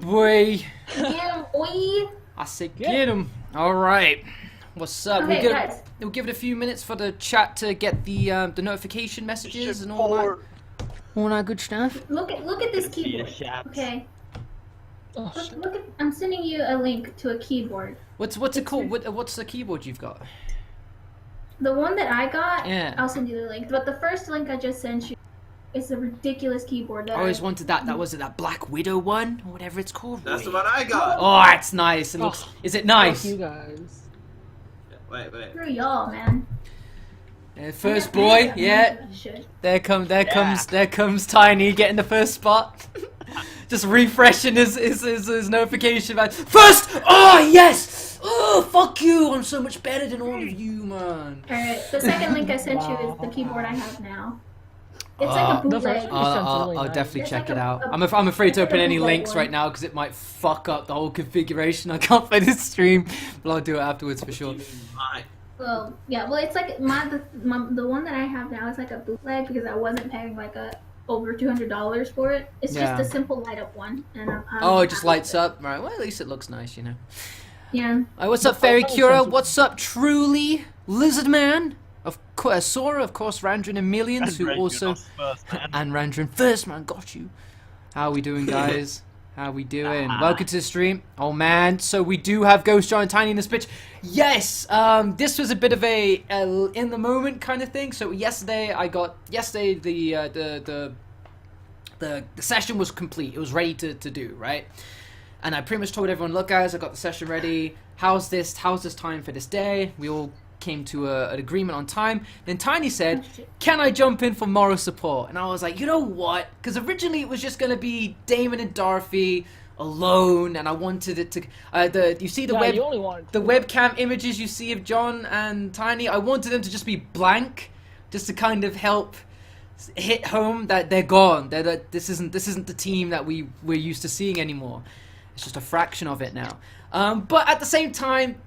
Boy. Yeah, boy. I said get him. All right. What's up? Okay, guys. We'll give it a few minutes for the chat to get the notification messages and all that good stuff. Look at this keyboard. Okay. Oh, shit. Look at. I'm sending you a link to a keyboard. What's it called? What's the keyboard you've got? The one that I got. Yeah. I'll send you the link. But the first link I just sent you is a ridiculous keyboard. That I always wanted that. That was it. That Black Widow one or whatever it's called. That's the one I got. Oh, it's nice. It looks. Is it nice? Fuck you guys. Wait. Screw y'all, man. First boy, yeah. There comes Tiny getting the first spot. Just refreshing his notification man. First! Oh yes! Oh fuck you! I'm so much better than all of you, man. Alright, the second link I sent you is the keyboard I have now. It's like a bootleg. I'll definitely check it out. I'm afraid to open any links right now because it might fuck up the whole configuration. I can't play this stream, but I'll do it afterwards for sure. Well, yeah. Well, it's like the one that I have now is like a bootleg because I wasn't paying like over $200 for it. It's just a simple light up one, and it just lights up, right? Well, at least it looks nice, you know. Yeah. What's up, Fairy Cura? What's up, Truly Lizard Man? Of course, Sora, of course, Randrin and Millions, who also and Randrin First Man got you. How are we doing, guys? How we doing? Welcome to the stream. Oh man, so we do have Ghost Giant Tiny in this bitch. Yes, this was a bit of a in the moment kind of thing. So yesterday the session was complete. It was ready to do, right? And I pretty much told everyone, look guys, I got the session ready. How's this time for this day? We all came to an agreement on time. Then Tiny said, can I jump in for moral support? And I was like, you know what? Because originally it was just going to be Damon and Dorothy alone, and I wanted it to you see the webcam images you see of John and Tiny. I wanted them to just be blank, just to kind of help hit home that they're gone. This isn't the team that we're used to seeing anymore. It's just a fraction of it now. But at the same time,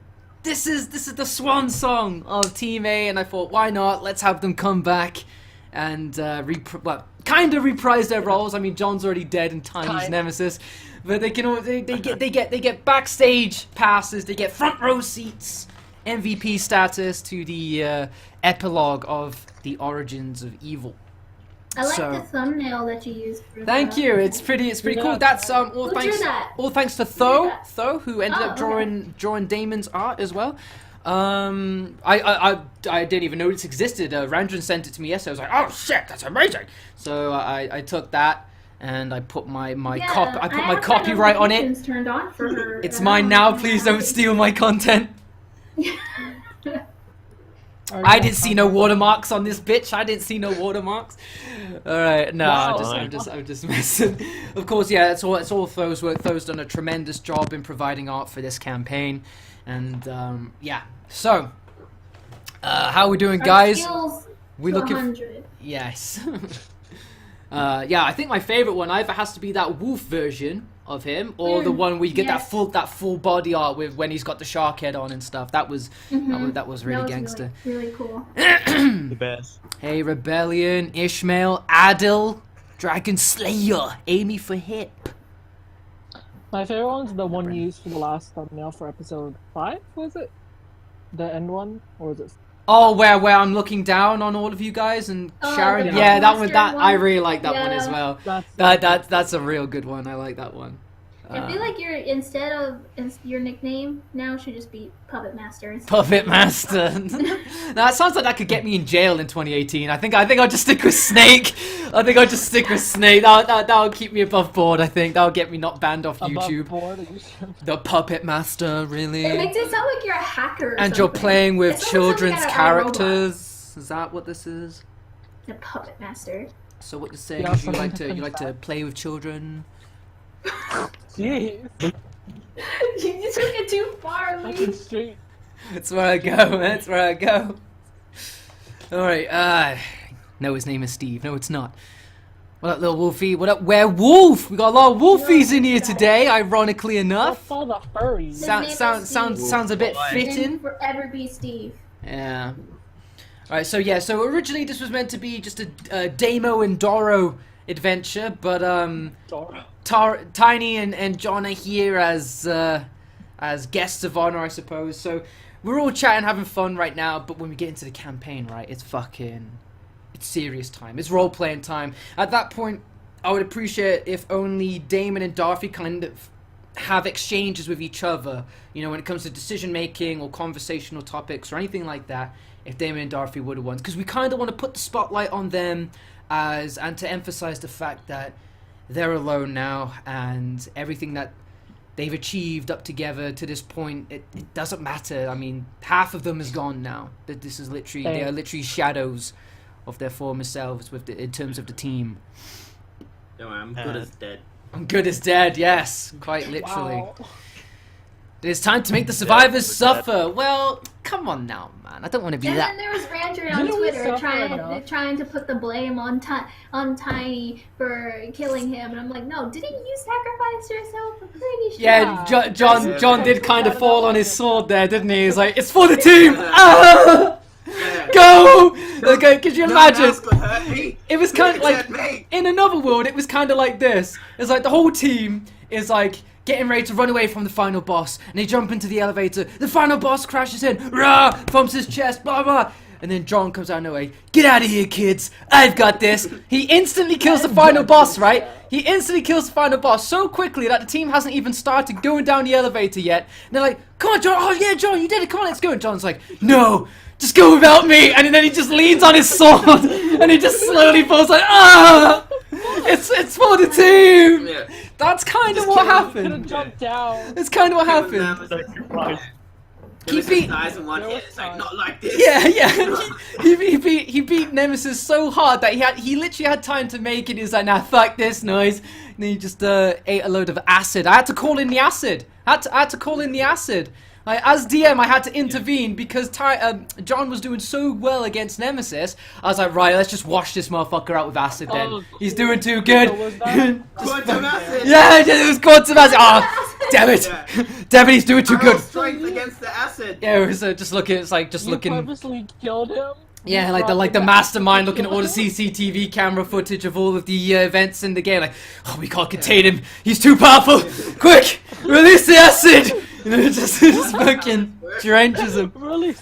this is the swan song of Team A, and I thought, why not? Let's have them come back and kind of reprise their roles. I mean, John's already dead and Tiny's nemesis, but they get backstage passes, they get front row seats, MVP status to the epilogue of the origins of evil. I like the thumbnail that you used for Thank you. It's pretty cool. That's all thanks to Tho, who ended up drawing Damon's art as well. I didn't even know it existed. Randrin sent it to me yesterday. I was like, oh shit, that's amazing. So I took that and I put my copyright on it. Turned on for her. It's mine now. Please don't steal my content. I didn't see no watermarks on this bitch. I didn't see no watermarks. All right, no, I'm just messing. Of course, yeah, it's all Tho's work. Tho's done a tremendous job in providing art for this campaign, and yeah. So, how are we doing, guys? We looking? 100. Yes. Yeah, I think my favorite one either has to be that wolf version of him, or the one where you get that full body art with when he's got the shark head on and stuff. That was really gangster. Really cool. The best. Hey, Rebellion, Ishmael, Adil, Dragon Slayer, Amy for hip. My favorite one's the one you used for the last thumbnail for episode 5, was it? The end one? Or was it? Oh, where I'm looking down on all of you guys and Sharon. Yeah, that one. I really like that one as well. That's a real good one. I like that one. I feel like instead of your nickname now should just be Puppet Master. Puppet Master. Now it sounds like that could get me in jail in 2018. I think I'll just stick with Snake. That'll keep me above board. I think that'll get me not banned off YouTube. The Puppet Master, really. It makes it sound like you're a hacker. And you're playing with children's characters. Is that what this is? The Puppet Master. So what you're saying is you like to play with children? Jeez. You took it too far, Lee. That's where I go. That's where I go. Alright, no, his name is Steve. No, it's not. What up, little Wolfie? What up, werewolf? We got a lot of wolfies in here today, ironically enough. All the furries. Sounds a bit fitting. Forever be Steve. Yeah. Alright, so originally this was meant to be just a Damo and Doro adventure, but Tiny and John are here as guests of honor, I suppose. So we're all chatting, having fun right now. But when we get into the campaign, right, it's serious time. It's role playing time. At that point, I would appreciate if only Damon and Darcy kind of have exchanges with each other. You know, when it comes to decision making or conversational topics or anything like that. If Damon and Darcy were the ones, because we kind of want to put the spotlight on them and to emphasize the fact that they're alone now, and everything that they've achieved up together to this point, it doesn't matter. I mean, half of them is gone now. That this is literally, they are literally shadows of their former selves in terms of the team. Don't worry, I'm good as dead. I'm good as dead, yes, quite literally. Wow. It's time to make the survivors suffer. Well, come on now, man. I don't want to be And that. then there was Rancher on Didn't we Twitter suffer trying to put the blame on Tiny for killing him, and I'm like, no, didn't you sacrifice yourself? I'm pretty sure. Yeah, John did kind of fall on his sword there, didn't he? He's like, it's for the team. Ah! Go! Okay, could you imagine? It was kind of like, in another world, it was kind of like this. It's like the whole team is like getting ready to run away from the final boss, and they jump into the elevator. The final boss crashes in, rah, thumps his chest, blah blah. And then John comes out of nowhere. Get out of here, kids! I've got this. He instantly kills the final boss, right? He instantly kills the final boss so quickly that the team hasn't even started going down the elevator yet. And they're like, "Come on, John! Oh yeah, John, you did it! Come on, let's go!" And John's like, "No, just go without me!" And then he just leans on his sword, and he just slowly falls like, "Ah! It's for the team." Yeah. That's kind of Just what kill him. happened. Jump down. That's kind of what happened. He beat. Dies in one hit. It's like, not like this. Yeah. He beat Nemesis so hard that he literally had time to make it. He was like, "Nah, fuck this noise." And then he just ate a load of acid. I had to call in the acid. I had to call in the acid. As DM, I had to intervene because John was doing so well against Nemesis. I was like, right, let's just wash this motherfucker out with acid then. Oh, He's doing too good. so was that- Quantum acid. Yeah, it was quantum acid. Oh, damn it. Yeah. Damn it, he's doing too good. Strength against the acid. Yeah, it was just looking, it's like just You looking. purposely killed him? Yeah, like the mastermind looking at all the CCTV camera footage of all of the events in the game. Like, oh, we can't contain him. He's too powerful. Quick, release the acid. And it just fucking drenches him. Really?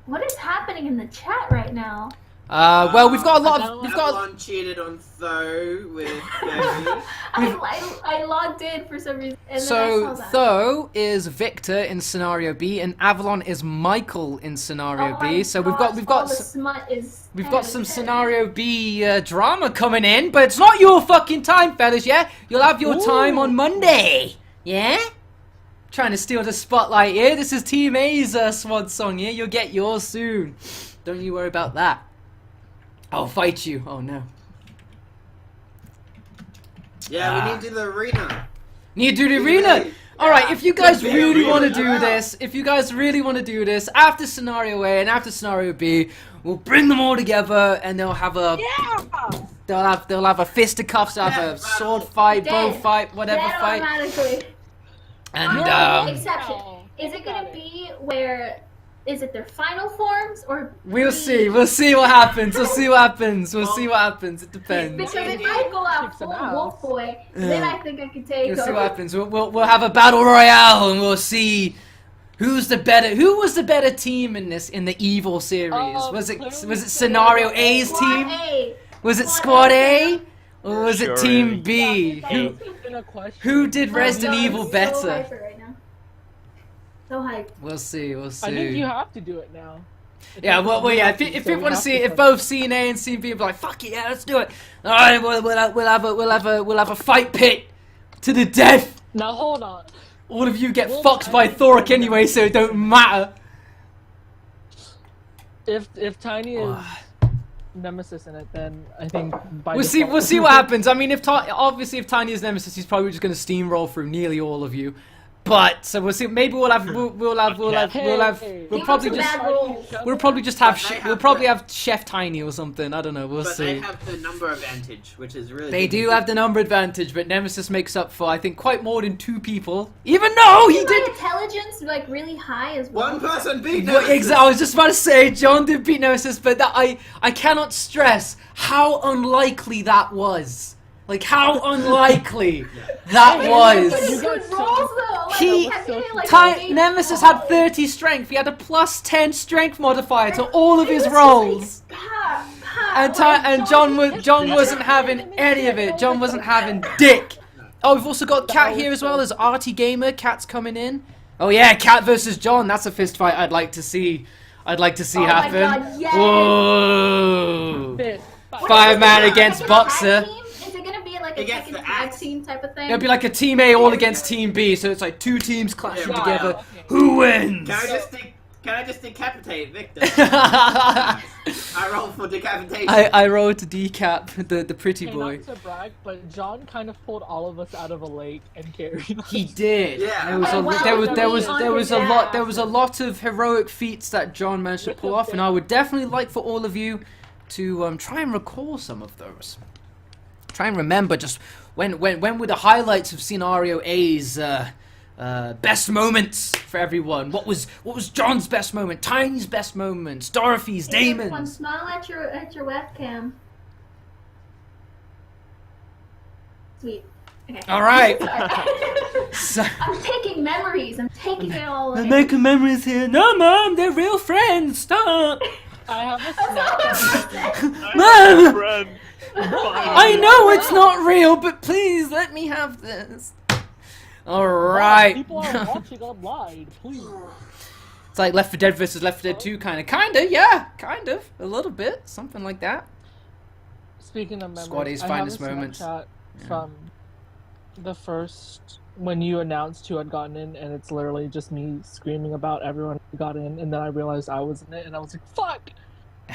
What is happening in the chat right now? Well, we've got a lot of Avalon cheated on Tho with Debbie. I logged in for some reason, and then I So saw that. Tho is Victor in scenario B, and Avalon is Michael in scenario Oh my B. So we've gosh, got all the smut is we've got some scenario B drama coming in, but it's not your fucking time, fellas. Yeah, you'll have your time on Monday. Yeah. Trying to steal the spotlight here. This is Team A's swan song here. You'll get yours soon. Don't you worry about that. I'll fight you. Oh no. Yeah, we need to do the arena. Need to do the arena. Alright, if you guys really want to do this, after scenario A and after scenario B, we'll bring them all together and they'll have a they'll have a fisticuffs, they'll have a sword fight, bow Dead. fight, whatever Dead fight. automatically. And Exception. Is it gonna be where? Is it their final forms or? we'll see what happens. We'll see what happens. It depends. Because if I go out Kicks them full out. wolf boy, then I think I could take We'll see over. what happens. We'll have a battle royale and we'll see who was the better team in the evil series. Was it scenario A's Squad team? A. Was it Squad A? Or was it Sure Team is. B? It's been a question. Who did Resident I'm Evil so better? hyper right now. So hyped. We'll see. I think you have to do it now. Yeah, well, yeah. If you want to see it, if both Scene A and Scene B are like, fuck it, yeah, let's do it. All right, we'll have a fight pit to the death. Now hold on. All of you get fucked by Thoric anyway, so it don't matter. If Tiny is Nemesis in it, then I think by We'll see default- what happens. I mean, obviously if Tiny is Nemesis, he's probably just gonna steamroll through nearly all of you. But so we'll see. Maybe we'll probably have Chef Tiny or something. I don't know. We'll But see. they have the number advantage, which is really They good. do have the number advantage, but Nemesis makes up for, I think, quite more than 2 people. Even though he Is did. my intelligence like really high as well? One person beat Well, Nemesis. I was just about to say, John did beat Nemesis, but that I cannot stress how unlikely that was. Like, how unlikely that was. You Good got rolls though. Like, He- I did it, like, Nemesis had 30 strength. He had a plus 10 strength modifier to all of It his was just rolls. like, ha, ha, And, like, John wasn't having any of it. John wasn't having dick. Oh, we've also got Cat here as well as Artie Gamer. Cat's coming in. Oh yeah, Cat versus John. That's a fist fight I'd like to see. Oh my happen. God, yes. Whoa! Fist. What is 5-man it, against like a Boxer. tag team? Is it gonna be like a Against second the tag axe. team type of thing? It'll be like a Team A all against Team B, so it's like two teams clashing Yeah, together. okay. Who wins? Can I just decapitate Victor? I roll for decapitation. I rolled to decap the pretty Hey, boy. not to brag, but John kind of pulled all of us out of a lake and carried us. He did. Yeah. There was Oh, wow, there was a lot of heroic feats that John managed to pull off, and I would definitely like for all of you to try and recall some of those. Try and remember just when were the highlights of Scenario A's best moments for everyone. What was John's best moment? Tiny's best moments. Dorothy's, Hey, everyone, Damon's. smile at your webcam. Sweet. Okay. All right. Sorry. So, I'm taking memories. I'm taking it all I'm in. making memories here. No, Mom, they're real friends. Stop. I have a That's snap. not Mom, Friend. I know it's not real, but please let me have this. All right. People are watching online, please. It's like Left 4 Dead versus Left 4 Dead 2, kinda, yeah, kind of, a little bit, something like that. Speaking of memories, Squad A's I finest have a moments. Snapchat Yeah. from the first when you announced who had gotten in, and it's literally just me screaming about everyone who got in, and then I realized I was in it, and I was like, "Fuck,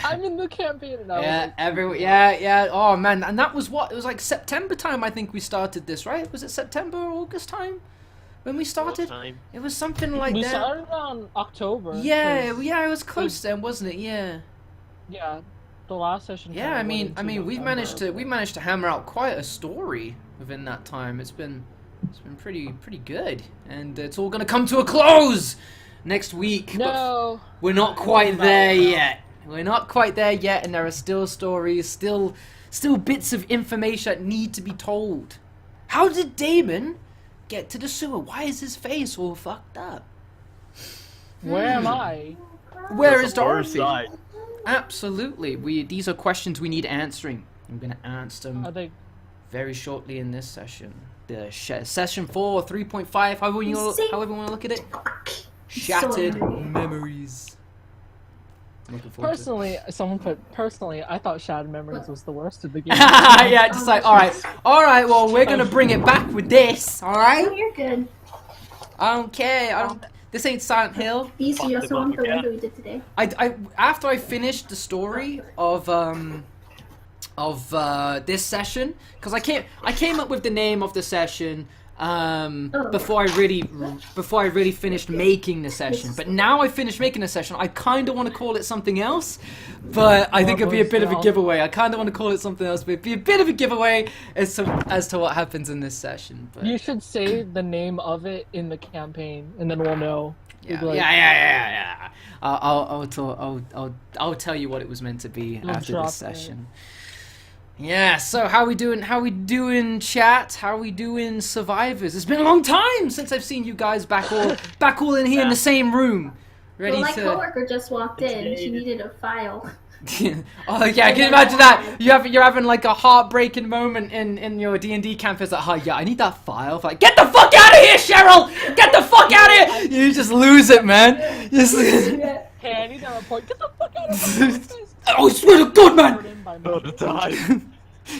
I'm in the campaign!" And I was like, Yeah. Oh man, and that was what? It was like September time. I think we started this, right? Was it September or August time when we started? Time. It was something like we that. started around October. Yeah, 'cause, it was close then, wasn't it? Yeah. yeah, the last session. Yeah, kinda I went mean, into we've November. managed to hammer out quite a story within that time. It's been pretty good, and it's all gonna come to a close next week. but No. we're not quite there yet. We're not quite there yet, and there are still stories, still bits of information that need to be told. How did Damon get to the sewer? Why is his face all fucked up? Where am I? Where is That's the far Dorothy? side. Absolutely. These are questions we need answering. I'm gonna answer them Are they? very shortly in this session. The session 4, 3.5, however you want to look at it. Shattered memories. I'm looking forward to it. Personally, someone put personally. I thought Shattered Memories was the worst of the game. Yeah, just like, alright, well, we're gonna bring it back with this, Oh, alright? you're good. I don't care, this ain't Silent Hill. These are just one for Yeah. what we did today. After I finished the story of this session, because I came up with the name of the session before I really finished making the session. But now I finished making the session, I kind of want to call it something else, but I think it'd be a bit of a giveaway. I kind of want to call it something else, but it'd be a bit of a giveaway as to what happens in this session. But You should say the name of it in the campaign, and then we'll know. We'll be like, yeah. I'll tell you what it was meant to be You'll after drop this session. Yeah, so how we doing chat? How we doing survivors? It's been a long time since I've seen you guys back all in here in the same room. Ready Well, my to coworker just walked in. She needed a file. Oh yeah, can you imagine that? You're having like a heartbreaking moment in your D&D camp. It's like, oh yeah, I need that file. Like, get the fuck out of here, Cheryl! Get the fuck out of here! You just lose it, man. Just Hey, I need that report. Get the fuck out of my face! Oh, I swear to God, man! Covered in by All the time.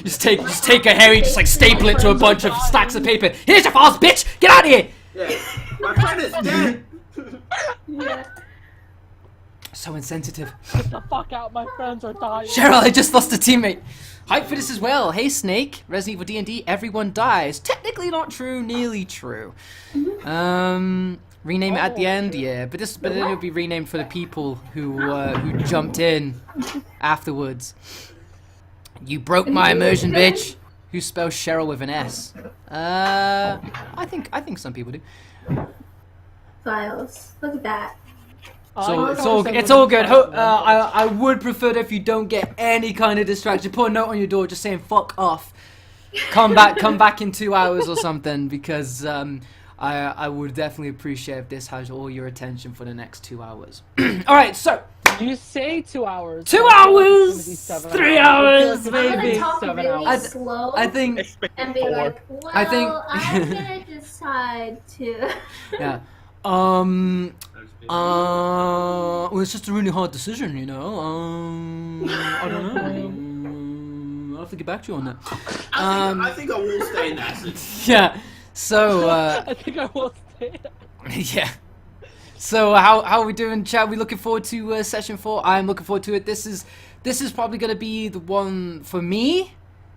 Just take a Harry, just like staple it to a bunch of stacks of paper. Here's your files, bitch! Get out of here! Yeah. My friend is dead. Yeah. So insensitive. Get the fuck out! My friends are dying. Cheryl, I just lost a teammate. Hype for this as well. Hey Snake, Resident Evil D&D, everyone dies. Technically not true, nearly true. Rename it at the end, yeah. But then it'll be renamed for the people who jumped in afterwards. You broke my immersion, bitch. Who spells Cheryl with an S? I think some people do. Files. Look at that. So it's all good. I would prefer that if you don't get any kind of distraction, put a note on your door just saying "fuck off." come back in 2 hours or something, because I would definitely appreciate if this has all your attention for the next 2 hours. All right, so You say 2 hours. 2 I feel like it's hours, gonna be 7 3 hours. hours, I'm gonna maybe. talk 7 really hours. slow I think and be like, well, I think- I'm gonna decide to. yeah. Well, it's just a really hard decision, you know. I don't know. I'll have to get back to you on that. I think I will stay in acid. Yeah. So, I think I will stay. yeah. So how are we doing, chat? We looking forward to session 4. I'm looking forward to it. This is probably gonna be the one for me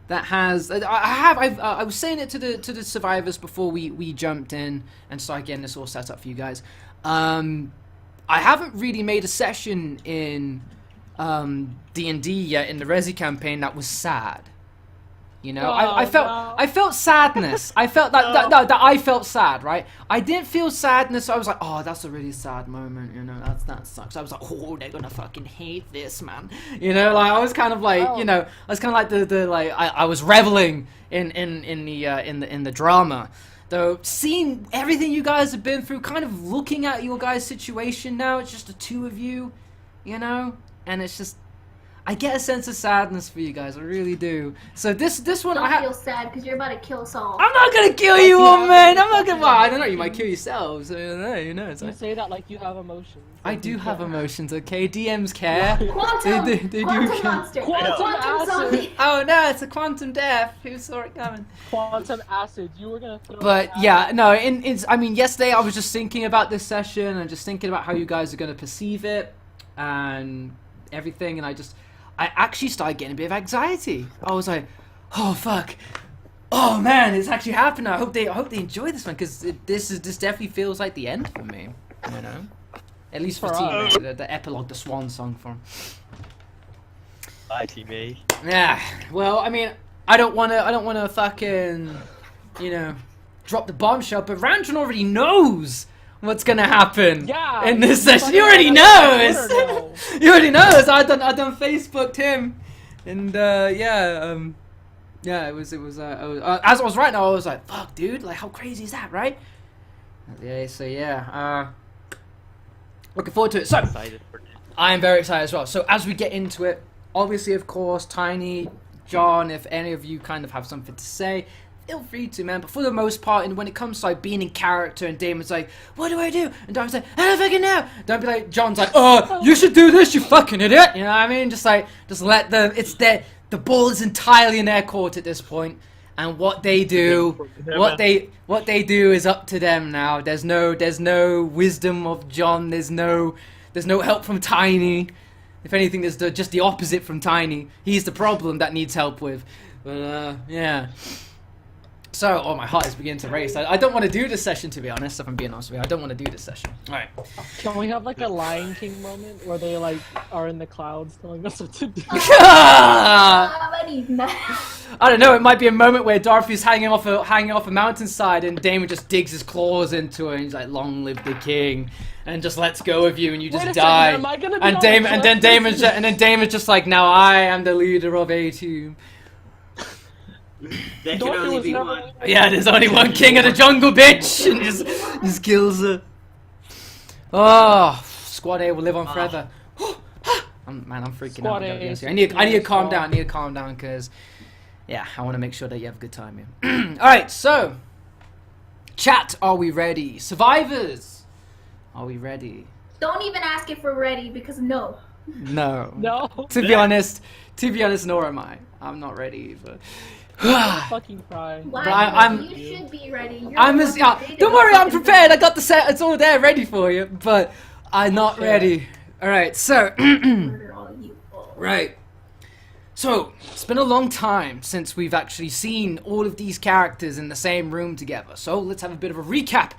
that has. I was saying it to the survivors before we jumped in and started getting this all set up for you guys. I haven't really made a session in D&D yet in the Resi campaign that was sad. You know, I felt sadness. I felt that I felt sad, right? I didn't feel sadness. So I was like, oh, that's a really sad moment. You know, that sucks. I was like, oh, they're gonna fucking hate this, man. You know, like I was kind of like, you know, I was kind of like the like I was reveling in the drama. Though seeing everything you guys have been through, kind of looking at your guys' situation now, it's just the two of you, you know, and it's just. I get a sense of sadness for you guys, I really do. So this one, Don't feel sad because you're about to kill Saul. I'm not gonna kill you, woman. I'm not gonna. Well, I don't know. You might kill yourselves. So, you know. It's You like, say that like you have emotions. I Like do you have care. emotions. Okay, DMs care. Quantum, They do quantum care. monster, Quantum quantum acid. zombie. Oh no, it's a quantum death. Who saw it coming? Quantum acid. You were gonna throw. But acid. yeah, no. I mean, yesterday I was just thinking about this session and just thinking about how you guys are gonna perceive it and everything, and I actually started getting a bit of anxiety. I was like, oh fuck, oh man, it's actually happened. I hope they enjoy this one, because this definitely feels like the end for me. You know, at least for For teammate, us. the epilogue, the swan song for him. Bye, teammate. Yeah. Well, I mean, I don't wanna fucking, you know, drop the bombshell, but Ranjan already knows what's gonna happen Yeah. in this you session. You already fucking knows. know. You already knows. I done Facebooked him, and yeah, it was as I was writing, I was like, fuck, dude, like how crazy is that, right? Yeah. So yeah, looking forward to it. So Excited for this. I am very excited as well. So as we get into it, obviously, of course, Tiny, John, if any of you kind of have something to say, feel free to, man. But for the most part, and when it comes to like being in character, and Damon's like, "What do I do?" and Damon's like, "I don't fucking know." Don't be like, John's like, "Oh, you should do this, you fucking idiot." You know what I mean? Just let them. It's their. The ball is entirely in their court at this point, and what they do, what they do is up to them now. There's no wisdom of John. There's no help from Tiny. If anything, there's just the opposite from Tiny. He's the problem that needs help with. But yeah. So, oh, my heart is beginning to race. I don't want to do this session, to be honest. If I'm being honest with you, I don't want to do this session. All right. Can we have like a Lion King moment where they like are in the clouds telling us what to do? I need that. I don't know. It might be a moment where Dorothy's hanging off a mountainside, and Damon just digs his claws into her, and he's like, "Long live the king," and just lets go of you, and you just Wait a die. second, am I gonna be And on Damon, the and then cliff? Damon's just like, "Now I am the leader of A2." There can Dorothy only was be never- one. Yeah, there's only one king of the jungle, bitch, and just kills her. Oh, Squad A will live on forever. I'm freaking Squad out. A is I need to calm strong. down. I need to calm down because, yeah, I want to make sure that you have a good time here. All right, so, chat, are we ready? Survivors, are we ready? Don't even ask if we're ready because no. No. No. To be honest, nor am I. I'm not ready either. Fucking cry. Why? But I'm- You should be ready. You're I'm the as one yeah. who created Don't worry, the I'm fucking prepared. I got the set. It's all there, ready for you. But I'm not Sure. ready. All right, so murder all you all. right. So it's been a long time since we've actually seen all of these characters in the same room together. So let's have a bit of a recap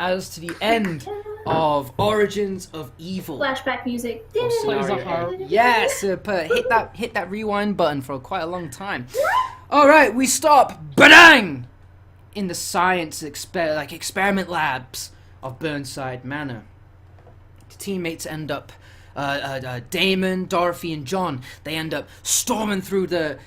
as to the end of Origins of Evil. Flashback music. Or Plays scenario a harp. A. Yes, hit that rewind button for quite a long time. All right, we stop. Badang! In the science experiment labs of Burnside Manor. The teammates end up, Damon, Dorothy, and John. They end up storming through the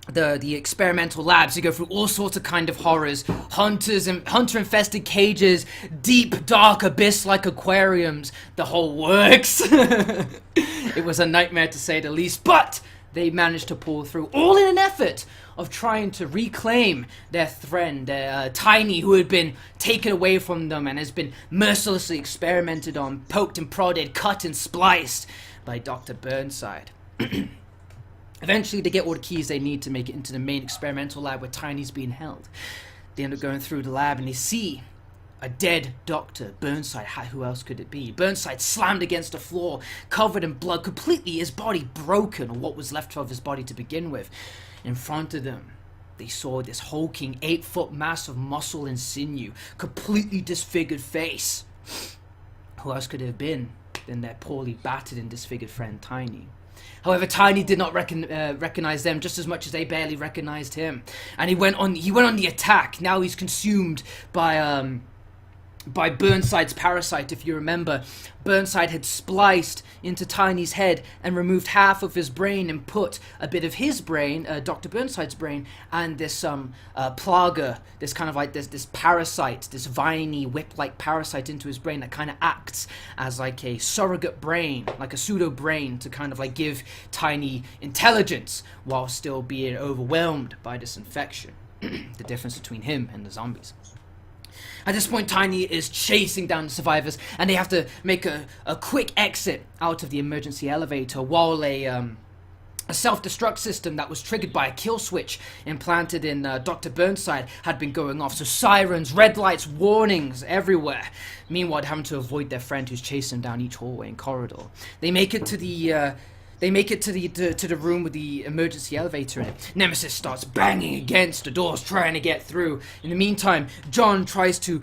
the experimental labs. You go through all sorts of kind of horrors, hunter infested cages, deep dark abyss like aquariums, the whole works. It was a nightmare to say the least, but they managed to pull through, all in an effort of trying to reclaim their friend, Tiny, who had been taken away from them and has been mercilessly experimented on, poked and prodded, cut and spliced by Dr. Burnside. Eventually, they get all the keys they need to make it into the main experimental lab where Tiny's being held. They end up going through the lab and they see a dead Dr. Burnside. Who else could it be? Burnside slammed against the floor, covered in blood, completely his body broken, or what was left of his body to begin with. In front of them, they saw this hulking 8-foot mass of muscle and sinew, completely disfigured face. Who else could it have been than their poorly battered and disfigured friend Tiny? However, Tiny did not recognize them just as much as they barely recognized him, and he went on the attack. Now he's consumed by Burnside's parasite. If you remember, Burnside had spliced into Tiny's head and removed half of his brain and put a bit of his brain, Dr. Burnside's brain, and this plaga, this kind of like this parasite, this viney whip-like parasite into his brain that kind of acts as like a surrogate brain, like a pseudo brain, to kind of like give Tiny intelligence while still being overwhelmed by this infection. The difference between him and the zombies. At this point, Tiny is chasing down the survivors, and they have to make a quick exit out of the emergency elevator while a self-destruct system that was triggered by a kill switch implanted in Dr. Burnside had been going off. So sirens, red lights, warnings everywhere. Meanwhile, they're having to avoid their friend who's chasing them down each hallway and corridor. They make it to the to the room with the emergency elevator in it. Nemesis starts banging against the doors, trying to get through. In the meantime, John tries to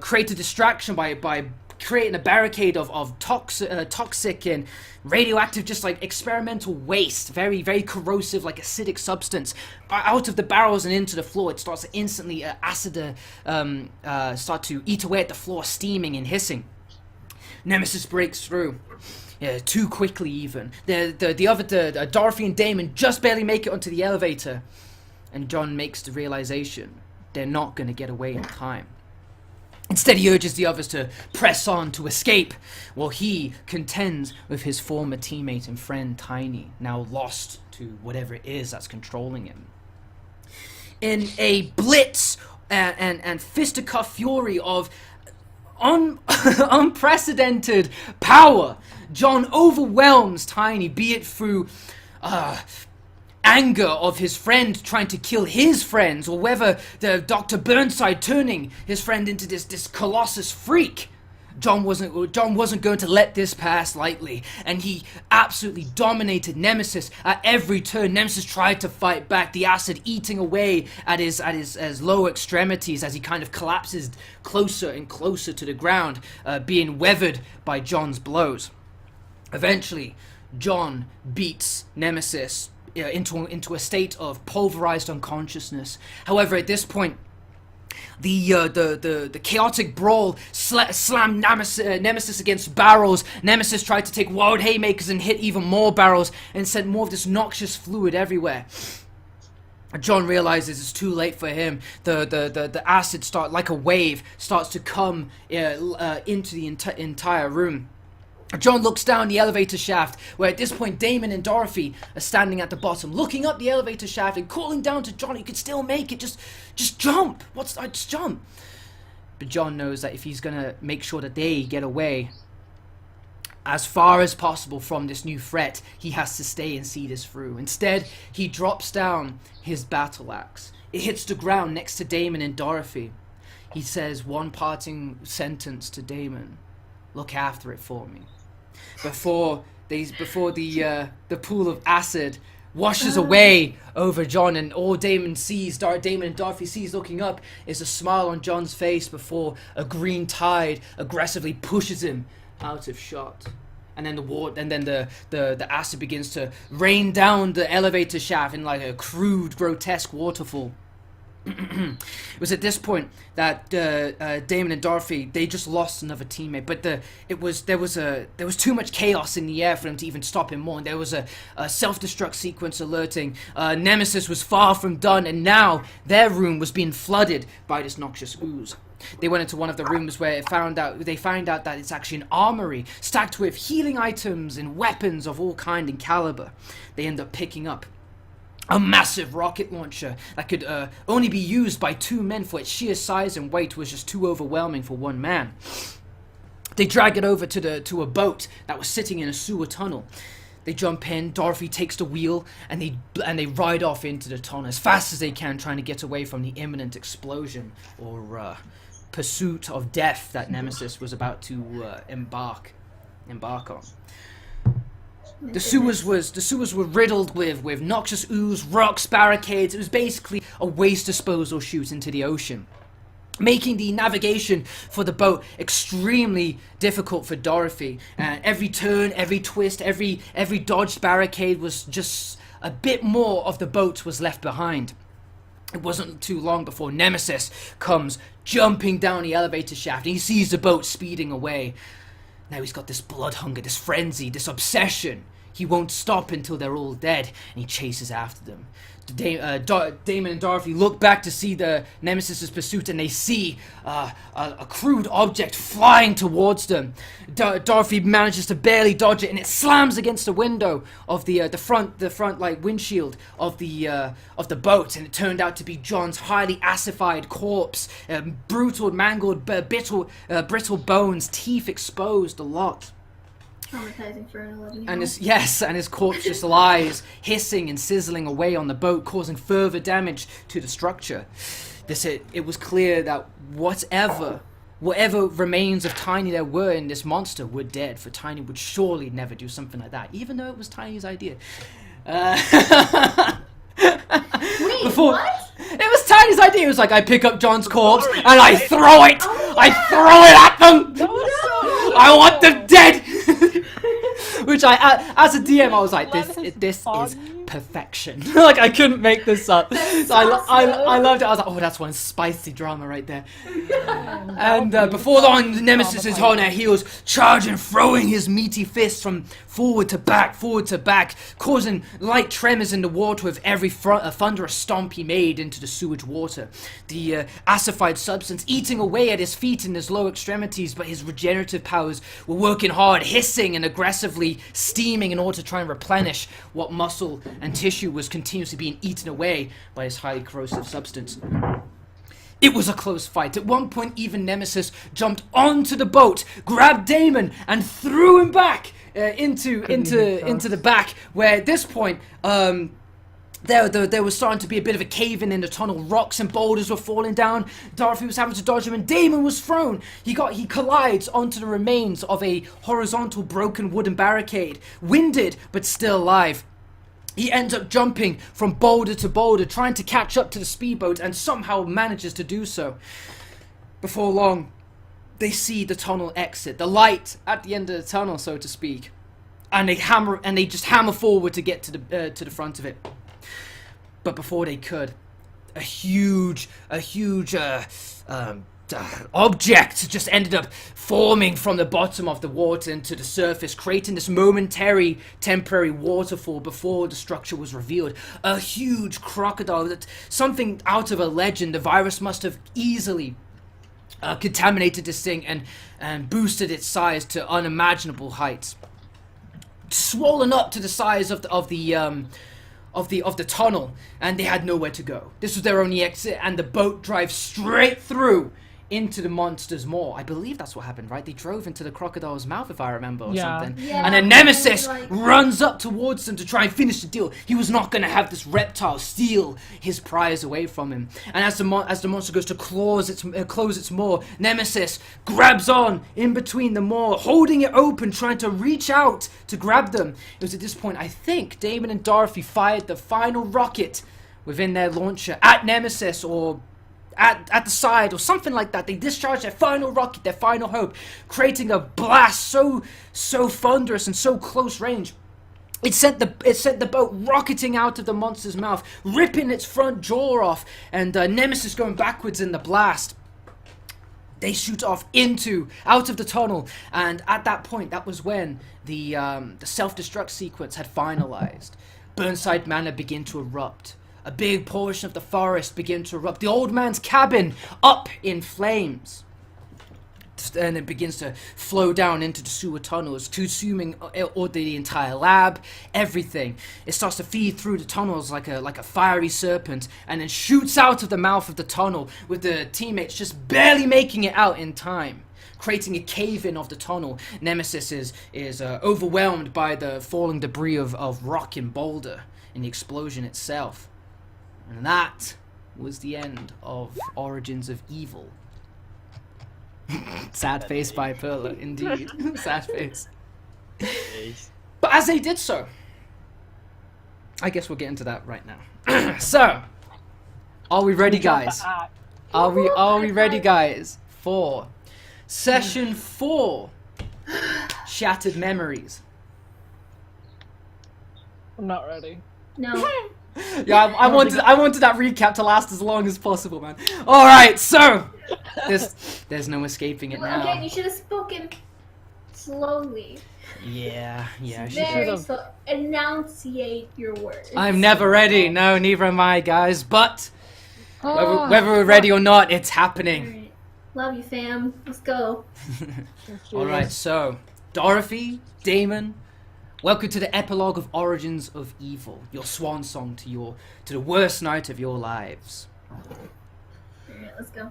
create a distraction by creating a barricade of toxic and radioactive, just like experimental waste, very, very corrosive, like acidic substance, out of the barrels and into the floor. It starts to instantly start to eat away at the floor, steaming and hissing. Nemesis breaks through. Yeah, too quickly even. Dorothy and Damon just barely make it onto the elevator, and John makes the realization they're not going to get away in time. Instead, he urges the others to press on to escape, while he contends with his former teammate and friend Tiny, now lost to whatever it is that's controlling him. In a blitz and fisticuff fury of unprecedented power, John overwhelms Tiny, be it through anger of his friend trying to kill his friends, or whether the Dr. Burnside turning his friend into this colossus freak. John wasn't going to let this pass lightly, and he absolutely dominated Nemesis at every turn. Nemesis tried to fight back, the acid eating away at his lower extremities as he kind of collapses closer and closer to the ground, being weathered by John's blows. Eventually, John beats Nemesis into a state of pulverized unconsciousness. However, at this point, the chaotic brawl slammed Nemesis against barrels. Nemesis tried to take wild haymakers and hit even more barrels and sent more of this noxious fluid everywhere. John realizes it's too late for him. The acid like a wave starts to come into the entire room. John looks down the elevator shaft, where at this point Damon and Dorothy are standing at the bottom, looking up the elevator shaft and calling down to John, "You can still make it, just jump, just jump." But John knows that if he's gonna make sure that they get away as far as possible from this new threat, he has to stay and see this through. Instead, he drops down his battle axe. It hits the ground next to Damon and Dorothy. He says one parting sentence to Damon: "Look after it for me." Before the pool of acid washes away over John, and all Damon and Dorothy sees looking up is a smile on John's face before a green tide aggressively pushes him out of shot. And then the acid begins to rain down the elevator shaft in like a crude, grotesque waterfall. It was at this point that Damon and Dorothy, they just lost another teammate, but there was too much chaos in the air for them to even stop him more. And there was a self-destruct sequence alerting. Nemesis was far from done, and now their room was being flooded by this noxious ooze. They went into one of the rooms where they found out that it's actually an armory stacked with healing items and weapons of all kind and caliber. They end up picking up a massive rocket launcher that could only be used by 2 men, for its sheer size and weight was just too overwhelming for 1 man. They drag it over to a boat that was sitting in a sewer tunnel. They jump in, Dorothy takes the wheel, and they ride off into the tunnel as fast as they can, trying to get away from the imminent explosion or pursuit of death that Nemesis was about to embark on. The sewers were riddled with noxious ooze, rocks, barricades. It was basically a waste disposal chute into the ocean, making the navigation for the boat extremely difficult for Dorothy. Every turn, every twist, every dodged barricade was just a bit more of the boat was left behind. It wasn't too long before Nemesis comes jumping down the elevator shaft, and he sees the boat speeding away. Now he's got this blood hunger, this frenzy, this obsession. He won't stop until they're all dead, and he chases after them. Damon and Dorothy look back to see the Nemesis's pursuit, and they see a crude object flying towards them. Dorothy manages to barely dodge it, and it slams against the window of the front like windshield of the boat, and it turned out to be John's highly acidified corpse, brutal, mangled, brittle bones, teeth exposed, a lot. Traumatizing for an 11-year-old. And his corpse just lies, hissing and sizzling away on the boat, causing further damage to the structure. It was clear that whatever remains of Tiny there were in this monster were dead, for Tiny would surely never do something like that, even though it was Tiny's idea. Wait, what? It was Tiny's idea. It was like, I pick up John's corpse and I throw it! I throw it at them! I want them dead! Which as a DM, I was like, this is perfection. Like, I couldn't make this up. So I loved it. I was like, oh, that's one spicy drama right there. And before long, the Nemesis is on their heels, charging, throwing his meaty fists from forward to back, causing light tremors in the water with every thunderous stomp he made into the sewage water. The acidified substance eating away at his feet and his lower extremities, but his regenerative powers were working hard, hissing and aggressively steaming in order to try and replenish what muscle and tissue was continuously being eaten away by this highly corrosive substance. It was a close fight. At one point, even Nemesis jumped onto the boat, grabbed Damon, and threw him back into the back. Where at this point, there was starting to be a bit of a cave-in the tunnel. Rocks and boulders were falling down. Dorothy was having to dodge him, and Damon was thrown. He collides onto the remains of a horizontal broken wooden barricade, winded but still alive. He ends up jumping from boulder to boulder, trying to catch up to the speedboat, and somehow manages to do so. Before long, they see the tunnel exit, the light at the end of the tunnel, so to speak, and they just hammer forward to get to the front of it. But before they could, a huge object just ended up forming from the bottom of the water into the surface, creating this temporary waterfall before the structure was revealed. A huge crocodile, something out of a legend. The virus must have easily contaminated this thing and boosted its size to unimaginable heights. Swollen up to the size of the tunnel, and they had nowhere to go. This was their only exit, and the boat drives straight through into the monster's maw. I believe that's what happened, right? They drove into the crocodile's mouth, if I remember, or something. Yeah, and then Nemesis runs up towards them to try and finish the deal. He was not going to have this reptile steal his prize away from him. And as the monster goes to close its maw, Nemesis grabs on in between the maw, holding it open, trying to reach out to grab them. It was at this point, I think, Damon and Dorothy fired the final rocket within their launcher at Nemesis, or at the side, or something like that. They discharged their final rocket, their final hope, creating a blast so thunderous and so close range It sent the boat rocketing out of the monster's mouth, ripping its front jaw off, and Nemesis going backwards in the blast. They shoot off out of the tunnel, and at that point, that was when the self-destruct sequence had finalized. Burnside Manor began to erupt. A big portion of the forest began to erupt. The old man's cabin up in flames. And it begins to flow down into the sewer tunnels, consuming the entire lab, everything. It starts to feed through the tunnels like a fiery serpent, and then shoots out of the mouth of the tunnel, with the teammates just barely making it out in time, creating a cave-in of the tunnel. Nemesis is overwhelmed by the falling debris of rock and boulder in the explosion itself. And that was the end of Origins of Evil. Sad face by Perla, indeed. Sad face. But as they did so, I guess we'll get into that right now. So, are we ready, guys? Are we ready, guys, for session 4, Shattered Memories? I'm not ready. No. Yeah, I wanted that recap to last as long as possible, man. All right, so there's no escaping it now. Again, you should have spoken slowly. Yeah. Very slow. Enunciate your words. I'm never ready. No, neither am I, guys. But whether we're ready or not, it's happening. Right. Love you, fam. Let's go. All right, so Dorothy, Damon. Welcome to the epilogue of Origins of Evil, your swan song to the worst night of your lives. Alright, let's go.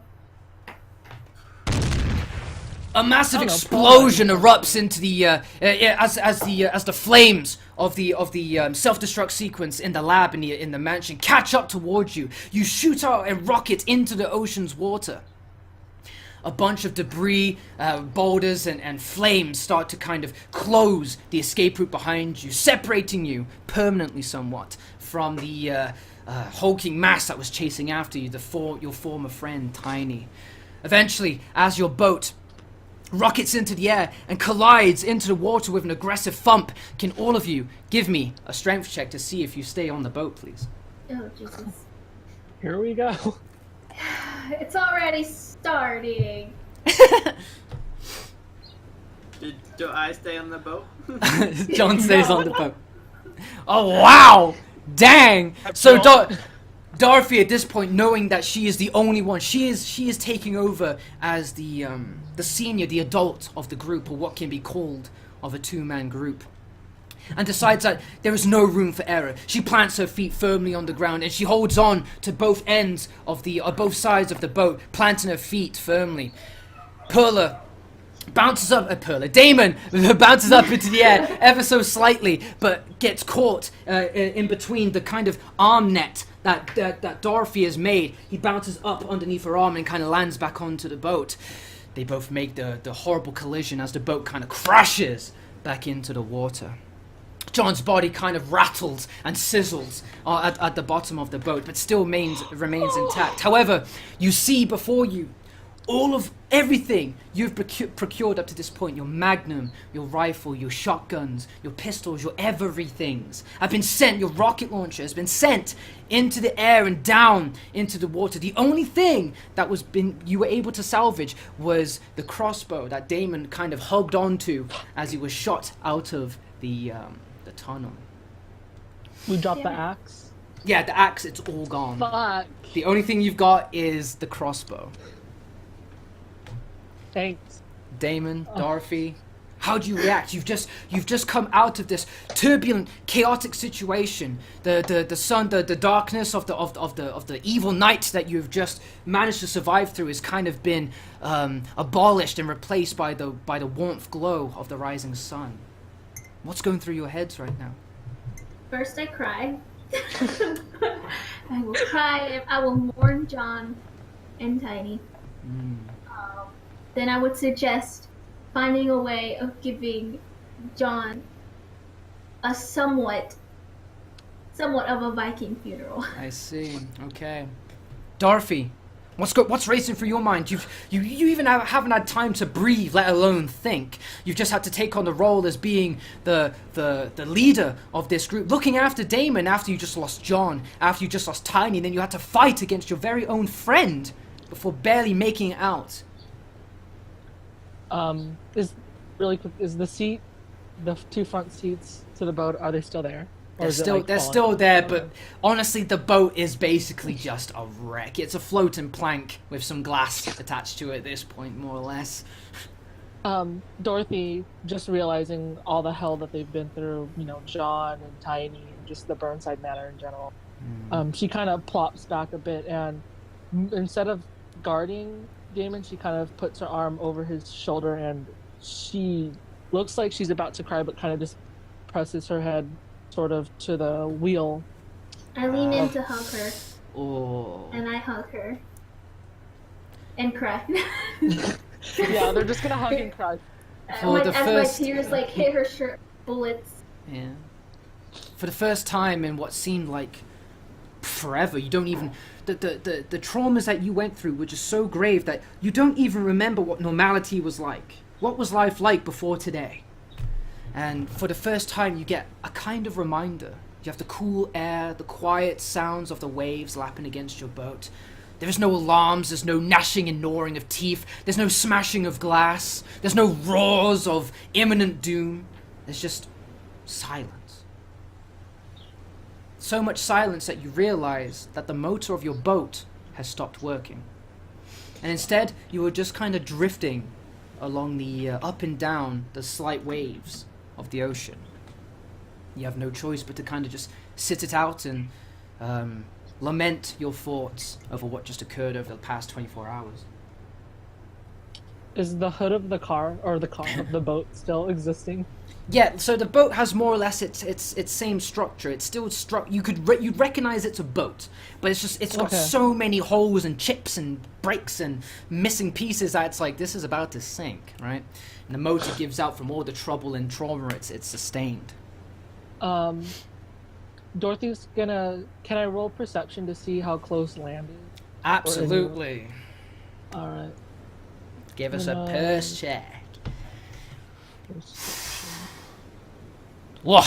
A massive explosion erupts into the as the flames of the self-destruct sequence in the lab in the mansion catch up towards you. You shoot out a rocket into the ocean's water. A bunch of debris, boulders, and flames start to kind of close the escape route behind you, separating you permanently somewhat from the hulking mass that was chasing after you, your former friend, Tiny. Eventually, as your boat rockets into the air and collides into the water with an aggressive thump, can all of you give me a strength check to see if you stay on the boat, please? Oh, Jesus. Here we go. It's already starting. Do I stay on the boat? John stays on the boat. Oh, wow! Dang! So Dorothy, at this point, knowing that she is the only one, she is taking over as the senior, the adult of the group, or what can be called of a two-man group, and decides that there is no room for error. She plants her feet firmly on the ground, and she holds on to both ends of both sides of the boat, planting her feet firmly. Damon bounces up into the air ever so slightly, but gets caught in between the kind of arm net that Dorothy has made. He bounces up underneath her arm and kind of lands back onto the boat. They both make the horrible collision as the boat kind of crashes back into the water. John's body kind of rattles and sizzles at the bottom of the boat, but still remains intact. However, you see before you all of everything you've procured up to this point. Your magnum, your rifle, your shotguns, your pistols, your everythings have been sent. Your rocket launcher has been sent into the air and down into the water. The only thing that you were able to salvage was the crossbow that Damon kind of hugged onto as he was shot out of the tunnel. We dropped the axe. Yeah, the axe, it's all gone. Fuck. The only thing you've got is the crossbow. Thanks. Damon, Dorothy, how do you react? You've just come out of this turbulent, chaotic situation. The sun, the darkness of the evil night that you've just managed to survive through has kind of been abolished and replaced by the warmth glow of the rising sun. What's going through your heads right now? First, I cry. I will cry. I will mourn John and Tiny. Then I would suggest finding a way of giving John a somewhat of a Viking funeral. I see. Okay. Dorothy, What's racing through your mind? You even haven't had time to breathe, let alone think. You've just had to take on the role as being the leader of this group, looking after Damon after you just lost John, after you just lost Tiny, and then you had to fight against your very own friend before barely making it out. Is the two front seats to the boat, are they still there? Or They're still there, but honestly, the boat is basically just a wreck. It's a floating plank with some glass attached to it at this point, more or less. Dorothy, just realizing all the hell that they've been through, John and Tiny, and just the Burnside Manor in general, she kind of plops back a bit, and instead of guarding Damon, she kind of puts her arm over his shoulder, and she looks like she's about to cry, but kind of just presses her head sort of to the wheel. I lean in to hug her. Oh. And I hug her. And cry. Yeah, they're just gonna hug and cry. For like, the as first... my tears hit her shirt, bullets. Yeah. For the first time in what seemed like forever, you don't even... The traumas that you went through were just so grave that you don't even remember what normality was like. What was life like before today? And for the first time, you get a kind of reminder. You have the cool air, the quiet sounds of the waves lapping against your boat. There is no alarms, there's no gnashing and gnawing of teeth, there's no smashing of glass, there's no roars of imminent doom. There's just silence. So much silence that you realize that the motor of your boat has stopped working. And instead, you are just kind of drifting along the up and down the slight waves of the ocean. You have no choice but to kind of just sit it out and lament your thoughts over what just occurred over the past 24 hours. Is the hood of the car, or the boat still existing? Yeah, so the boat has more or less its same structure. It's still you'd recognize it's a boat, but it's got so many holes and chips and breaks and missing pieces that it's like this is about to sink, right? And the motor gives out from all the trouble and trauma it's sustained. Dorothy's gonna... Can I roll perception to see how close land is? Absolutely. Alright. Give us a purse check. Whoa!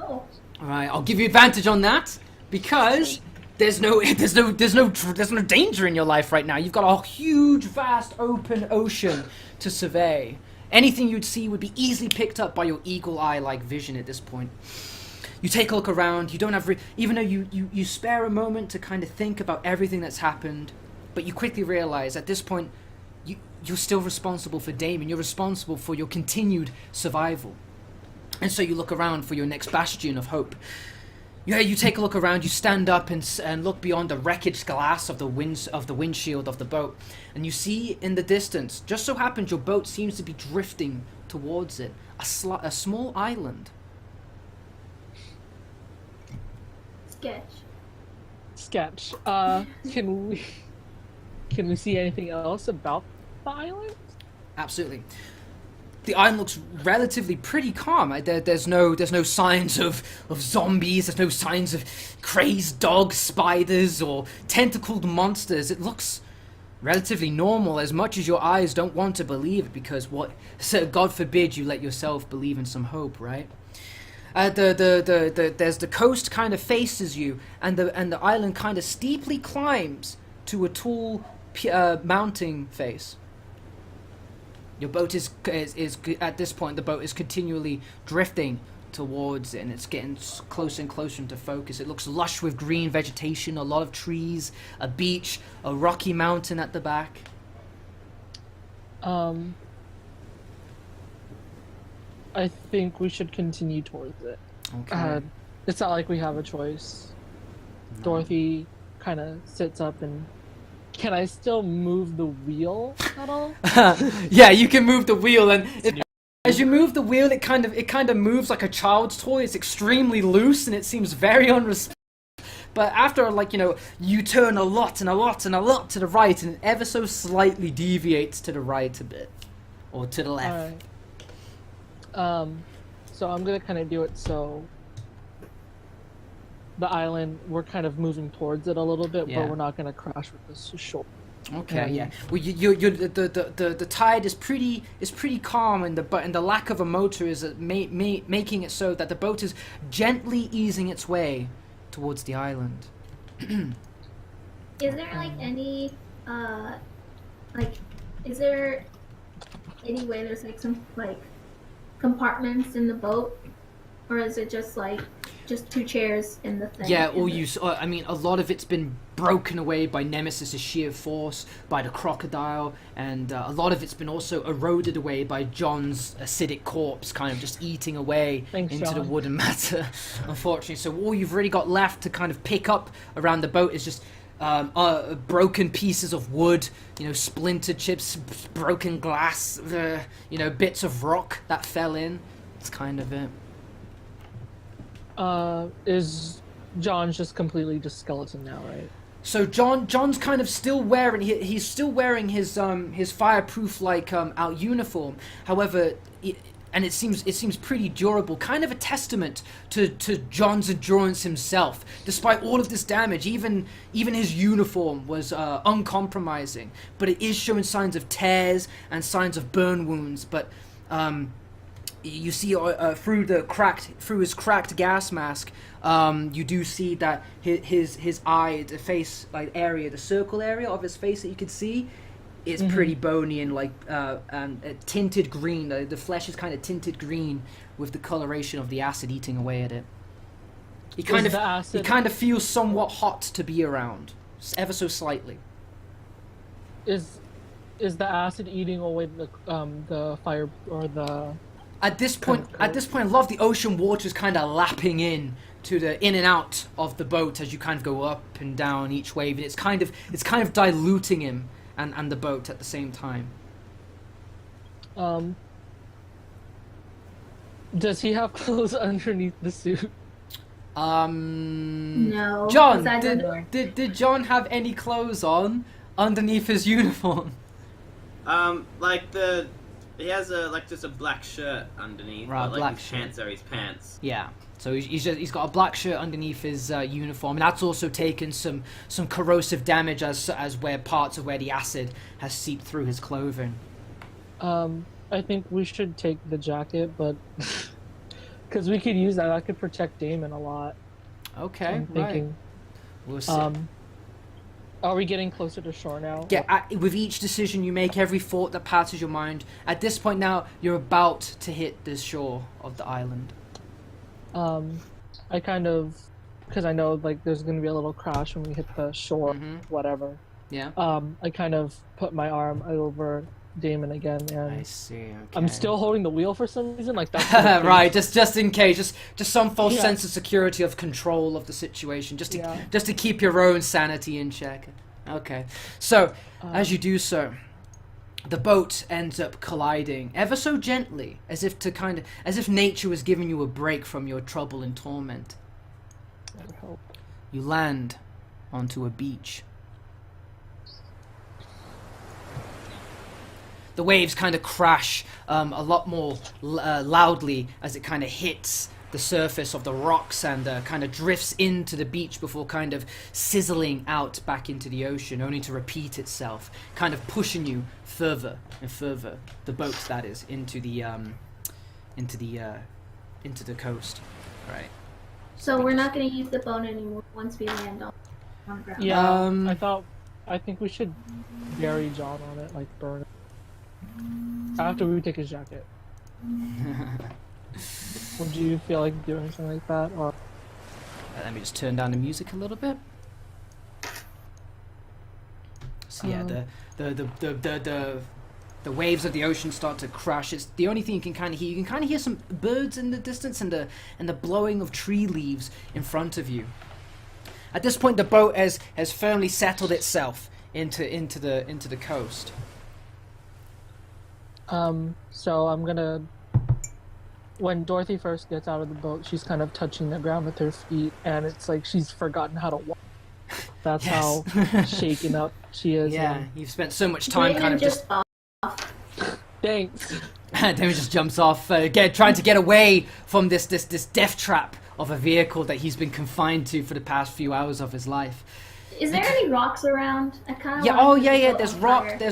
Oh. Alright, I'll give you advantage on that because there's no danger in your life right now. You've got a huge, vast, open ocean to survey. Anything you'd see would be easily picked up by your eagle eye-like vision at this point. You take a look around. You don't have, even though you spare a moment to kind of think about everything that's happened, but you quickly realize at this point you're still responsible for Damon. You're responsible for your continued survival. And so you look around for your next bastion of hope. You take a look around, you stand up and look beyond the wreckage glass of the windshield of the boat, and you see in the distance, just so happens your boat seems to be drifting towards it, a small island. Sketch. Can we see anything else about the island? Absolutely. The island looks relatively pretty calm. There's no signs of zombies. There's no signs of crazed dogs, spiders, or tentacled monsters. It looks relatively normal, as much as your eyes don't want to believe it, because God forbid you let yourself believe in some hope, right? There's the coast kind of faces you, and the island kind of steeply climbs to a tall mounting face. Your boat is at this point, the boat is continually drifting towards it, and it's getting closer and closer into focus. It looks lush with green vegetation, a lot of trees, a beach, a rocky mountain at the back. I think we should continue towards it. Okay. It's not like we have a choice. No. Dorothy kind of sits up and... Can I still move the wheel at all? Yeah, you can move the wheel, and as you move the wheel, it kind of moves like a child's toy. It's extremely loose, and it seems very unresponsive. But after, you turn a lot and a lot and a lot to the right, and it ever so slightly deviates to the right a bit, or to the left. Alright. So I'm gonna kind of do it so the island. We're kind of moving towards it a little bit, Yeah. but we're not gonna crash with this shore. Okay, yeah. Well, the tide is pretty calm, and the lack of a motor is making it so that the boat is gently easing its way towards the island. Is there like any like is there any way there's like some like compartments in the boat, or is it just like just two chairs in the thing? Yeah, I mean, a lot of it's been broken away by Nemesis's sheer force, by the crocodile, and a lot of it's been also eroded away by John's acidic corpse, kind of just eating away Thanks, into the John. wooden matter, unfortunately. So all you've really got left to kind of pick up around the boat is just broken pieces of wood, splintered chips, broken glass, bits of rock that fell in. It's kind of it. Is John's just completely just skeleton now, right? So John's kind of still wearing he's still wearing his fireproof out uniform. However, and it seems pretty durable, kind of a testament to John's endurance himself. Despite all of this damage, even his uniform was uncompromising, but it is showing signs of tears and signs of burn wounds. But you see through his cracked gas mask, you do see that his eye, the face area, the circle area of his face that you could see, is pretty bony and tinted green. The flesh is kind of tinted green with the coloration of the acid eating away at it. He kind of feels somewhat hot to be around, ever so slightly. Is the acid eating away the fire or the? At this point, a lot of the ocean water is kind of lapping in and out of the boat as you kind of go up and down each wave, and it's kind of diluting him and the boat at the same time. Does he have clothes underneath the suit? No. John, besides the door. did John have any clothes on underneath his uniform? He has just a black shirt underneath, Right, but black his shirt. pants are his pants. Yeah. So he's got a black shirt underneath his uniform, and that's also taken some corrosive damage as where parts of where the acid has seeped through his clothing. I think we should take the jacket, but because we could use that, that could protect Damon a lot. Okay, I'm thinking. right. We'll see. Are we getting closer to shore now? Yeah, with each decision you make, every thought that passes your mind, at this point now, you're about to hit the shore of the island. I kind of, because I know there's gonna be a little crash when we hit the shore, whatever. Yeah. I kind of put my arm over Damon again, and I see. Okay. I'm still holding the wheel for some reason. That's right, just in case, just some false sense of security, of control of the situation, just to keep your own sanity in check. Okay, so as you do so, the boat ends up colliding ever so gently, as if nature was giving you a break from your trouble and torment. That would help. You land onto a beach. The waves kind of crash a lot more loudly as it kind of hits the surface of the rocks and kind of drifts into the beach before kind of sizzling out back into the ocean, only to repeat itself, kind of pushing you further and further, the boat that is, into the coast. Right. So we're not going to use the boat anymore once we land on the ground. Yeah, I think we should bury John on it, burn it. After we take his jacket. Would you feel like doing something like that, or? Let me just turn down the music a little bit. So yeah, the waves of the ocean start to crash. It's the only thing you can kind of hear. You can kind of hear some birds in the distance and the blowing of tree leaves in front of you. At this point, the boat has firmly settled itself into the coast. So I'm gonna. When Dorothy first gets out of the boat, she's kind of touching the ground with her feet, and it's like she's forgotten how to walk. That's how shaken up she is. Yeah, you've spent so much time Damon kind of just. off. Thanks. Damon just jumps off, trying to get away from this death trap of a vehicle that he's been confined to for the past few hours of his life. Is there any rocks around? I kind of Yeah, oh yeah. There's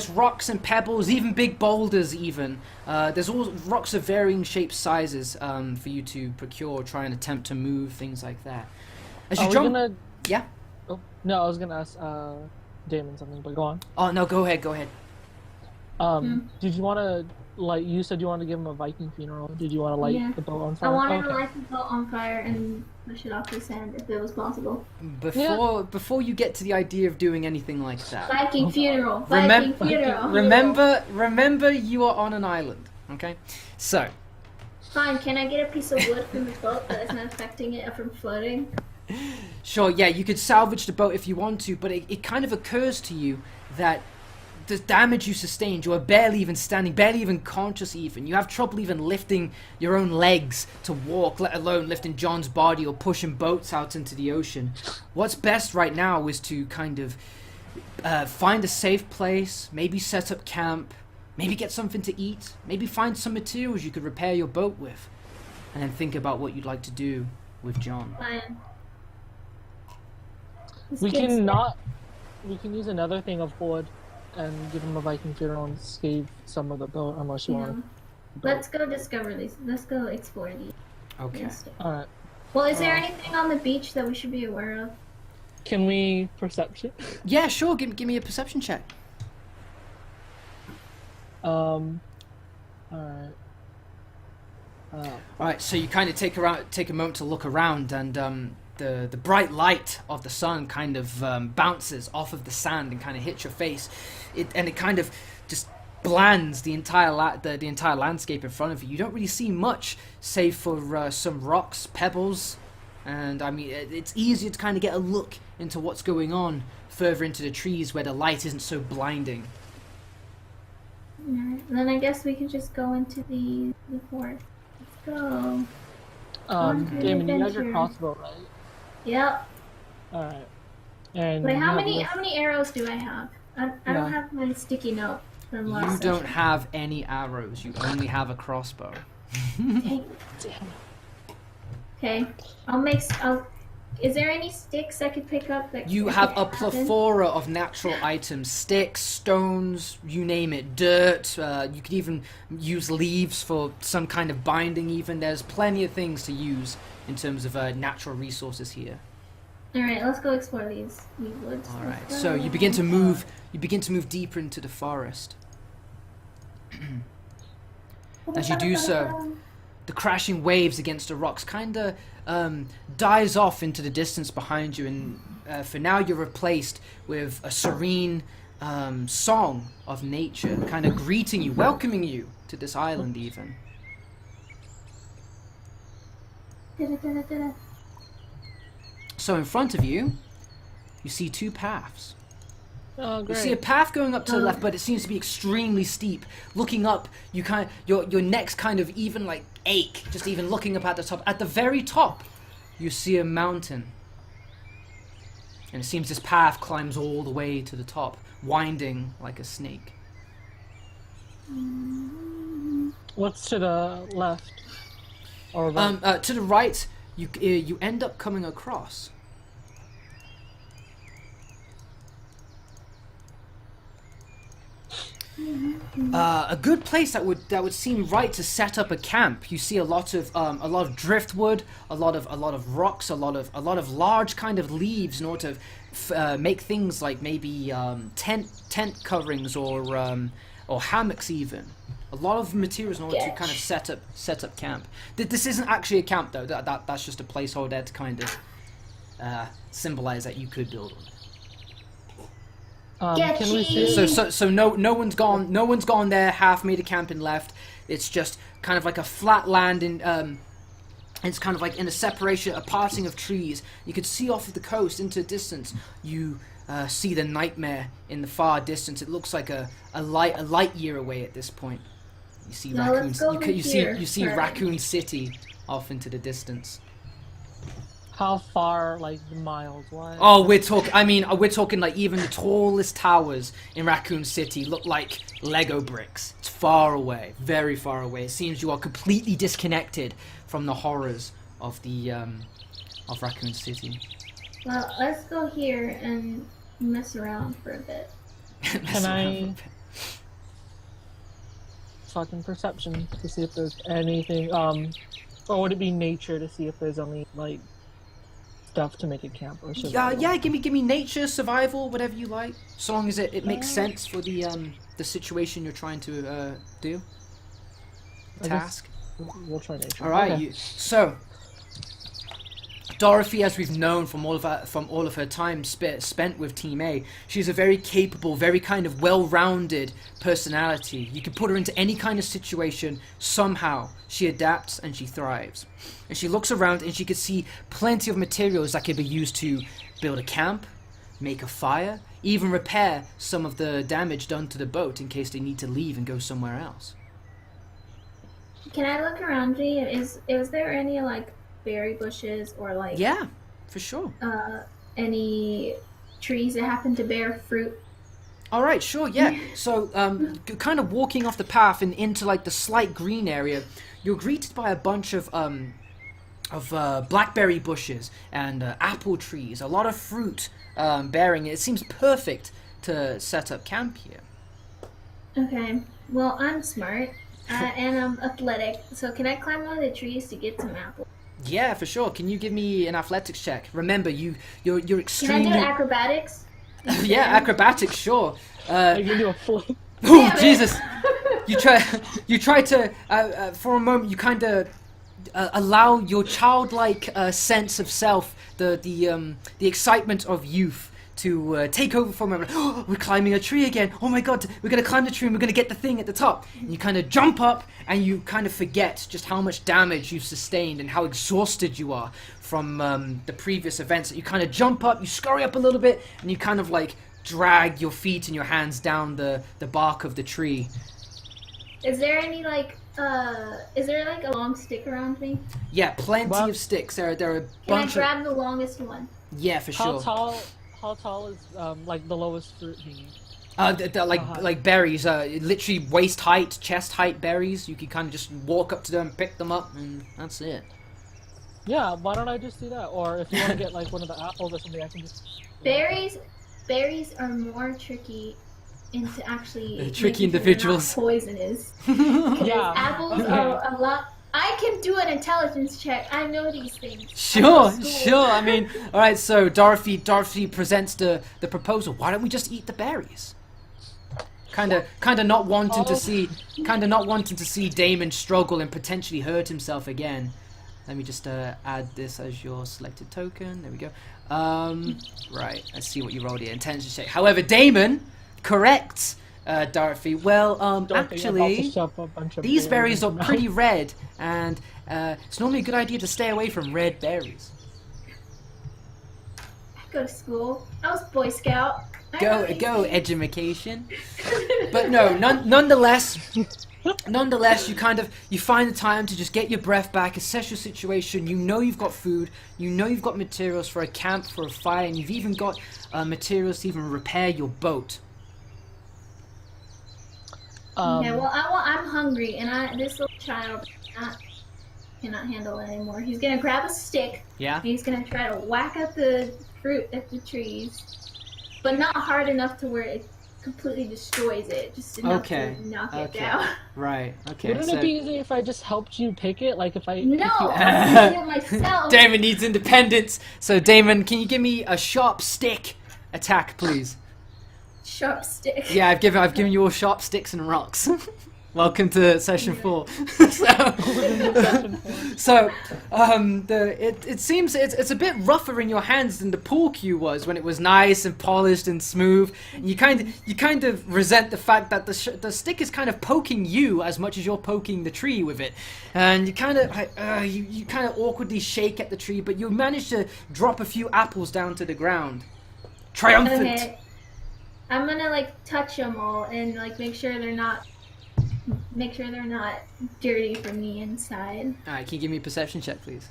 rocks and pebbles, even big boulders. Even there's all rocks of varying shapes, sizes for you to procure, try and attempt to move things like that. As you Are we jump, gonna... yeah. Oh, no, I was gonna ask Damon something, but go on. Oh no, go ahead. Did you want to, like, you said you wanted to give him a Viking funeral. Did you want to light the boat on fire? I wanted to Okay. light the boat on fire and push it off the sand if it was possible. Before you get to the idea of doing anything like that, Viking funeral. Viking funeral. remember you are on an island. Okay, so. Fine, can I get a piece of wood from the boat that is not affecting it from floating? Sure, yeah, you could salvage the boat if you want to, but it kind of occurs to you that the damage you sustained, you are barely even standing, barely even conscious even. You have trouble even lifting your own legs to walk, let alone lifting John's body or pushing boats out into the ocean. What's best right now is to kind of find a safe place, maybe set up camp, maybe get something to eat, maybe find some materials you could repair your boat with, and then think about what you'd like to do with John. Fine. We can use another thing of wood and give him a Viking funeral and save some of the boat, unless you want to. Let's go discover these. Let's go explore these. Okay. Alright. Well, is there anything on the beach that we should be aware of? Can we perception? Yeah, sure. Give me a perception check. Alright. Alright, so you kind of take a moment to look around, and the bright light of the sun kind of bounces off of the sand and kind of hits your face. It kind of just blands the entire landscape in front of you. You don't really see much, save for some rocks, pebbles, and I mean it's easier to kind of get a look into what's going on further into the trees where the light isn't so blinding. Alright, then I guess we can just go into the forest. Let's go. Damon, you have your adventure. crossbow, right? Yep. Alright. And Wait, you how have many arrows do I have? I don't have my sticky note from last You session. don't have any arrows. You only have a crossbow. Okay. Okay. Is there any sticks I could pick up that You I have could a add in? plethora of natural items, sticks, stones, you name it, dirt. You could even use leaves for some kind of binding even. There's plenty of things to use in terms of natural resources here. Alright, let's go explore these woods. All right, Let's so go. you begin to move deeper into the forest. As you do so, the crashing waves against the rocks kind of dies off into the distance behind you, and for now you're replaced with a serene song of nature, kind of greeting you, welcoming you to this island even. So in front of you, you see two paths. Oh, You great. see a path going up to the left, but it seems to be extremely steep. Looking up, you kind of, your neck's kind of even like ache, just even looking up at the top. At the very top, you see a mountain. And it seems this path climbs all the way to the top, winding like a snake. What's to the left? Or right? To the right, you end up coming across a good place that would seem right to set up a camp. You see a lot of driftwood, a lot of rocks, a lot of large kind of leaves in order to make things like maybe tent coverings or hammocks even. A lot of materials in order to kind of set up camp. This isn't actually a camp though. That's just a placeholder to kind of symbolize that you could build one. Can we see? So no one's gone there. Half made a camp and left. It's just kind of like a flat land in it's kind of like in a separation, a parting of trees. You could see off of the coast into the distance. You see the nightmare in the far distance. It looks like a light year away at this point. You see Now let's go over you here see first. Raccoon City off into the distance. How far, like, miles wide? Oh, we're talking like even the tallest towers in Raccoon City look like Lego bricks. It's far away, very far away. It seems you are completely disconnected from the horrors of the of Raccoon City. Well, let's go here and mess around for a bit. Can I fucking perception to see if there's anything, or would it be nature to see if there's any, like, stuff to make a camp or survival? Yeah, give me nature, survival, whatever you like. So long as it makes sense for the situation you're trying to do. The task. We'll try nature. All right. Okay. So, Dorothy, as we've known from all of her time spent with Team A, she's a very capable, very kind of well-rounded personality. You can put her into any kind of situation. Somehow, she adapts and she thrives. And she looks around and she can see plenty of materials that could be used to build a camp, make a fire, even repair some of the damage done to the boat in case they need to leave and go somewhere else. Can I look around me? Is there any like berry bushes or like Yeah, for sure. any trees that happen to bear fruit? All right, sure, yeah. So, kind of walking off the path and into like the slight green area, you're greeted by a bunch of blackberry bushes and apple trees. A lot of fruit bearing. It seems perfect to set up camp here. Okay. Well, I'm smart and I'm athletic, so can I climb one of the trees to get some apples? Yeah, for sure. Can you give me an athletics check? Remember, you're Can extremely. I do acrobatics? Yeah, acrobatics, sure. I can do a flip. Oh Jesus! You try to for a moment you kind of allow your childlike sense of self, the excitement of youth to take over for a moment. Oh, we're climbing a tree again. Oh my God, we're gonna climb the tree and we're gonna get the thing at the top. And you kind of jump up and you kind of forget just how much damage you've sustained and how exhausted you are from the previous events. You kind of jump up, you scurry up a little bit, and you kind of like drag your feet and your hands down the bark of the tree. Is there any like is there like a long stick around me? Yeah, plenty Well, of sticks. There are a Can I bunch of. grab the longest one? Yeah, for sure. How tall is like the lowest fruit he? Like berries, literally waist height, chest height berries. You can kind of just walk up to them, pick them up, and that's it. Yeah, why don't I just do that? Or if you want to get like one of the apples or something, I can just. Berries are more tricky into actually Tricky making sure they're not individuals. poisonous. Yeah. Apples are a lot. I can do an intelligence check. I know these things. Sure. I mean, all right. So Dorothy presents the proposal. Why don't we just eat the berries? Kind of not wanting to see Damon struggle and potentially hurt himself again. Let me just add this as your selected token. There we go. Right. Let's see what you rolled here. Intelligence check. However, Damon corrects Dorothy. Well, Dorothy, actually, shove a bunch of these berries berries are in my pretty red, and it's normally a good idea to stay away from red berries. I go to school. I was Boy Scout. I know these Go, things. education. But no, nonetheless, you find the time to just get your breath back, assess your situation. You know you've got food, you know you've got materials for a camp, for a fire, and you've even got materials to even repair your boat. Yeah, well, I'm hungry, and this little child cannot handle it anymore. He's gonna grab a stick. Yeah. And he's gonna try to whack at the fruit at the trees, but not hard enough to where it completely destroys it. Just enough Okay. to knock it Okay. down. Right. Okay. Wouldn't it be easier if I just helped you pick it? Like if I. No, pick you I'm up? gonna do it myself. Damon needs independence. So Damon, can you give me a sharp stick attack, please? Sharp stick. Yeah, I've given you all sharp sticks and rocks. Welcome to session 4. It seems it's a bit rougher in your hands than the pool cue was when it was nice and polished and smooth. And you kind of resent the fact that the stick is kind of poking you as much as you're poking the tree with it, and you kind of you kind of awkwardly shake at the tree, but you manage to drop a few apples down to the ground. Triumphant. Okay. I'm gonna like touch them all and like make sure they're not dirty from the inside. All right, can you give me a perception check, please?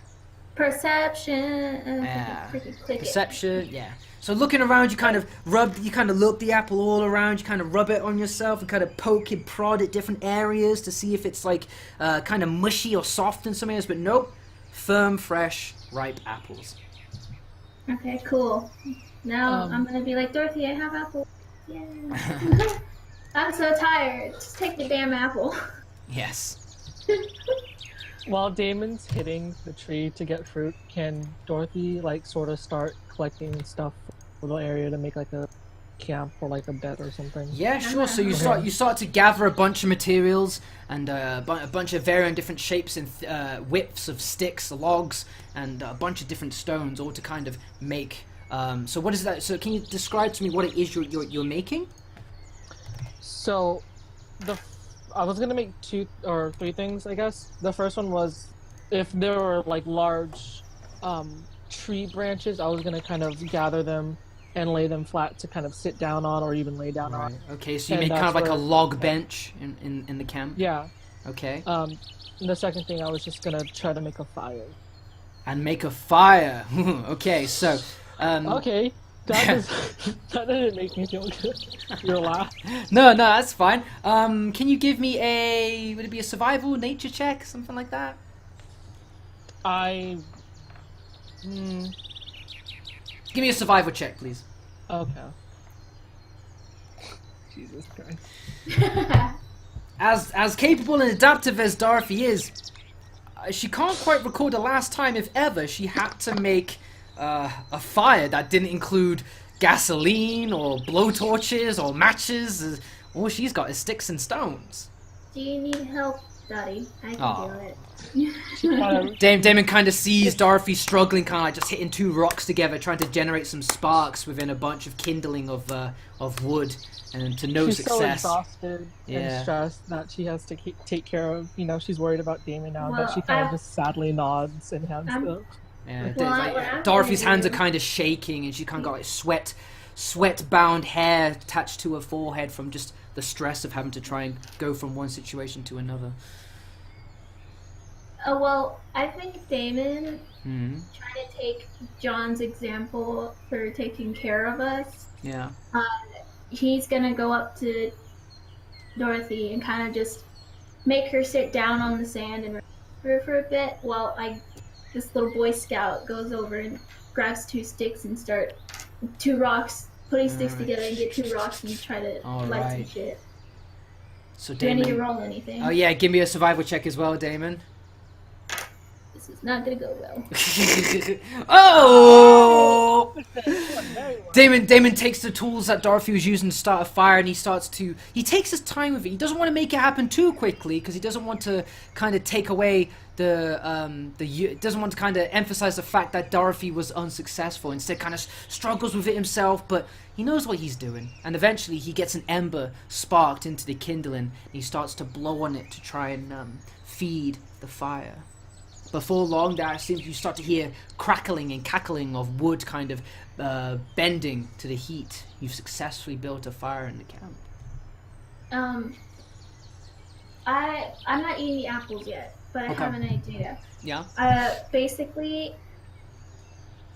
Perception. Yeah. Click it. Perception, yeah. So looking around, you kind of look the apple all around, you kind of rub it on yourself and kind of poke and prod at different areas to see if it's like kind of mushy or soft in some areas, but nope. Firm, fresh, ripe apples. Okay, cool. Now Um, I'm gonna be like, Dorothy, I have apple. Yeah. I'm so tired. Just take the damn apple. Yes. While Damon's hitting the tree to get fruit, can Dorothy like sort of start collecting stuff for the area to make like a camp or like a bed or something? Yeah, sure. So you Okay. start to gather a bunch of materials and a bunch of varying different shapes and widths of sticks, logs, and a bunch of different stones, all to kind of make. So what is that? So can you describe to me what it is you're making? So, I was gonna make 2 or 3 things, I guess. The first one was if there were like large tree branches, I was gonna kind of gather them and lay them flat to kind of sit down on or even lay down on. Okay, so you And make kind of that's like a where- log bench in the camp. Yeah. Okay. The second thing, I was just gonna try to make a fire. And make a fire. Okay, so. Okay, that didn't make me feel good. You're laugh. No, that's fine. Can you give me would it be a survival nature check, something like that? Give me a survival check, please. Okay. Jesus Christ. As capable and adaptive as Dorothy is, she can't quite recall the last time, if ever, she had to make a fire that didn't include gasoline or blowtorches or matches. All she's got is sticks and stones. Do you need help, Daddy? I can Aw. do it. Damon kind of sees Dorothy struggling, kind of like just hitting 2 rocks together, trying to generate some sparks within a bunch of kindling of wood, and to no She's so success. exhausted Yeah. and stressed that she has to take care of. She's worried about Damon now, Well, but she kind of just sadly nods and hands I'm- up. Yeah, Well, like, what I'm Dorothy's gonna hands are do- kind of shaking, and she kind of got like sweat-bound hair attached to her forehead from just the stress of having to try and go from one situation to another. Well, I think Damon Hmm. trying to take John's example for taking care of us. Yeah. He's gonna go up to Dorothy and kind of just make her sit down on the sand and her for a bit while this little Boy Scout goes over and grabs 2 sticks and start 2 rocks, putting sticks Alright. together and get 2 rocks and try to light some Alright. shit. So Do I need to Damon. roll anything? Oh yeah, give me a survival check as well, Damon. This is not gonna go well. Oh! Damon takes the tools that Dorothy was using to start a fire, and he takes his time with it. He doesn't want to make it happen too quickly because he doesn't want to kind of take away doesn't want to kind of emphasize the fact that Dorothy was unsuccessful. Instead, kind of struggles with it himself, but he knows what he's doing. And eventually, he gets an ember sparked into the kindling, and he starts to blow on it to try and feed the fire. Before long, you start to hear crackling and cackling of wood kind of bending to the heat. You've successfully built a fire in the camp. I'm not eating the apples yet, but I Okay. have an idea. Yeah? Basically,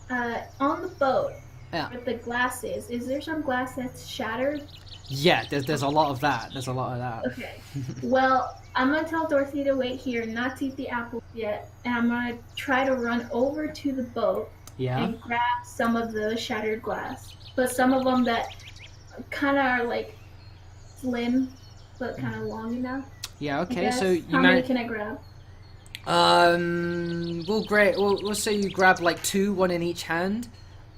on the boat, Yeah. with the glasses, is there some glass that's shattered? Yeah, there's a lot of that. There's a lot of that. Okay. Well, I'm gonna tell Dorothy to wait here, not to eat the apples yet, and I'm gonna try to run over to the boat Yeah? and grab some of the shattered glass. But some of them that kind of are like slim, but kind of long enough. Yeah, I okay, guess. so you How many managed... can I grab? We'll say you grab like 2, 1 in each hand.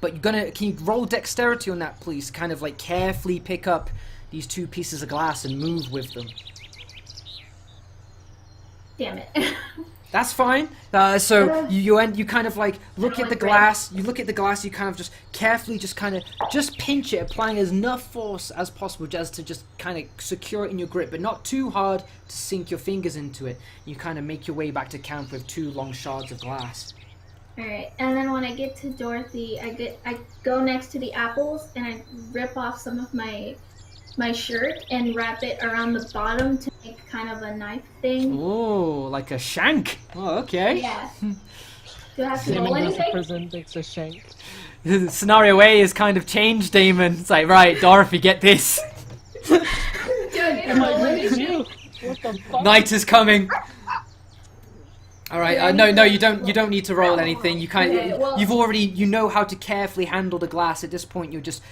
But can you roll dexterity on that, please? Kind of like carefully pick up these 2 pieces of glass and move with them. Damn it. That's fine. So you kind of like look at the glass. You look at the glass. You kind of just carefully just pinch it, applying as enough force as possible, just to just kind of secure it in your grip, but not too hard to sink your fingers into it. You kind of make your way back to camp with 2 long shards of glass. Alright, and then when I get to Dorothy, I go next to the apples and I rip off some of my shirt and wrap it around the bottom to make kind of a knife thing. Oh, like a shank. Oh, okay. Yeah. Do I have to Damon roll goes to anything? prison, makes a shank. Scenario A is kind of changed, Damon. It's like, right, Dorothy, get this. Do I need to I'm like, roll what is anything? you? What the fuck? Night is coming. All right. Yeah, No, you don't. You don't need to roll anything. You Okay, well- you've already. You know how to carefully handle the glass. At this point, you're just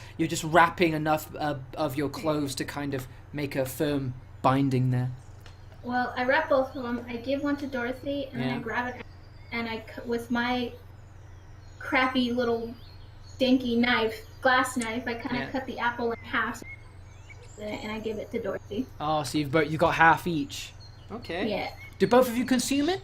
wrapping enough of your clothes to kind of make a firm binding there. Well, I wrap both of them. I give one to Dorothy, and Yeah. I grab it, and with my crappy little dinky glass knife, I kind of cut the apple in half, and I give it to Dorothy. Oh, so you got half each. Okay. Yeah, Do both of you consume it?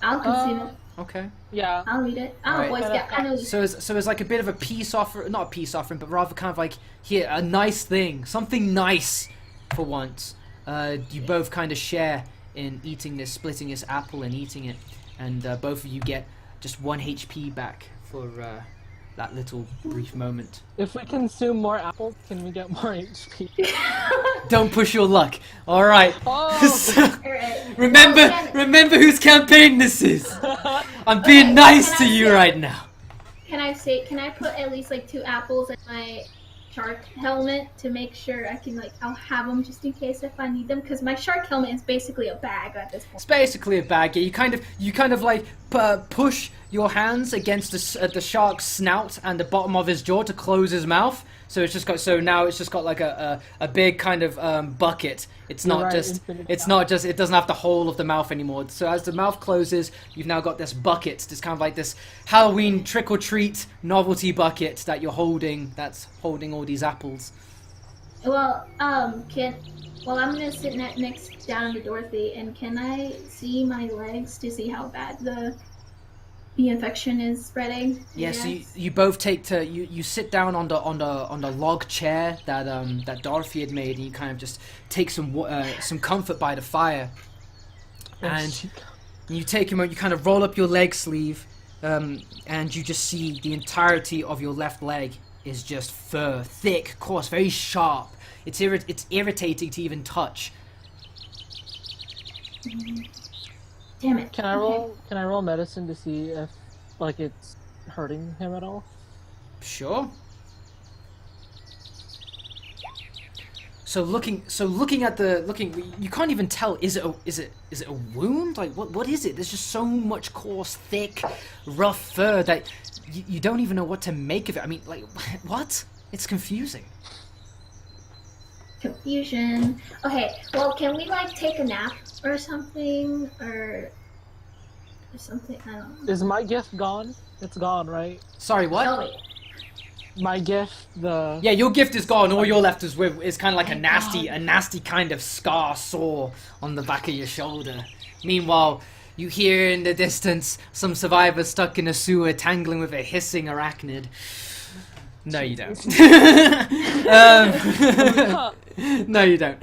I'll consume it. Okay. Yeah. I'll eat it. I'm Alright. a Boy Scout. I know. So it's like a bit of a peace offering, not a peace offering, but rather kind of like, here, a nice thing, something nice for once. You both kind of share in splitting this apple and eating it, and both of you get just 1 HP back for that little brief moment. If we consume more apples, can we get more HP? Don't push your luck. All right. Oh. Alright. Remember whose campaign this is. I'm being nice to you right now. Can I put at least like 2 apples in my shark helmet to make sure I'll have them just in case if I need them, because my shark helmet is basically a bag at this point. It's basically a bag. Yeah, you kind of like push your hands against the shark's snout and the bottom of his jaw to close his mouth. So now it's just got like a big kind of bucket. It's You're not right, just infinite it's size. not just it doesn't have the whole of the mouth anymore. So as the mouth closes, you've now got this bucket. This kind of like this Halloween trick or treat novelty bucket that you're holding. That's holding all these apples. Well, I'm gonna sit next down to Dorothy, and can I see my legs to see how bad the infection is spreading? Yeah, so Yes. you both you sit down on the log chair that Dorothy had made, and you kind of just take some comfort by the fire, and you take a moment, you kind of roll up your leg sleeve, and you just see the entirety of your left leg is just fur, thick, coarse, very sharp. It's irritating to even touch. Damn it. Can I roll medicine to see if like it's hurting him at all? Sure. So looking at you can't even tell. Is it a wound? Like what is it? There's just so much coarse, thick, rough fur that you don't even know what to make of it. I mean, like what? It's confusing. Confusion. Okay, well, can we take a nap or something, or something? I don't know. Is my gift gone? It's gone, right? Sorry, what? Oh, wait. My gift, the Yeah, your gift is gone. All you're left is kind of like a nasty kind of sore on the back of your shoulder. Meanwhile, you hear in the distance some survivor stuck in a sewer tangling with a hissing arachnid. No, you don't. No, you don't.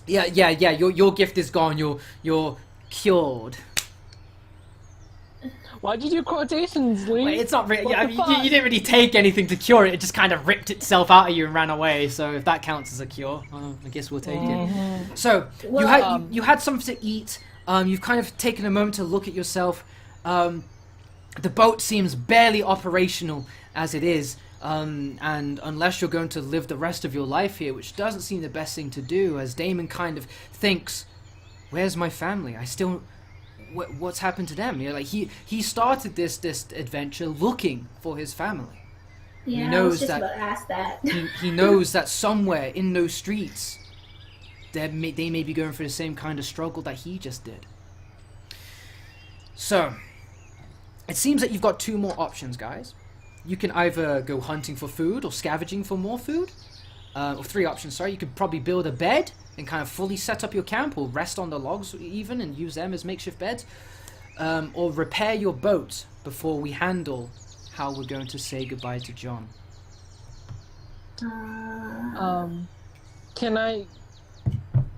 Yeah. Your gift is gone. You're cured. Why'd you do quotations, Lee? Wait, it's not really. What Yeah, I the mean, fuck? you didn't really take anything to cure it. It just kind of ripped itself out of you and ran away. So if that counts as a cure, I guess we'll take it. So Well, you had something to eat. You've kind of taken a moment to look at yourself. The boat seems barely operational as it is, and unless you're going to live the rest of your life here, which doesn't seem the best thing to do, as Damon kind of thinks, "Where's my family? I still." What's happened to them? You know, like he started this adventure looking for his family. Yeah, He I knows was just that- about to ask that. He knows that somewhere in those streets, they may be going through the same kind of struggle that he just did. So, it seems that you've got 2 more options, guys. You can either go hunting for food or scavenging for more food. Or 3 options, sorry. You could probably build a bed and kind of fully set up your camp, or rest on the logs even and use them as makeshift beds. Or repair your boat before we handle how we're going to say goodbye to John. Can I?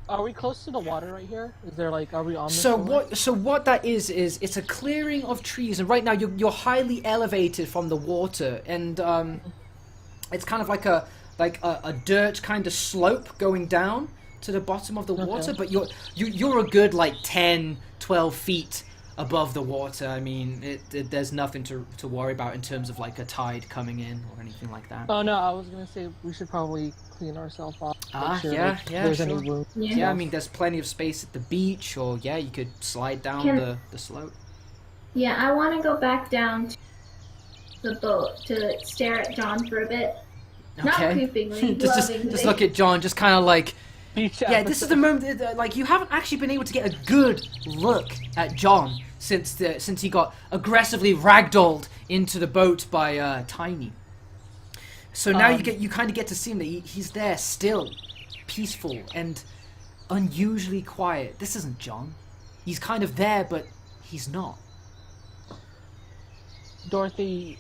Are we close to the water right here? Is there are we on the So shore? what that is it's a clearing of trees, and right now you're highly elevated from the water, and it's kind of like a dirt kind of slope going down to the bottom of the water, but you're a good 10, 12 feet above the water. I mean, there's nothing to worry about in terms of like a tide coming in or anything like that. Oh no, I was gonna say we should probably clean ourselves off. Make sure, yeah, like, yeah, there's sure. any room. Yeah, I mean, there's plenty of space at the beach, or yeah, you could slide down the slope. Yeah, I want to go back down to the boat to stare at John for a bit. Not creepingly, just lovingly. look at John, just kind of like. Beach Yeah, this is the moment. Like, you haven't actually been able to get a good look at John since he got aggressively ragdolled into the boat by Tiny. So now you kind of get to see him. That he's there still, peaceful and unusually quiet. This isn't John. He's kind of there, but he's not. Dorothy,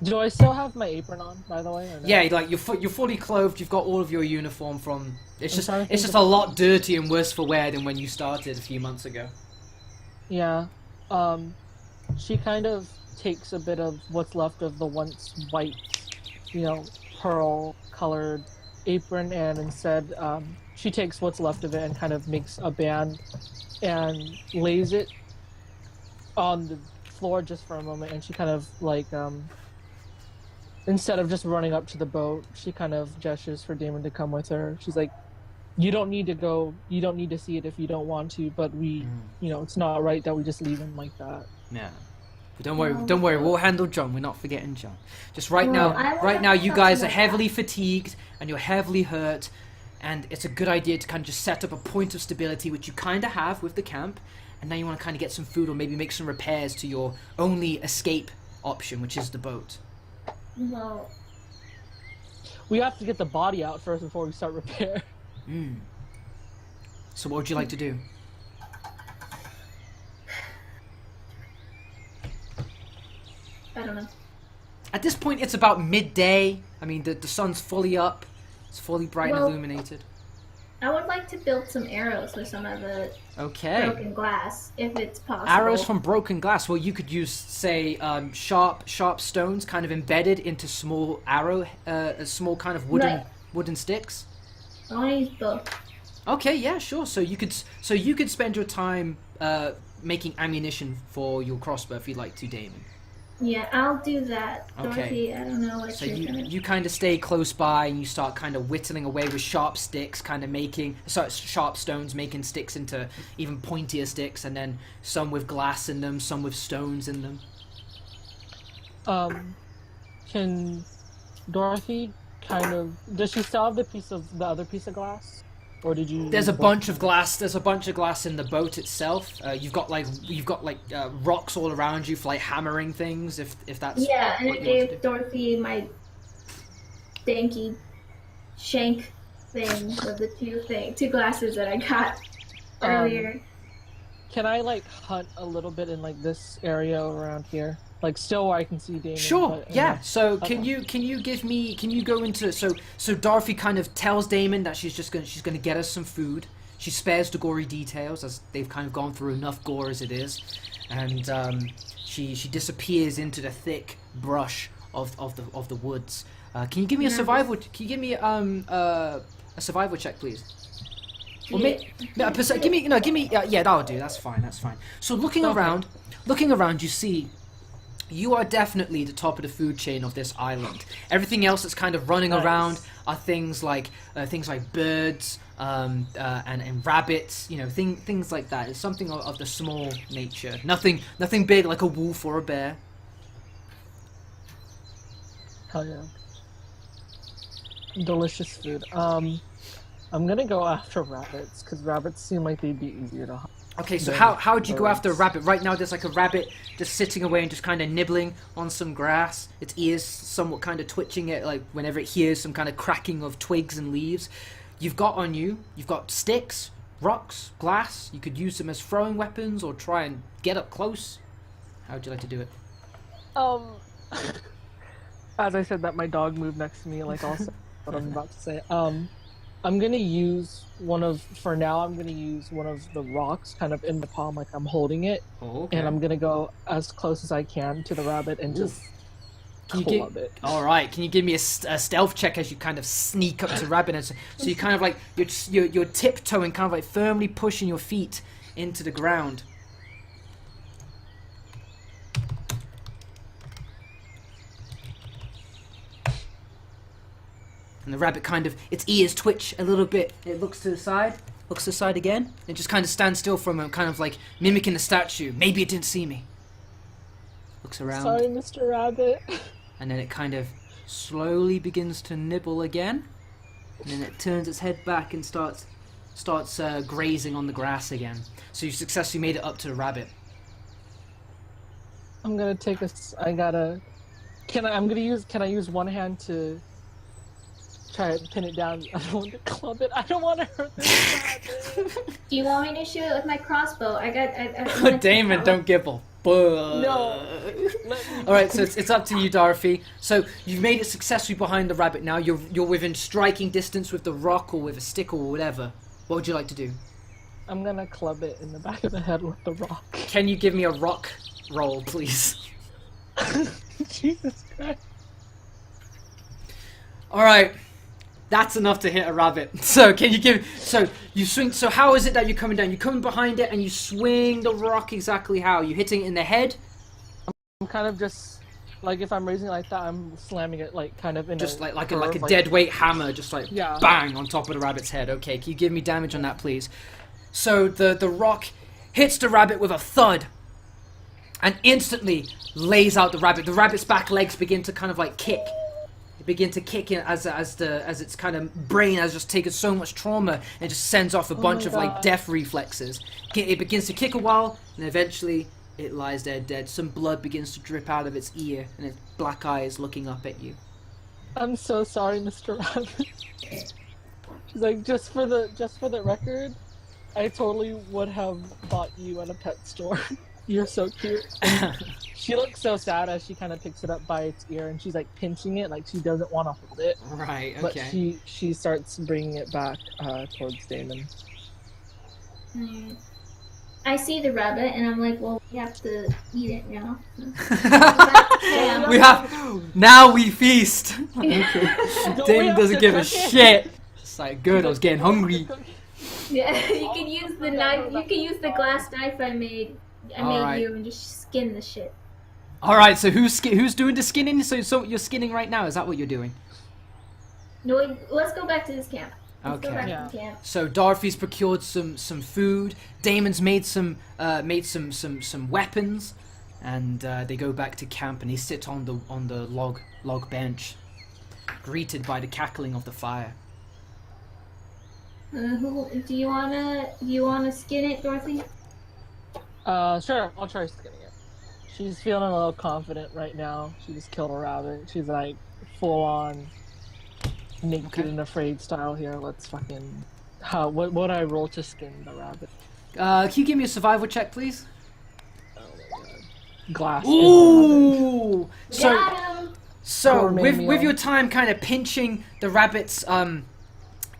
do I still have my apron on, by the way? Or no? Yeah, like you're fully clothed. You've got all of your uniform from. It's I'm trying to just think a lot dirtier and worse for wear than when you started a few months ago. Yeah. She kind of takes a bit of what's left of the once white, pearl-colored apron, and instead, she takes what's left of it and kind of makes a band and lays it on the floor just for a moment, and she kind of like instead of just running up to the boat, she kind of gestures for Damon to come with her. She's like, you don't need to go, you don't need to see it if you don't want to, but we it's not right that we just leave him like that. Yeah. But don't worry, we'll handle John. We're not forgetting John. Just right now you guys are heavily fatigued and you're heavily hurt, and it's a good idea to kind of just set up a point of stability, which you kind of have with the camp. And now you want to kind of get some food or maybe make some repairs to your only escape option, which is the boat. Well, we have to get the body out first before we start repair. So what would you like to do? I don't know. At this point, it's about midday. I mean, the sun's fully up. It's fully bright and illuminated. I would like to build some arrows with some of the broken glass, if it's possible. Arrows from broken glass. Well, you could use, say, sharp stones, kind of embedded into small small kind of wooden sticks. I want to use both. Okay, yeah, sure. So you could spend your time making ammunition for your crossbow if you'd like to, Damon. Yeah, I'll do that. Okay. Dorothy, I don't know what So you're gonna... you kind of stay close by and you start kind of whittling away with sharp sticks, kind of sharp stones, making sticks into even pointier sticks, and then some with glass in them, some with stones in them. Can Dorothy does she still have the other piece of glass? Or did you... There's a bunch of glass in the boat itself. You've got rocks all around you for like hammering things, if that's... Yeah, and I what you want to gave Dorothy my danky shank thing with the two glasses that I got earlier. Can I hunt a little bit in this area around here? Still where I can see Damon. Sure, yeah. So can you go into so Dorothy kind of tells Damon that she's gonna get us some food. She spares the gory details as they've kind of gone through enough gore as it is, and she disappears into the thick brush of the woods. Can you give me a survival? Can you give me a survival check, please? Or give me yeah, that'll do. That's fine. So looking around, you see. You are definitely the top of the food chain of this island. Everything else that's kind of running around are things like birds and rabbits, things like that. It's something of the small nature. Nothing big like a wolf or a bear. Hell yeah. Delicious food. I'm gonna go after rabbits because rabbits seem like they'd be easier to hunt. Okay, so how would you go after a rabbit? Right now there's a rabbit just sitting away and just kind of nibbling on some grass. Its ears somewhat kind of twitching it whenever it hears some kind of cracking of twigs and leaves. You've got sticks, rocks, glass. You could use them as throwing weapons or try and get up close. How would you like to do it? As I said that, my dog moved next to me, also what I'm about to say. I'm gonna use one of the rocks kind of in the palm, like I'm holding it. Oh, okay. And I'm gonna go as close as I can to the rabbit and just club it. Alright, can you give me a stealth check as you kind of sneak up to the rabbit? And so you kind of you're tiptoeing, kind of firmly pushing your feet into the ground. And the rabbit kind of, its ears twitch a little bit. It looks to the side again. It just kind of stands still for a moment, kind of like mimicking the statue. Maybe it didn't see me. Looks around. Sorry, Mr. Rabbit. And then it kind of slowly begins to nibble again. And then it turns its head back and starts grazing on the grass again. So you successfully made it up to the rabbit. I'm gonna take a. Can I use one hand to try to pin it down? I don't want to club it. I don't want to hurt this rabbit. Do you want me to shoot it with my crossbow? I Damon, don't gibble. No. Alright, so it's up to you, Dorothy. So you've made it successfully behind the rabbit now. You're within striking distance with the rock or with a stick or whatever. What would you like to do? I'm gonna club it in the back of the head with the rock. Can you give me a rock roll, please? Jesus Christ. Alright. That's enough to hit a rabbit. So can you give... So you swing... So how is it that you're coming down? You're coming behind it and you swing the rock exactly how? You're hitting it in the head? I'm kind of just... Like, if I'm raising it like that, I'm slamming it, like, kind of in just a... like a dead weight hammer, just like Yeah. bang on top of the rabbit's head. Okay, can you give me damage on that, please? So the rock hits the rabbit with a thud and instantly lays out the rabbit. The rabbit's back legs begin to kind of like kick. They begin to kick in as its kind of brain has just taken so much trauma and just sends off a bunch of like death reflexes. It begins to kick a while and eventually it lies there dead. Some blood begins to drip out of its ear and its black eyes looking up at you. I'm so sorry, Mr. Rabbit. She's like, just for the record, I totally would have bought you at a pet store. You're so cute. And she looks so sad as she kind of picks it up by its ear and she's like pinching it, like she doesn't want to hold it. Right, But okay. she starts bringing it back towards Damon. I see the rabbit and I'm like, well, we have to eat it now. Yeah. We have... Now we feast! Damon doesn't give a shit! It's like, good, I was getting hungry. Yeah, you can use the knife. You can use the glass knife I made Alright. you and just skin the shit. Alright, so who's doing the skinning? So you're skinning right now, is that what you're doing? No, let's go back to this camp. Let's go Okay. back Yeah. to the camp. So Dorothy's procured some food. Damon's made some weapons, and they go back to camp and they sit on the log bench, greeted by the cackling of the fire. Do you wanna skin it, Dorothy? Sure, I'll try skinning it. She's feeling a little confident right now. She just killed a rabbit. She's like full on naked and afraid style here. Let's fucking... What would I roll to skin the rabbit? Can you give me a survival check, please? Oh my god. Glass. Ooh! Got him. So Poor with Mamie. your time kind of pinching the rabbit's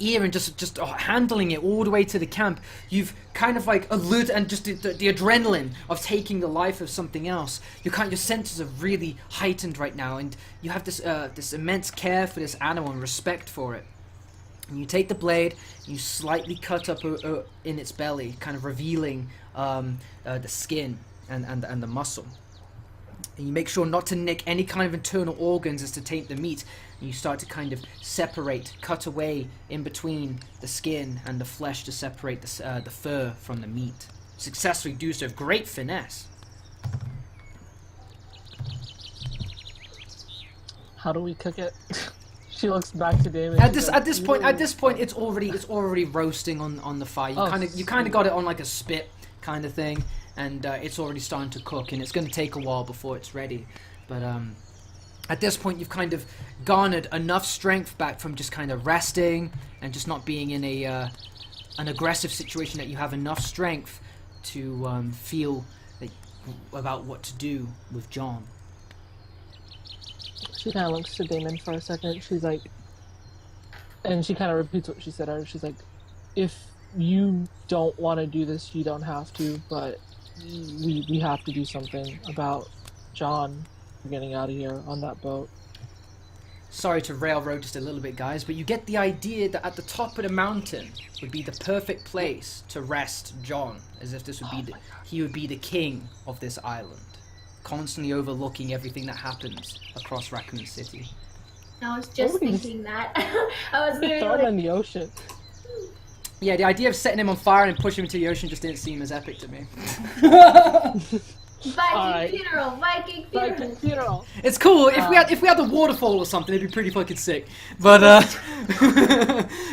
ear and just handling it all the way to the camp, you've kind of like alert and just the adrenaline of taking the life of something else. Your senses are really heightened right now, and you have this immense care for this animal and respect for it. And you take the blade, and you slightly cut up in its belly, kind of revealing the skin and the muscle. And you make sure not to nick any kind of internal organs as to taint the meat. And you start to kind of cut away in between the skin and the flesh to separate the fur from the meat. Successfully do so with great finesse. How do we cook it? She looks back to Damon. At this point, it's already roasting on the fire. You kind of got it on like a spit kind of thing, and it's already starting to cook, and it's going to take a while before it's ready. But at this point, you've kind of garnered enough strength back from just kind of resting and just not being in an aggressive situation that you have enough strength to feel about what to do with John. She kind of looks to Damon for a second. She's like, and she kind of repeats what she said earlier. She's like, if you don't want to do this, you don't have to, but we have to do something about John getting out of here on that boat. Sorry to railroad just a little bit, guys, but you get the idea that at the top of the mountain would be the perfect place to rest John, as if this would be he would be the king of this island, constantly overlooking everything that happens across Raccoon City. I was just Nobody's- thinking that. I was Throw him literally in the ocean. Yeah, the idea of setting him on fire and pushing him into the ocean just didn't seem as epic to me. Viking Alright. funeral, Viking funeral. Viking funeral. It's cool if we had the waterfall or something, it'd be pretty fucking sick. But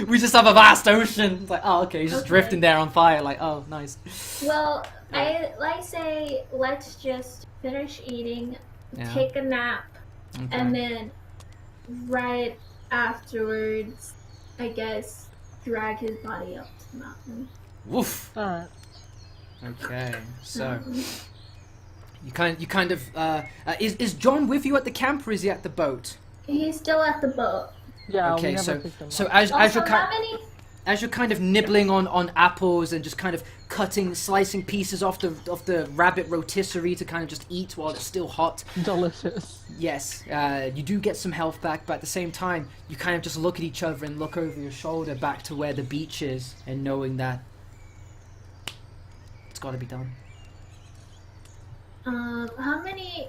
we just have a vast ocean. It's like, oh, okay, he's just Okay. drifting there on fire. Like, oh, nice. Well, I say let's just finish eating, Yeah. take a nap, Okay. and then right afterwards, I guess, drag his body up to the mountain. Woof. Alright. Okay, so you kind of is John with you at the camp or is he at the boat? He's still at the boat. Yeah, Okay, we never so picked him so up. as Also, you're how many? as you're kind of nibbling on apples and just kind of slicing pieces off the rabbit rotisserie to kind of just eat while it's still hot. Delicious. Yes, you do get some health back, but at the same time, you kind of just look at each other and look over your shoulder back to where the beach is, and knowing that it's got to be done. How many?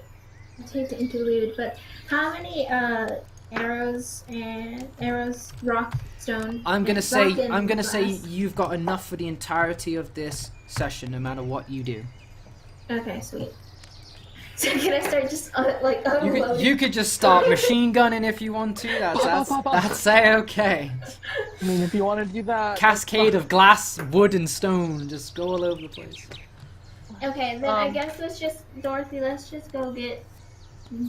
I hate to interlude, but how many arrows, rock, stone? I'm gonna and say rock and I'm gonna say glass? you've got enough for the entirety of this session, no matter what you do. Okay, sweet. So can I start just You could just start machine gunning if you want to. That's okay. I mean, if you want to do that. Cascade of glass, wood, and stone, just go all over the place. Okay, then I guess let's just go get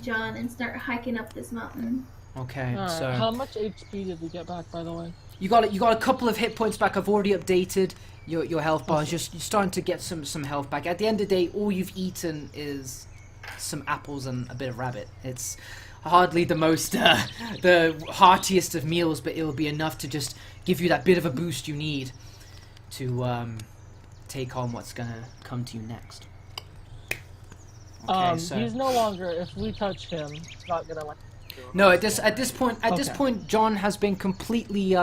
John and start hiking up this mountain. Okay, Alright, so how much HP did we get back, by the way? you got a couple of hit points back. I've already updated your health bars. You're starting to get some health back. At the end of the day, all you've eaten is some apples and a bit of rabbit. It's hardly the most the heartiest of meals, but it'll be enough to just give you that bit of a boost you need to take on what's gonna come to you next. Okay, so He's no longer. If we touch him, it's not gonna like. no, at this point, Okay. John has been completely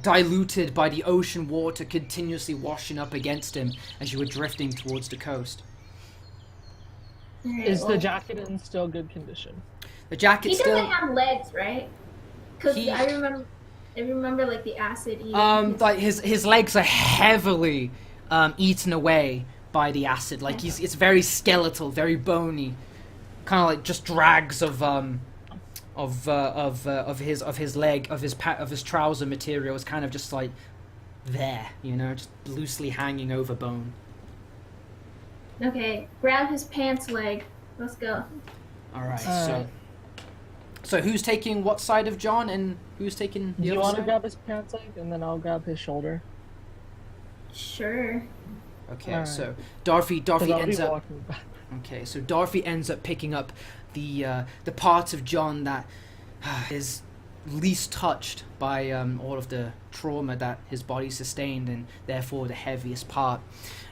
diluted by the ocean water continuously washing up against him as you were drifting towards the coast. Alright, Is the well, jacket in still good condition? The He jacket doesn't still. have legs, right? Because He- I remember like the acid eating. Like his legs are heavily eaten away by the acid. Like it's very skeletal, very bony, kind of like just drags of his trouser material is kind of just like there, you know, just loosely hanging over bone. Okay, grab his pants leg. Let's go. All right, Alright. so who's taking what side of John and who's taking Do the you other want to side? grab his pants leg, and then I'll grab his shoulder? Sure. Okay, Alright. so Dorothy 'Cause I'll ends be up. walking back. Okay, so Dorothy ends up picking up the part of John that is least touched by all of the trauma that his body sustained, and therefore the heaviest part,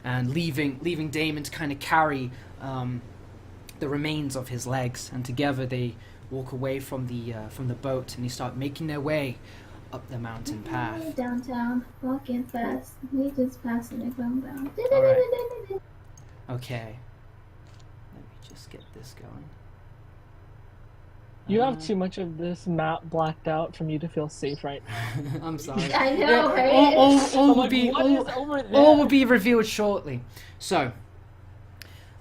and leaving Damon to kind of carry the remains of his legs, and together they walk away from the boat, and they start making their way up the mountain path. Downtown, walking fast. We just passing the compound. Alright. Okay, let me just get this going. You have too much of this map blacked out for me to feel safe right now. I'm sorry. I know, right? All I'm will like, be what is over there? all will be revealed shortly. So,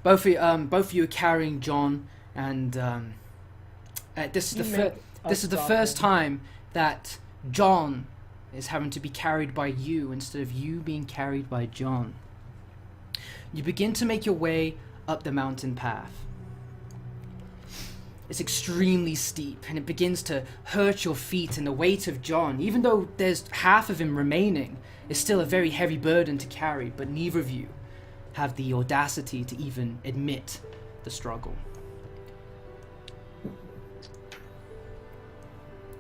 both of you are carrying John, and this is You the make this is the us first stop time that John is having to be carried by you instead of you being carried by John. You begin to make your way up the mountain path. It's extremely steep, and it begins to hurt your feet, and the weight of John, even though there's half of him remaining, is still a very heavy burden to carry, but neither of you have the audacity to even admit the struggle.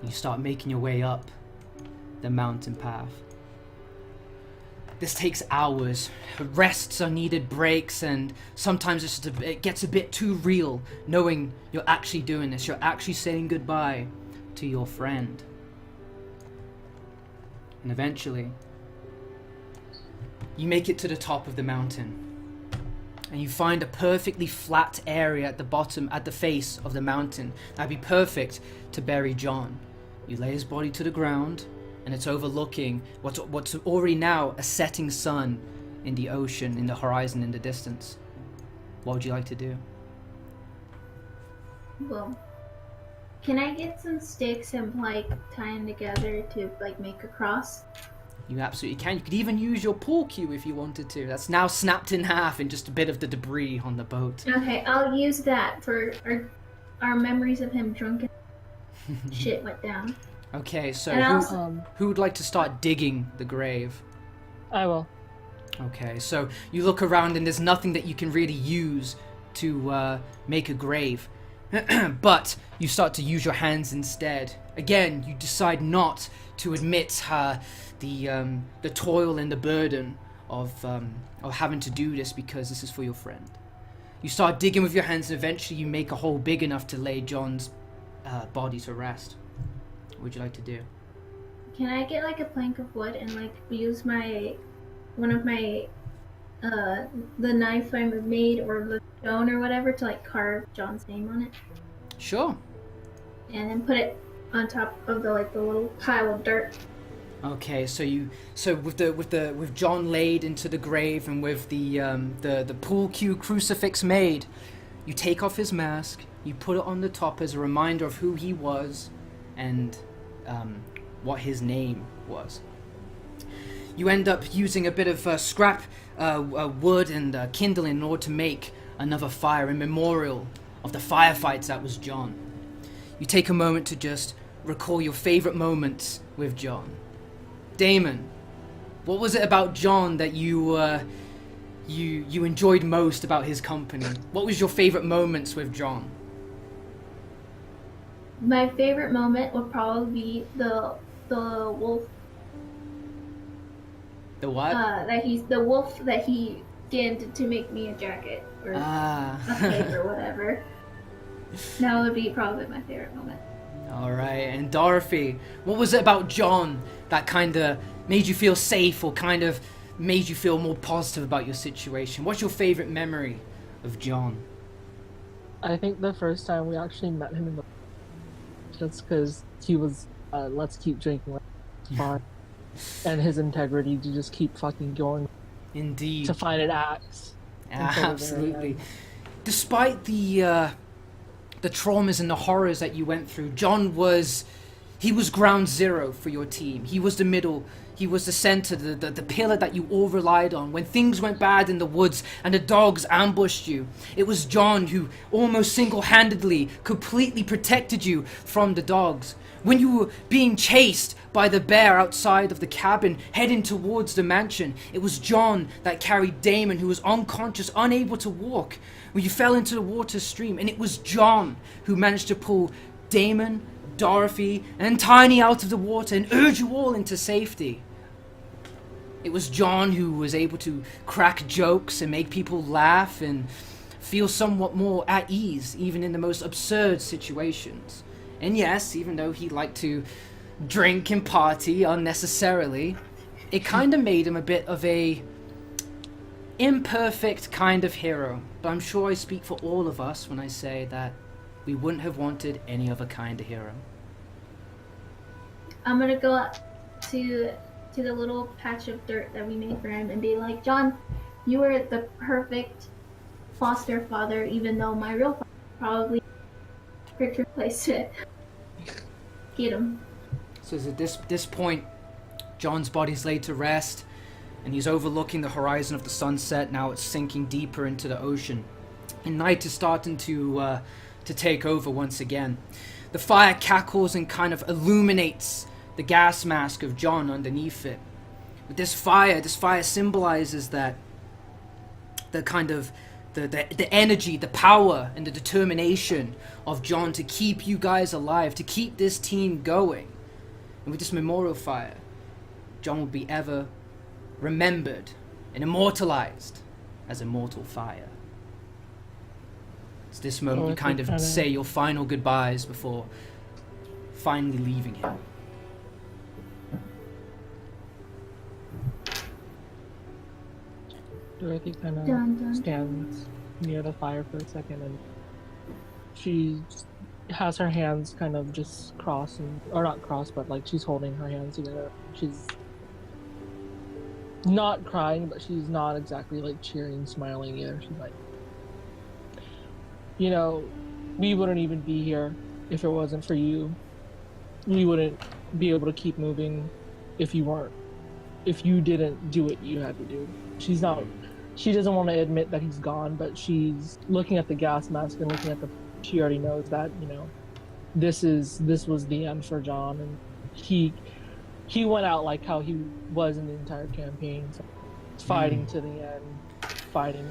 You start making your way up the mountain path. This takes hours. Rests are needed, breaks, and sometimes it gets a bit too real, knowing you're actually doing this. You're actually saying goodbye to your friend. And eventually, you make it to the top of the mountain. and you find a perfectly flat area at the bottom, at the face of the mountain. That'd be perfect to bury John. You lay his body to the ground, and it's overlooking what's already now a setting sun in the ocean, in the horizon, in the distance. What would you like to do? Well, can I get some sticks and like tie them together to like make a cross? You absolutely can. You could even use your pool cue if you wanted to. That's now snapped in half in just a bit of the debris on the boat. Okay, I'll use that for our memories of him drunk and shit went down. Okay, so And who, also, who would like to start digging the grave? I will. Okay, so you look around and there's nothing that you can really use to make a grave. But you start to use your hands instead. Again, you decide not to admit the toil and the burden of having to do this because this is for your friend. You start digging with your hands and eventually you make a hole big enough to lay John's body to rest. What would you like to do? can I get like a plank of wood and like use one of my the knife I made or the stone or whatever to like carve John's name on it, Sure. and then put it on top of the little pile of dirt. Okay, so with John laid into the grave and with the pool cue crucifix made, you take off his mask, you put it on the top as a reminder of who he was and what his name was. You end up using a bit of scrap wood and kindling in order to make another fire in memorial of the firefights that was John. You take a moment to just recall your favorite moments with John. Damon, what was it about John that you enjoyed most about his company? What was your favorite moments with John? My favorite moment would probably be the wolf. The what? The wolf that he skinned to make me a jacket or a cape or whatever. That would be probably my favorite moment. All right, and Dorothy, what was it about John that kind of made you feel safe or kind of made you feel more positive about your situation? What's your favorite memory of John? I think the first time we actually met him in the just because he was let's keep drinking, let's fun, and his integrity to just keep fucking going Indeed. to find an axe. Absolutely. Despite the traumas and the horrors that you went through, John was ground zero for your team. He was the middle. He was the center, the pillar that you all relied on. When things went bad in the woods and the dogs ambushed you, it was John who almost single-handedly, completely protected you from the dogs. When you were being chased by the bear outside of the cabin, heading towards the mansion, it was John that carried Damon, who was unconscious, unable to walk, when you fell into the water stream. And it was John who managed to pull Damon, Dorothy, and Tiny out of the water and urge you all into safety. It was John who was able to crack jokes and make people laugh and feel somewhat more at ease, even in the most absurd situations. And yes, even though he liked to drink and party unnecessarily, it kind of made him a bit of a imperfect kind of hero. But I'm sure I speak for all of us when I say that we wouldn't have wanted any other kind of hero. I'm gonna go up to the little patch of dirt that we made for him and be like, John, you were the perfect foster father, even though my real father probably picked your place to get him. So at this point, John's body's laid to rest, and he's overlooking the horizon of the sunset. Now it's sinking deeper into the ocean, and night is starting to take over once again. The fire cackles and kind of illuminates the gas mask of John underneath it. But this fire symbolizes that the kind of the energy, the power, and the determination of John to keep you guys alive, to keep this team going. And with this memorial fire, John will be ever remembered and immortalized as Immortal Fire. It's this moment you kind of say your final goodbyes before finally leaving him. Dorothy kind Dun, of dun, stands near the fire for a second, and she has her hands kind of just crossing, or not crossed, but like she's holding her hands together. She's not crying, but she's not exactly like cheering, smiling either. She's like, you know, we wouldn't even be here if it wasn't for you. We wouldn't be able to keep moving if you didn't do what you had to do. She doesn't want to admit that he's gone, but she's looking at the gas mask and looking at she already knows that, you know, this was the end for John, and he went out like how he was in the entire campaign, so fighting to the end, fighting,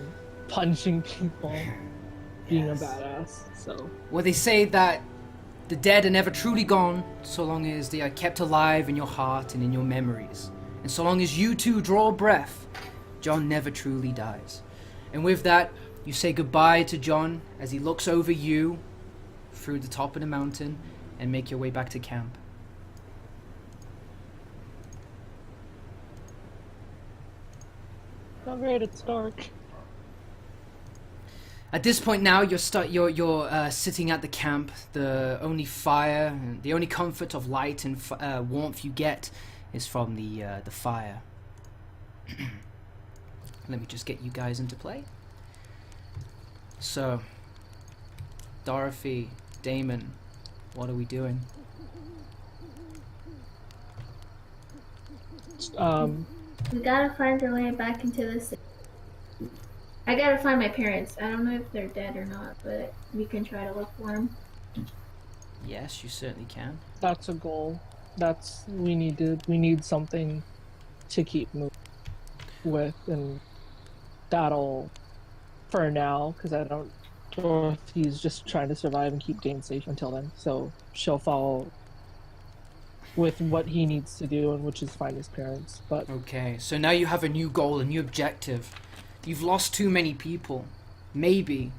punching people, being a badass. So Well, they say that the dead are never truly gone so long as they are kept alive in your heart and in your memories. And so long as you two draw breath, John never truly dies. And with that, you say goodbye to John as he looks over you through the top of the mountain and make your way back to camp. not great. It's dark. At this point now, you're sitting at the camp. The only fire, and the only comfort of light and warmth you get is from the fire. Let me just get you guys into play. So, Dorothy, Damon, what are we doing? We gotta find our way back into the city. I gotta find my parents. I don't know if they're dead or not, but we can try to look for them. Yes, you certainly can. That's a goal. We need something to keep moving with, and that'll, for now, because Dorothy's just trying to survive and keep Dane safe until then, so she'll follow with what he needs to do, and which is find his parents. But Okay, so now you have a new goal, a new objective. You've lost too many people. Maybe,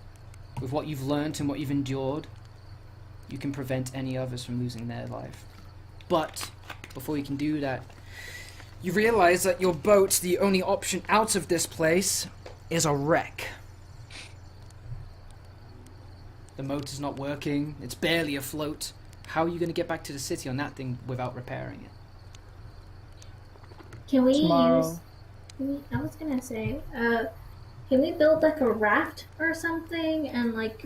with what you've learned and what you've endured, you can prevent any others from losing their life. But, before you can do that, you realize that your boat, the only option out of this place, is a wreck. The motor's not working, it's barely afloat. How are you going to get back to the city on that thing without repairing it? Can we tomorrow. I was gonna say, can we build like a raft or something and like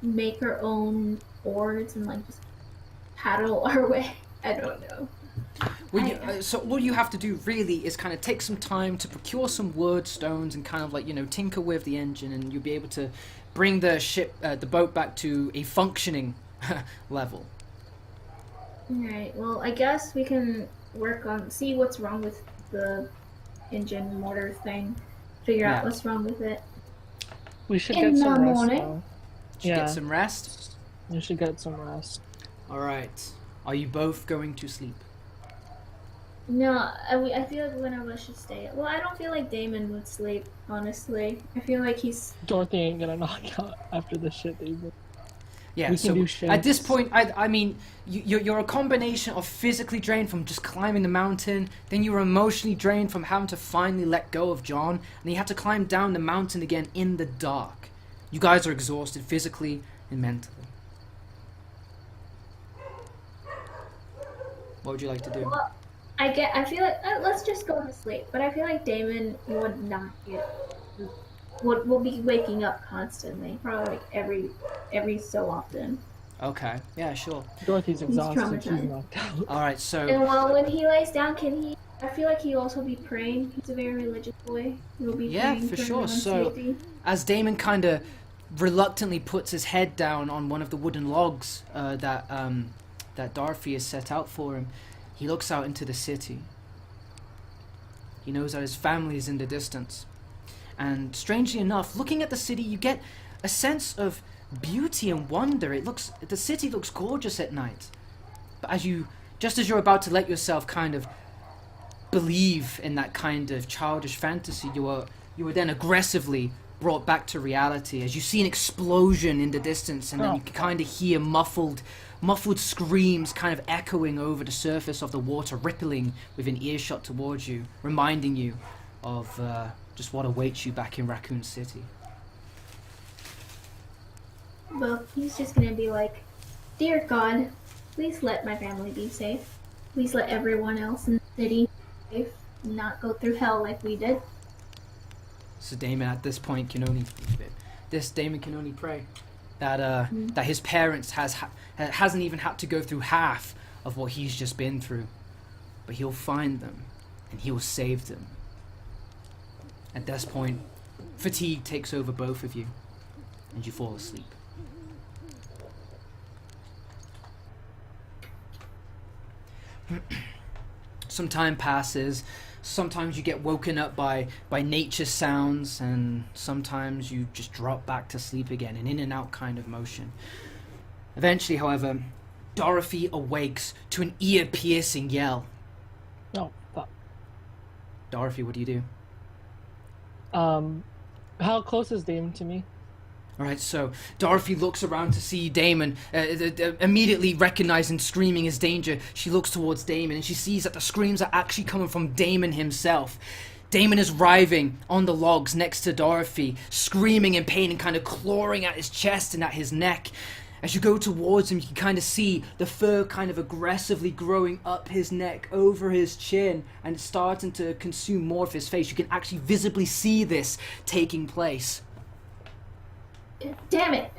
make our own oars and like just paddle our way? I don't know. Well, so all you have to do really is kind of take some time to procure some wood, stones, and kind of like, you know, tinker with the engine, and you'll be able to bring the boat back to a functioning level. Alright, well, I guess we can see what's wrong with the engine motor thing, figure out what's wrong with it. we should In get some the rest morning. though. Should you get some rest? We should get some rest. Alright. Are you both going to sleep? No, I feel like one of us should stay. Well, I don't feel like Damon would sleep, honestly. I feel like he's... Dorothy ain't gonna knock out after the shit they did. Yeah, We so can do at this shifts. point, I mean, you're a combination of physically drained from just climbing the mountain, then you were emotionally drained from having to finally let go of John, and then you have to climb down the mountain again in the dark. You guys are exhausted physically and mentally. What would you like to do? Well, I feel like... let's just go to sleep. But I feel like Damon would not get... Will be waking up constantly. Probably like every so often. Okay, yeah, sure. Dorothy's exhausted. She's traumatized. knocked out. Alright, so... And while when he lays down, I feel like he'll also be praying. He's a very religious boy. He'll be Yeah, praying for for sure. everyone's So, safety. as Damon kind of reluctantly puts his head down on one of the wooden logs that Dorothy has set out for him, he looks out into the city. He knows that his family is in the distance. And strangely enough, looking at the city, you get a sense of beauty and wonder. The city looks gorgeous at night. But just as you're about to let yourself kind of believe in that kind of childish fantasy, you were then aggressively brought back to reality as you see an explosion in the distance, and then you can kind of hear muffled screams kind of echoing over the surface of the water, rippling within earshot towards you, reminding you of just what awaits you back in Raccoon City. Well, he's just gonna be like, "Dear God, please let my family be safe. Please let everyone else in the city be safe and not go through hell like we did." So Damon at this point can only pray that that his parents hasn't even had to go through half of what he's just been through, but he'll find them and he will save them. At this point, fatigue takes over both of you, and you fall asleep. Some time passes. Sometimes you get woken up by nature sounds, and sometimes you just drop back to sleep again, an in and out kind of motion. Eventually, however, Dorothy awakes to an ear-piercing yell. Oh, fuck. Dorothy, what do you do? How close is Damon to me? Alright, so Dorothy looks around to see Damon, immediately recognizing screaming is danger. She looks towards Damon and she sees that the screams are actually coming from Damon himself. Damon is writhing on the logs next to Dorothy, screaming in pain and kind of clawing at his chest and at his neck. As you go towards him, you can kind of see the fur kind of aggressively growing up his neck, over his chin, and starting to consume more of his face. You can actually visibly see this taking place. Damn it!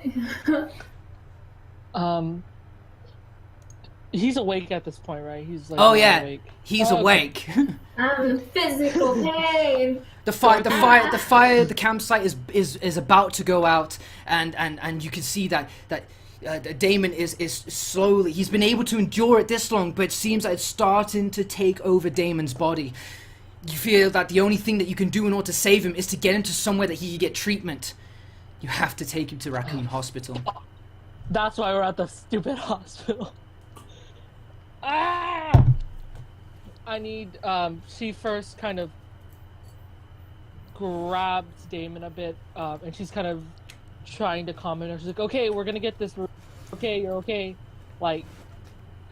He's awake at this point, right? He's like, Oh yeah, awake. he's awake. I'm in physical pain. The campsite is about to go out, and you can see that Damon is slowly. He's been able to endure it this long, but it seems like it's starting to take over Damon's body. You feel that the only thing that you can do in order to save him is to get him to somewhere that he can get treatment. You have to take him to Raccoon Hospital. That's why we're at the stupid hospital. Ah! I need, she first kind of grabs Damon a bit, and she's kind of trying to calm him. She's like, okay, we're gonna get this, okay, you're okay. Like,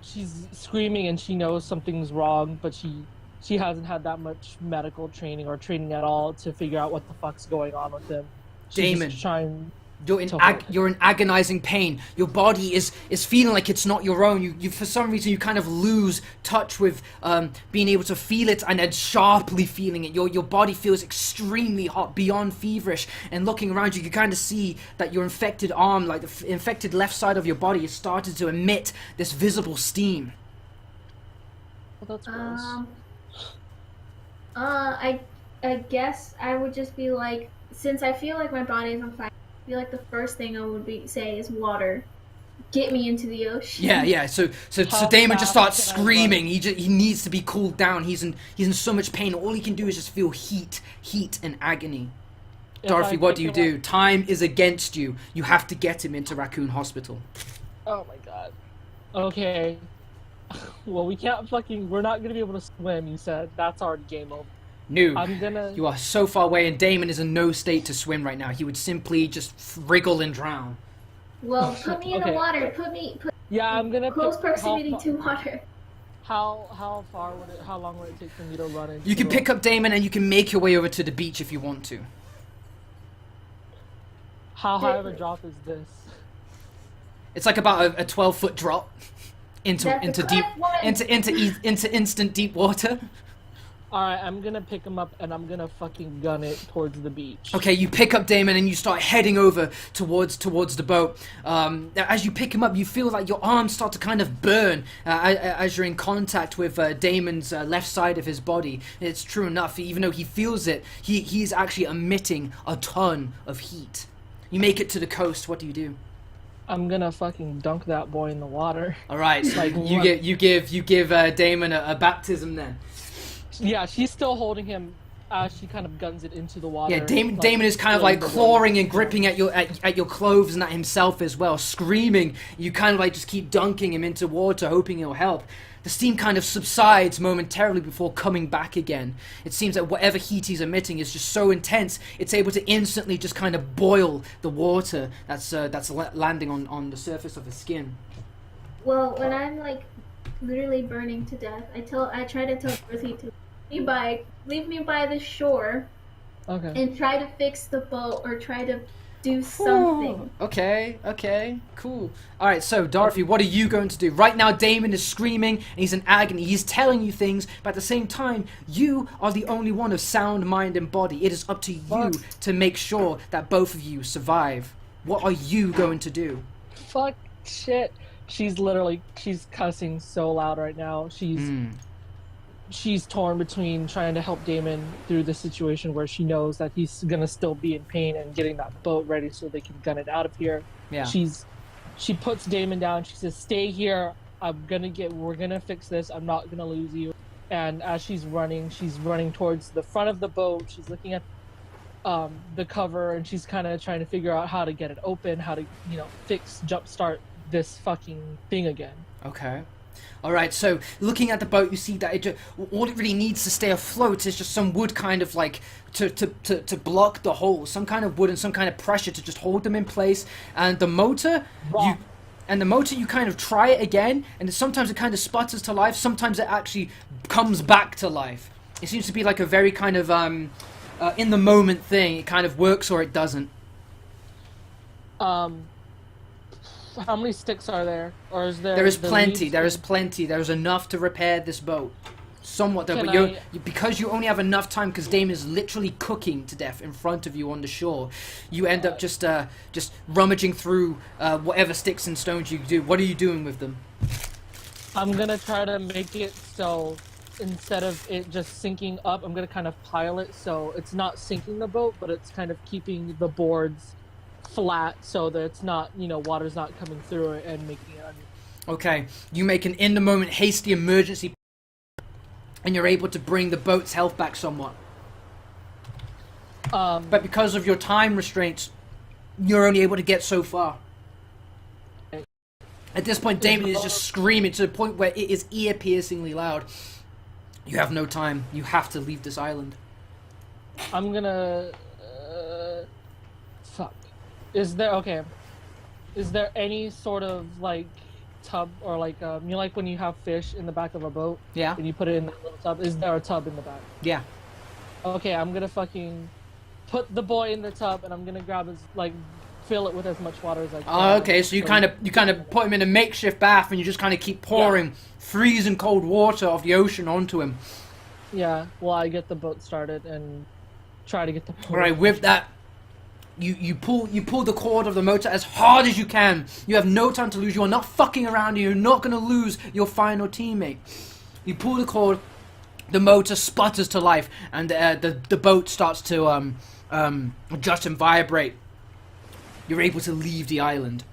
she's screaming and she knows something's wrong, but she hasn't had that much medical training or training at all to figure out what the fuck's going on with him. Damon, you're in agonizing pain. Your body is feeling like it's not your own. You for some reason you kind of lose touch with being able to feel it and then sharply feeling it. Your body feels extremely hot, beyond feverish. And looking around you, you kind of see that your infected arm, like the infected left side of your body, is starting to emit this visible steam. Well, that's gross. I guess I would just be like, since I feel like my body is on fire, I feel like the first thing I would say is water. Get me into the ocean. Yeah. So Damon just starts screaming. He needs to be cooled down. He's in so much pain. All he can do is just feel heat and agony. Dorothy, what do you do? Time is against you. You have to get him into Raccoon Hospital. Oh my god. Okay. Well, we're not gonna be able to swim, you said. That's already game over. No, you are so far away, and Damon is in no state to swim right now. He would simply just wriggle and drown. Well, put me in the water. I'm gonna close proximity to water. How long would it take for me to run into? You can pick up Damon and you can make your way over to the beach if you want to. How high of a drop is this? It's like about a 12-foot drop into instant deep water. Alright, I'm gonna pick him up and I'm gonna fucking gun it towards the beach. Okay, you pick up Damon and you start heading over towards the boat. As you pick him up, you feel like your arms start to kind of burn as you're in contact with Damon's left side of his body. It's true enough, even though he feels it, he's actually emitting a ton of heat. You make it to the coast, what do you do? I'm gonna fucking dunk that boy in the water. Alright, so like, you give Damon a baptism then. Yeah, she's still holding him as she kind of guns it into the water. Yeah, Damon is kind of like clawing and gripping at your clothes and at himself as well, screaming. You kind of like just keep dunking him into water, hoping it'll help. The steam kind of subsides momentarily before coming back again. It seems that whatever heat he's emitting is just so intense, it's able to instantly just kind of boil the water that's landing on the surface of his skin. Well, when I'm like literally burning to death, I try to tell Dorothy to leave me by the shore, Okay. and try to fix the boat or try to do something. Okay, cool. Alright, so Dorothy, what are you going to do? Right now Damon is screaming and he's in agony. He's telling you things, but at the same time, you are the only one of sound mind and body. It is up to you to make sure that both of you survive. What are you going to do? Fuck shit. She's cussing so loud right now. She's torn between trying to help Damon through the situation where she knows that he's gonna still be in pain and getting that boat ready so they can gun it out of here. Yeah. She puts Damon down. She says, "Stay here. We're gonna fix this. I'm not gonna lose you." And as she's running towards the front of the boat. She's looking at the cover, and she's kind of trying to figure out how to get it open, how to jumpstart this fucking thing again. Okay. Alright, so looking at the boat, you see that all it really needs to stay afloat is just some wood kind of like to block the hole. Some kind of wood and some kind of pressure to just hold them in place. And the motor, you kind of try it again, and sometimes it kind of sputters to life, sometimes it actually comes back to life. It seems to be like a very kind of in the moment thing. It kind of works or it doesn't. How many sticks are there? Or is there... There is plenty. There is plenty. There is enough to repair this boat. Somewhat, though. But because you only have enough time, because Damon is literally cooking to death in front of you on the shore, you end up just rummaging through whatever sticks and stones you do. What are you doing with them? I'm going to try to make it so instead of it just sinking up, I'm going to kind of pile it so it's not sinking the boat, but it's kind of keeping the boards flat so that it's not, water's not coming through it and making it Okay, you make an in-the-moment hasty emergency and you're able to bring the boat's health back somewhat. But because of your time restraints, you're only able to get so far. At this point, Damon is just screaming to the point where it is ear-piercingly loud. You have no time. You have to leave this island. I'm gonna... fuck. Is there any sort of, like, tub or, like, like when you have fish in the back of a boat? Yeah. And you put it in that little tub? Is there a tub in the back? Yeah. Okay, I'm gonna fucking put the boy in the tub and I'm gonna grab his, like, fill it with as much water as I can. Oh, okay, so you kind of put him in a makeshift bath and you just kind of keep pouring freezing cold water off the ocean onto him. Yeah, while I get the boat started and try to get the boat. Alright, with that, you pull the cord of the motor as hard as you can. You have no time to lose. You are not fucking around. You're not going to lose your final teammate. You pull the cord, the motor sputters to life, and the boat starts to adjust and vibrate. You're able to leave the island.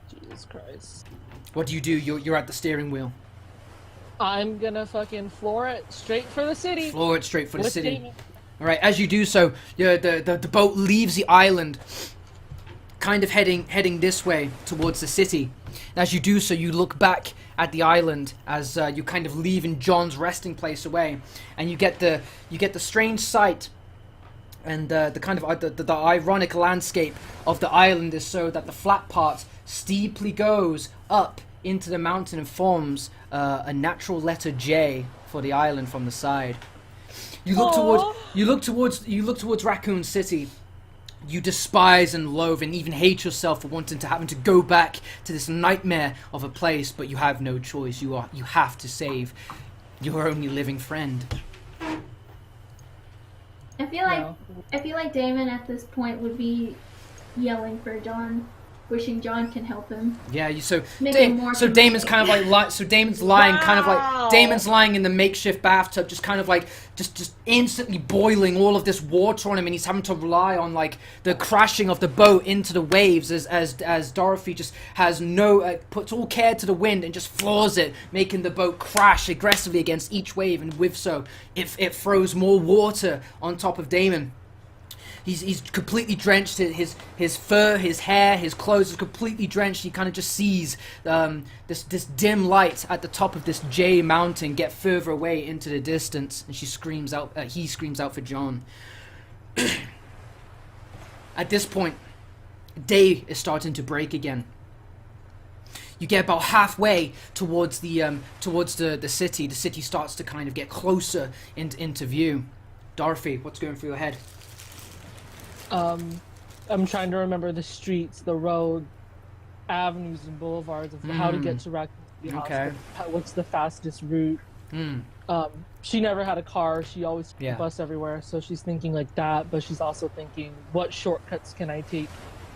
Jesus Christ. What do? You're at the steering wheel. I'm gonna fucking floor it straight for the city. Floor it straight for the city. Damon. Alright, as you do so, the boat leaves the island, kind of heading this way towards the city. And as you do so, you look back at the island as you kind of leaving John's resting place away, and you get the strange sight and the kind of the ironic landscape of the island is so that the flat part steeply goes up into the mountain and forms a natural letter J for the island from the side. You look towards Raccoon City. You despise and loathe and even hate yourself for wanting to having to go back to this nightmare of a place, but you have no choice. You have to save your only living friend. I feel like Damon at this point would be yelling for John, wishing John can help him. Yeah, so Damon's kind of like Damon's lying kind of like Damon's lying in the makeshift bathtub, just kind of like just instantly boiling all of this water on him, and he's having to rely on like the crashing of the boat into the waves as Dorothy just has puts all care to the wind and just floors it, making the boat crash aggressively against each wave, and with so it throws more water on top of Damon. He's completely drenched. His fur, his hair, his clothes are completely drenched. He kind of just sees this dim light at the top of this J mountain get further away into the distance, and he screams out for John. At this point, day is starting to break again. You get about halfway towards the city. The city starts to kind of get closer into view. Dorothy, what's going through your head? I'm trying to remember the streets, the road, avenues, and boulevards of how to get to Raccoon City House. Okay. What's the fastest route? She never had a car. She always took the bus everywhere, so she's thinking like that. But she's also thinking, what shortcuts can I take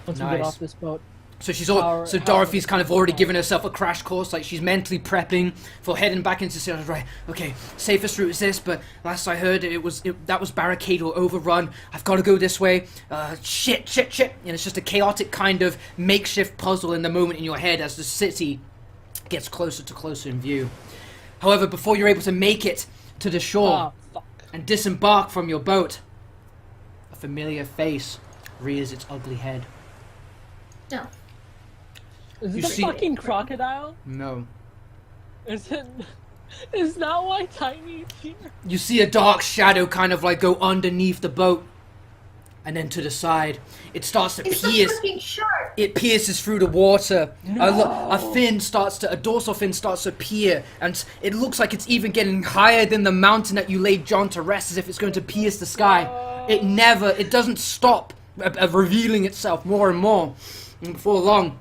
once we get off this boat? So Dorothy's kind of already given herself a crash course, like she's mentally prepping for heading back into Seattle. Right, okay, safest route is this, but last I heard that was barricaded or overrun. I've got to go this way. Shit. And it's just a chaotic kind of makeshift puzzle in the moment in your head as the city gets closer in view. However, before you're able to make it to the shore and disembark from your boat, a familiar face rears its ugly head. No. Is it a fucking crocodile? No. Is that why Tiny's here? You see a dark shadow kind of like go underneath the boat, and then to the side. It starts to pierce. It's a fucking shark. It pierces through the water. No. A dorsal fin starts to appear, and it looks like it's even getting higher than the mountain that you laid John to rest, as if it's going to pierce the sky. It doesn't stop revealing itself more and more. And before long,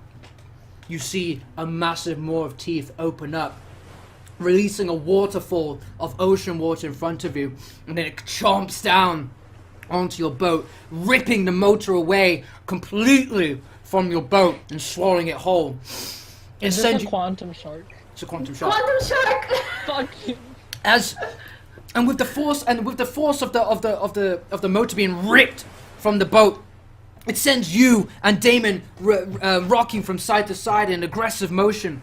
you see a massive maw of teeth open up, releasing a waterfall of ocean water in front of you, and then it chomps down onto your boat, ripping the motor away completely from your boat and swallowing it whole. Is this a quantum shark? It's a quantum shark. Quantum shark. Fuck you. And with the force of the motor being ripped from the boat, it sends you and Damon rocking from side to side in aggressive motion,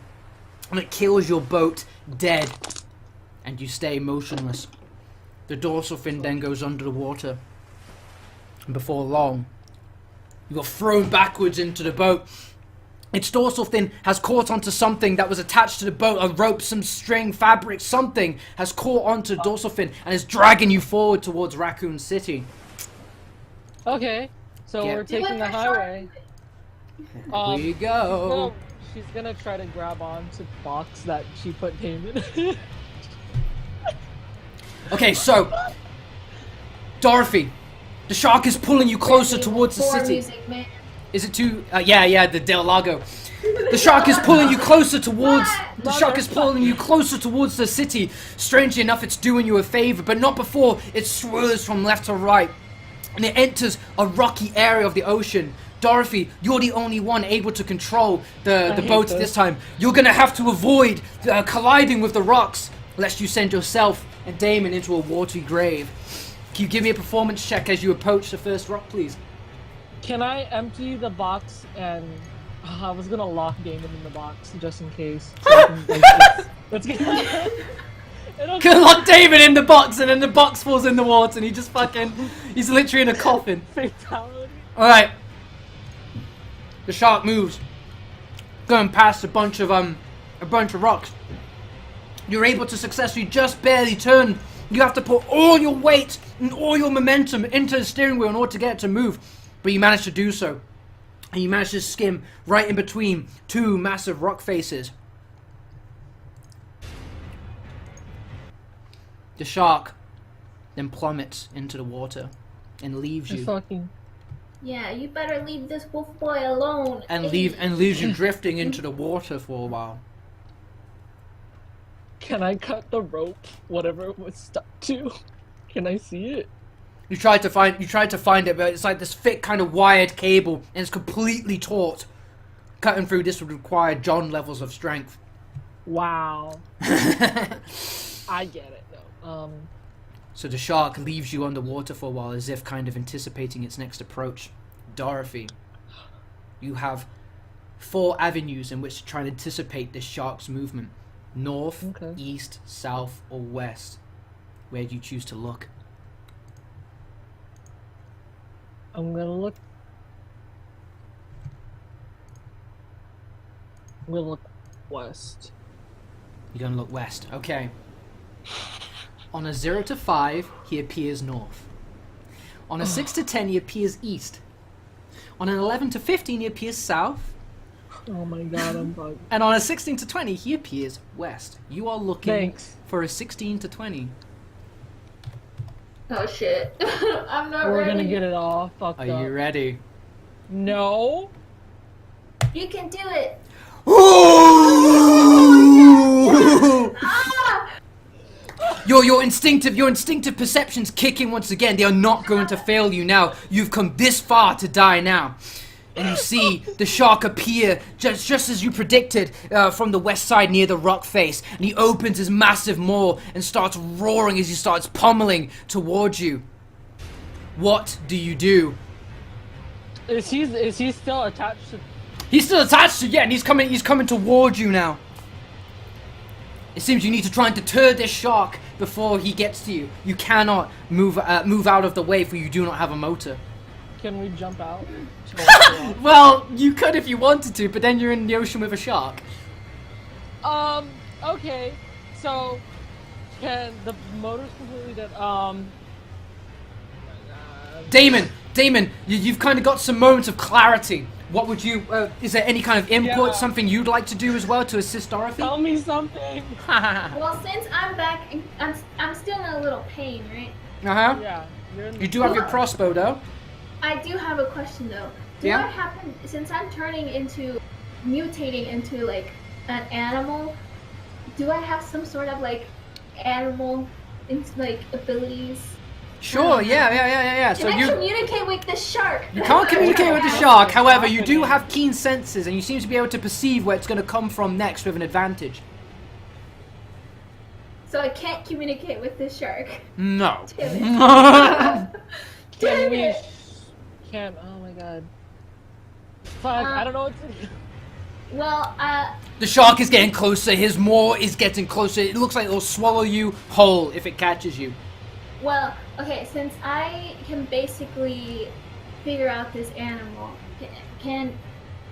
and it kills your boat dead, and you stay motionless. The dorsal fin then goes under the water, and before long, you are thrown backwards into the boat. Its dorsal fin has caught onto something that was attached to the boat, a rope, some string, fabric, something has caught onto the dorsal fin and is dragging you forward towards Raccoon City. Okay. So Yeah. we're taking the highway. Here you go. Well, she's gonna try to grab on to the box that she put Damon in. Okay, so Dorothy, the shark is pulling you closer towards the city. Music, man. Is it too? Yeah, the Del Lago. The shark is pulling you closer towards. The shark is pulling you closer towards the city. Strangely enough, it's doing you a favor, but not before it swirls from left to right, and it enters a rocky area of the ocean. Dorothy, you're the only one able to control the boat this time. You're gonna have to avoid colliding with the rocks, lest you send yourself and Damon into a watery grave. Can you give me a performance check as you approach the first rock, please? Can I empty the box and... I was gonna lock Damon in the box just in case. So let's get... Can lock Damon in the box, and then the box falls in the water, and he just fucking... He's literally in a coffin. Fatality. Alright. The shark moves, going past a bunch of rocks. You're able to successfully just barely turn. You have to put all your weight and all your momentum into the steering wheel in order to get it to move. But you manage to do so. And you manage to skim right in between two massive rock faces. The shark then plummets into the water and leaves you. Yeah, you better leave this wolf boy alone. And leaves you drifting into the water for a while. Can I cut the rope, whatever it was stuck to? Can I see it? You tried to find it, but it's like this thick kind of wired cable, and it's completely taut. Cutting through this would require John levels of strength. Wow. I get it though. So the shark leaves you underwater for a while, as if kind of anticipating its next approach. Dorothy, you have 4 avenues in which to try and anticipate this shark's movement. North, east, south, or west. Where do you choose to look? I'm gonna look west. You're gonna look west. Okay. On a 0 to 5, he appears north. On a 6 to 10, he appears east. On an 11 to 15, he appears south. Oh my god, I'm bugged. And on a 16 to 20, he appears west. You are looking for a 16 to 20. Oh shit. I'm not We're ready. gonna get it all fucked Are up. you ready? No. You can do it. Ah! Your instinctive perceptions kicking once again. They are not going to fail you now. You've come this far to die now. And you see the shark appear just as you predicted from the west side near the rock face. And he opens his massive maw and starts roaring as he starts pummeling towards you. What do you do? Is he still attached to? He's still attached to you, and he's coming towards you now. It seems you need to try and deter this shark before he gets to you. You cannot move out of the way, for you do not have a motor. Can we jump out? Well, you could if you wanted to, but then you're in the ocean with a shark. Okay. So, can the motor's completely dead? Damon, you've kind of got some moments of clarity. What would you? Is there any kind of input, Yeah. something you'd like to do as well to assist Dorothy? Tell me something. Well, since I'm back, I'm still in a little pain, right? Uh-huh. Yeah. You're in the You do have your crossbow, though. I do have a question though. Do Yeah? I happen, since I'm mutating into like an animal, do I have some sort of like animal, like abilities? Sure. Yeah. So Can I you communicate with the shark? you can't communicate with the shark. However, you do have keen senses, and you seem to be able to perceive where it's going to come from next with an advantage. So I can't communicate with the shark. No. Damn it. Can Damn we? it. Can't. Oh my god. Fuck. I don't know what to do. Well, The shark is getting closer. His maw is getting closer. It looks like it'll swallow you whole if it catches you. well, okay, since I can basically figure out this animal,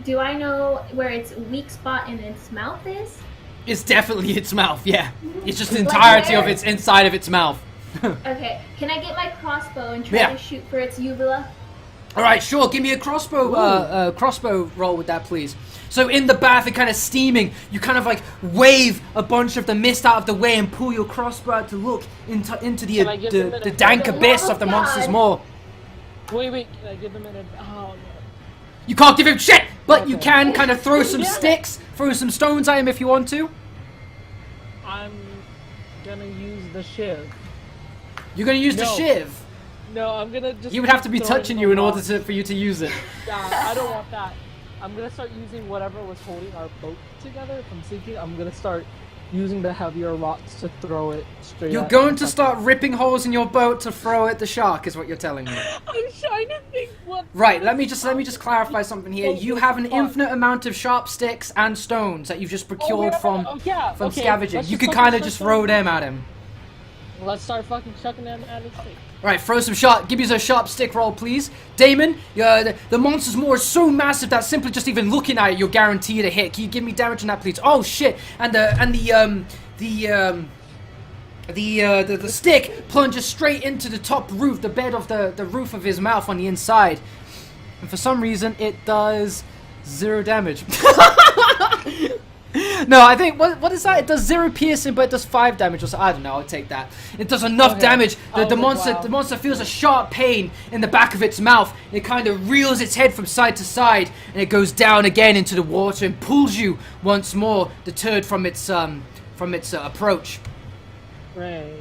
do I know where its weak spot in its mouth is? It's definitely its mouth. Yeah. It's just the Like entirety of where? its inside of its mouth. Okay, can I get my crossbow and try Yeah. to shoot for its uvula? All right, sure. Give me a crossbow roll with that, please. So in the bath, and kind of steaming, you kind of like wave a bunch of the mist out of the way and pull your crossbow out to look into the Can I give them the an dank For the abyss love of the of monster's God. maw. Wait. Can I give him an? Oh no. You can't give him shit, but you Okay. can kind of throw some Yeah. sticks, throw some stones at him if you want to. I'm gonna use the shiv. You're gonna use the No. shiv. No, I'm gonna just. He would have to be keep throwing touching the you in order rocks. for you to use it. I don't want that. I'm gonna start using whatever was holding our boat together from sinking. I'm gonna start using the heavier rocks to throw it straight. You're at going him. to start ripping holes in your boat to throw at the shark, is what you're telling me. I'm trying to think what. Right, let me just clarify something here. You have an infinite amount of sharp sticks and stones that you've just procured from scavenging. Let's You just can fucking kind of start just throwing- throw them at him. Let's start fucking chucking them at his face. Right, throw some sharp. Give me a sharp stick roll, please. Damon, the monster's maw is so massive that simply just even looking at it, you're guaranteed a hit. Can you give me damage on that, please? Oh shit! And the stick plunges straight into the top roof, the bed of the roof of his mouth on the inside. And for some reason, it does 0 damage. No, I think what is that? It does 0 piercing, but it does 5 damage. Or so, I don't know. I'll take that. It does enough Okay. damage that I was like, wow. the monster feels a sharp pain in the back of its mouth. And it kind of reels its head from side to side, and it goes down again into the water and pulls you once more, deterred from its approach. Right.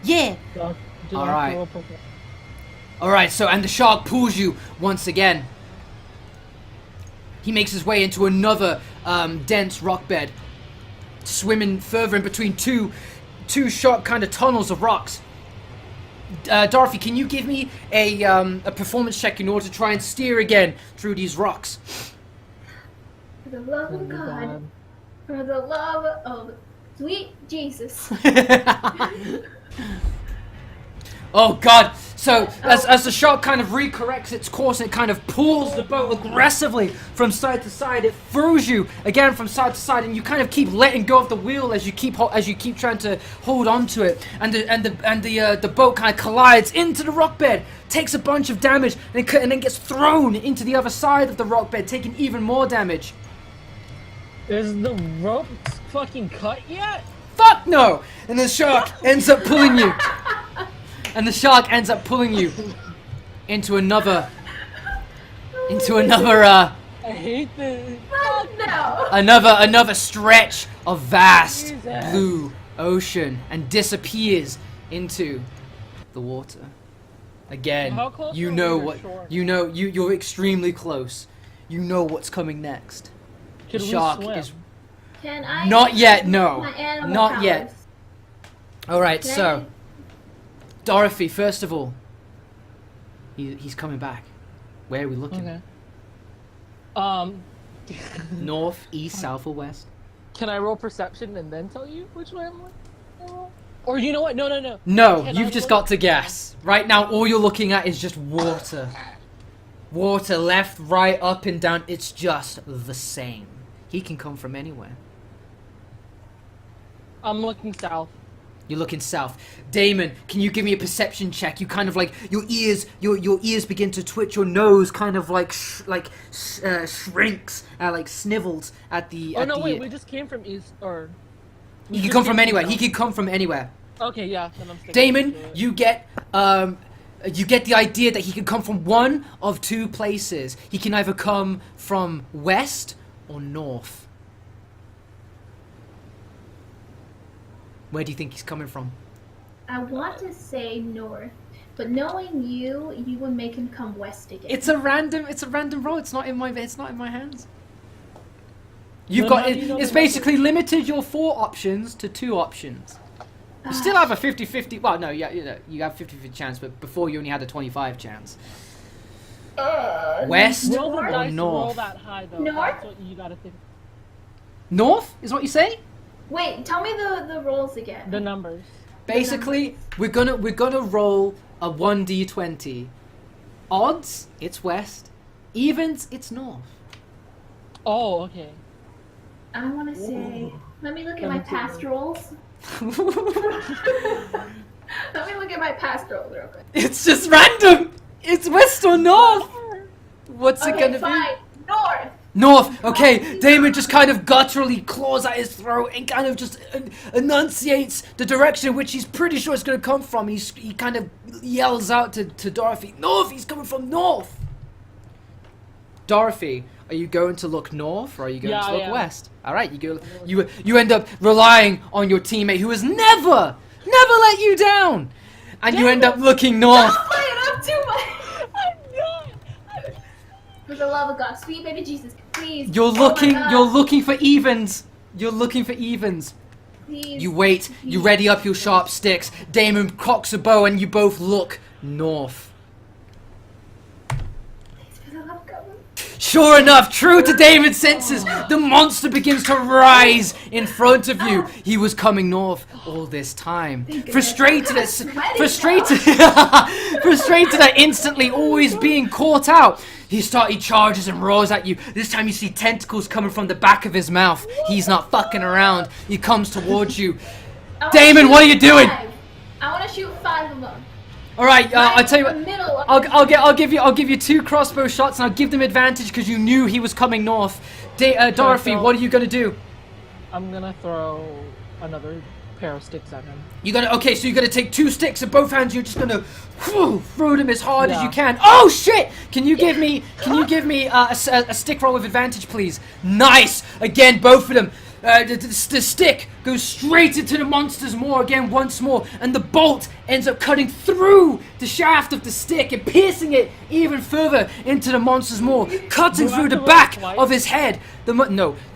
Yeah. So, do All I right. throw a Pokemon? All right. So and the shark pulls you once again. He makes his way into another dense rock bed, swimming further in between two sharp kind of tunnels of rocks. Dorothy, can you give me a performance check in order to try and steer again through these rocks? For the love Oh of my God. God. For the love of sweet Jesus. Oh God! So as the shark kind of recorrects its course and it kind of pulls the boat aggressively from side to side, it throws you again from side to side, and you kind of keep letting go of the wheel as you keep trying to hold on to it, and the boat kind of collides into the rock bed, takes a bunch of damage, and then gets thrown into the other side of the rock bed, taking even more damage. Is the rope fucking cut yet? Fuck no! And the shark ends up pulling you. and the shark ends up pulling you into another I hate this. No. another stretch of vast Jesus. blue ocean and disappears into the water. Again, How close you are know we to what shore? you're extremely close. You know what's coming next. Could The we shark swim? is Can I? not yet. use No, my animal not powers? yet. All right, Can so Dorothy, first of all, he's coming back. Where are we looking? Okay. North, east, south, or west? Can I roll perception and then tell you which way I'm looking? Or you know what? No. No, Can you've I just look- got to guess. Right now, all you're looking at is just water. Water, left, right, up, and down. It's just the same. He can come from anywhere. I'm looking south. You're looking south. Damon, can you give me a perception check? You kind of like your ears begin to twitch. Your nose kind of like shrinks, like snivels at the. Oh no, wait. We just came from east or. He could come from anywhere. He could come from anywhere. Okay, yeah. Then I'm sticking Damon, to it. you get the idea that he can come from one of two places. He can either come from west or north. Where do you think he's coming from? I want to say north, but knowing you would make him come west again. It's a random roll. It's not in my hands. You've Then got how do you know it's the basically limited your 4 options to 2 options. You still have a 50-50. Well, no, you have 50-50 chance, but before you only had a 25 chance. West Roll the or dice, roll north? that high though. North? That's what you gotta think. North is what you say? Wait, tell me the rolls again. The numbers. Basically, we're gonna roll a 1d20. Odds, it's west. Evens, it's north. Oh, okay. I want to say. Let me look at my past rolls. Let me look at my past rolls real quick. It's just random. It's west or north. What's it Okay, gonna fine. North. be? North. Okay. Damon just kind of gutturally claws at his throat and kind of just enunciates the direction in which he's pretty sure it's gonna come from. He kind of yells out to Dorothy, "North! He's coming from north!" Dorothy, are you going to look north or are you going to I look am. west? All right, you end up relying on your teammate who has never let you down, and you end up looking north. Don't play it up too much. For the love of God, sweet baby Jesus, please. You're Oh my looking God, you're looking for evens. You're looking for evens. Please. You wait, you ready up your sharp sticks. Damon cocks a bow and you both look north. For the love of God. Sure enough, true to Damon's senses, the monster begins to rise in front of you. He was coming north all this time. Frustrated at instantly always being caught out. He charges and roars at you. This time you see tentacles coming from the back of his mouth. He's not fucking around. He comes towards you. I wanna Damon, shoot what are you doing? 5. I want to shoot 5 of them. All right, I'll tell you Right in what. the middle of I'll give you 2 crossbow shots, and I'll give them advantage because you knew he was coming north. Dorothy, what are you gonna do? I'm gonna throw another pair of sticks at him. So you're gonna take 2 sticks in both hands. You're just gonna throw them as hard as Yeah. you can. Oh shit! Can you give me a stick roll with advantage, please? Nice. Again, both of them. The stick goes straight into the monster's maw again once more, and the bolt ends up cutting through the shaft of the stick and piercing it even further into the monster's maw, cutting Do I through the have to roll back twice? of his head. The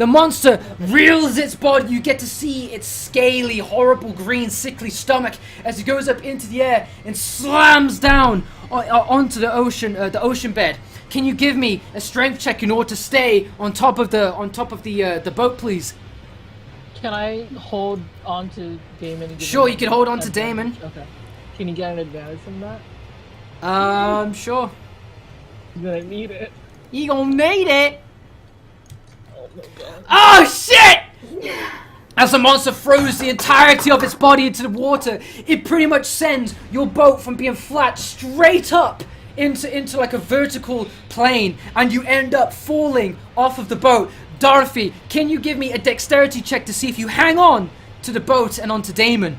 monster reels its body. You get to see its scaly, horrible, green, sickly stomach as it goes up into the air and slams down onto the ocean bed. Can you give me a strength check in order to stay on top of the boat, please? Can I hold on to Damon? And give Sure, him you can hold on to advantage? Damon. Okay. Can you get an advantage from that? Sure. He's gonna need it. You gonna need it. Oh my god. Oh shit! As the monster throws the entirety of its body into the water, it pretty much sends your boat from being flat straight up into like a vertical plane, and you end up falling off of the boat. Dorothy, can you give me a dexterity check to see if you hang on to the boat and onto Damon?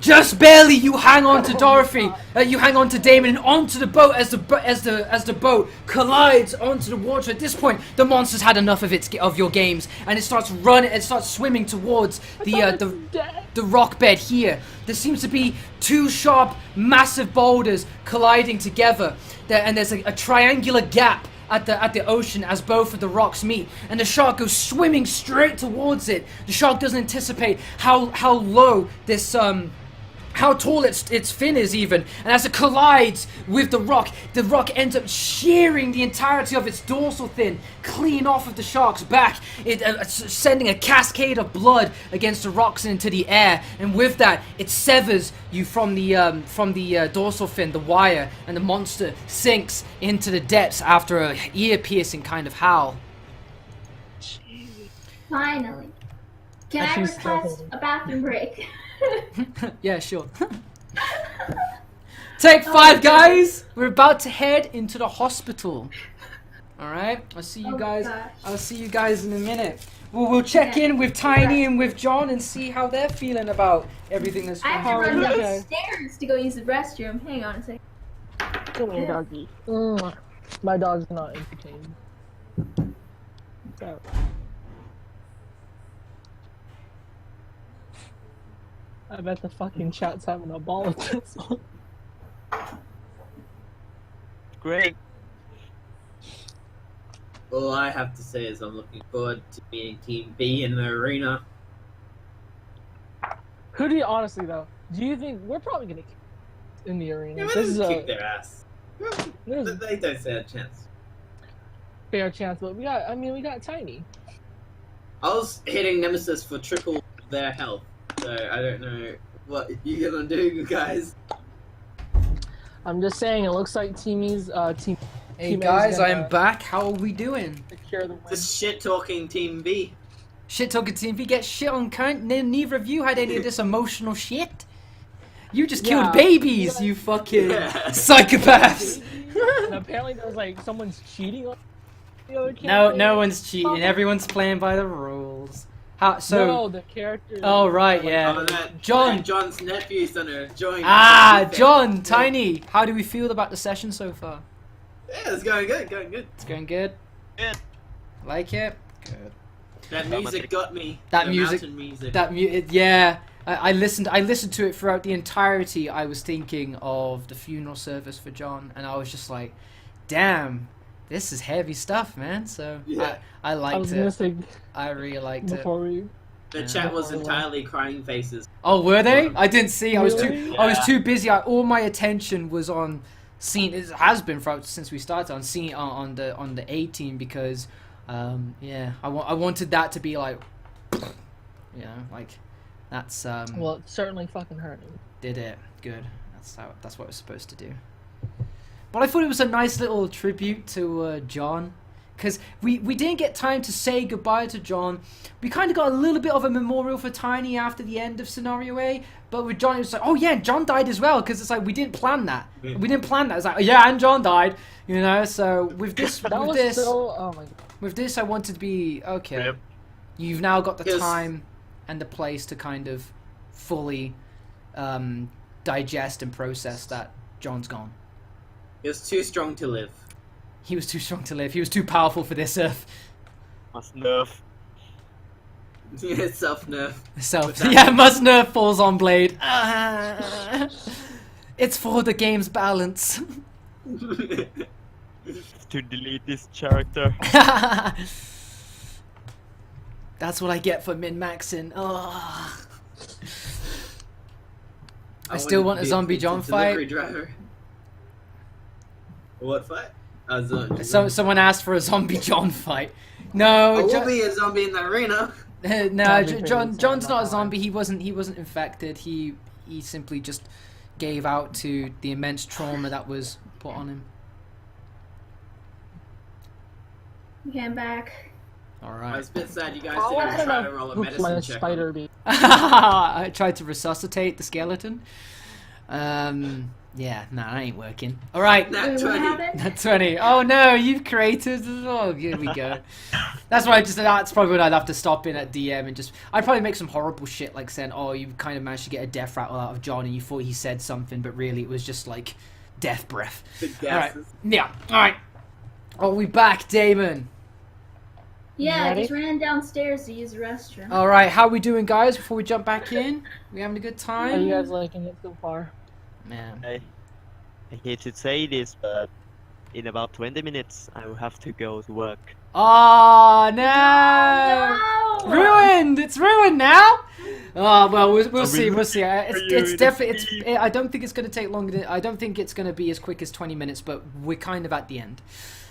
just barely you hang on to Dorothy, you hang on to Damon and onto the boat as the boat collides onto the water. At this point, the monster's had enough of your games, and it starts running, it starts swimming towards the rock bed here. There seems to be two sharp, massive boulders colliding together, and there's a triangular gap at the ocean as both of the rocks meet, and the shark goes swimming straight towards it. The shark doesn't anticipate how low this how tall its fin is even, and as it collides with the rock ends up shearing the entirety of its dorsal fin clean off of the shark's back, sending a cascade of blood against the rocks into the air, and with that it severs you from the dorsal fin, the wire, and the monster sinks into the depths after a ear-piercing kind of howl. Finally. Can I request a bathroom break? Yeah, sure. Take 5, guys. We're about to head into the hospital. All right. I'll see you guys. Gosh. I'll see you guys in a minute. We'll check in with Tiny and with John and see how they're feeling about everything that's I going have to on. run Okay. downstairs to go use the restroom. Hang on a second. Come here, doggy. My dog's not entertained. So. I bet the fucking chat's having a ball with this one. Great. All I have to say is I'm looking forward to meeting Team B in the arena. Who do you honestly though? Do you think we're probably gonna kick in the arena? Yeah, This is kick a their ass. there's a They don't stand a chance. fair chance, but we got Tiny. I was hitting Nemesis for triple their health, so I don't know what you're gonna do, guys. I'm just saying, it looks like Teamy's team. Hey Team A is guys, gonna I'm back. How are we doing? secure the win. Just shit talking Team B. Shit talking Team V, get shit on current. Neither of you had any of this emotional shit. You just killed Yeah. babies, you fucking Yeah. psychopaths. And apparently there's like someone's cheating on the other No, character. no one's cheating. Everyone's playing by the rules. How so? No, the character. Oh, right, yeah. Oh, that John. John's nephew's gonna join. John, Tiny. How do we feel about the session so far? Yeah, it's going good, going good. It's going good. Good. Like it. Good. That music got me. That The music- mountain music. Yeah. I listened to it throughout the entirety. I was thinking of the funeral service for John, and I was just like, "Damn, this is heavy stuff, man." So Yeah. I I liked was it. missing I really liked it. before we. The Yeah. chat was entirely crying faces. Oh, were they? I didn't see. I was Really? I was too busy. All my attention was on seeing. It has been since we started on seeing on the A team because, yeah, I wanted that to be like, you know, like that's Well, it certainly fucking hurt him. did it good. That's what it was supposed to do. But I thought it was a nice little tribute to John. Because we didn't get time to say goodbye to John. We kind of got a little bit of a memorial for Tiny after the end of Scenario A. But with John, it was like, oh yeah, John died as well. Because it's like, we didn't plan that. Yeah. We didn't plan that. It's like, oh, yeah, and John died. You know, so with this, That was so. Oh my god. with this, I wanted to be, okay. Yep. You've now got the Yes. time and the place to kind of fully digest and process that John's gone. He was too strong to live. He was too strong to live. He was too powerful for this earth. Must nerf. Yeah, self-nerf. Self. that- Yeah, must nerf falls on Blade. It's for the game's balance. To delete this character. That's what I get for min-maxing. Oh. I still want a zombie John delivery fight. driver. What fight? A zombie. Someone asked for a zombie John fight. I No, will be a zombie in the arena. no, Zombie thing, John's not a not zombie. He wasn't infected. He simply just gave out to the immense trauma that was put on him. Okay, I'm back. All I right. was a bit sad you guys I didn't want to try to know roll a who's my medicine check. spider be. I tried to resuscitate the skeleton. Yeah, nah, that ain't working. All right. Nat Wait, what 20. happened? That's 20. Oh no, you've created. Oh, here we go. That's why that's probably what I'd have to stop in at DM and just. I'd probably make some horrible shit like saying, "Oh, you kind of managed to get a death rattle out of John, and you thought he said something, but really it was just like death breath." The All right. gases. Yeah. All right. Are we back, Damon? Yeah, I Ready? just ran downstairs to use the restroom. All right. How we doing, guys? Before we jump back in, we having a good Are time? you guys liking it so far? Man. I hate to say this, but in about 20 minutes, I will have to go to work. Oh no! No! Ruined! It's ruined now. Oh well, we'll Are see. we We'll see. It's ruined? definitely. I don't think it's going to take longer. I don't think it's going to be as quick as 20 minutes. But we're kind of at the end.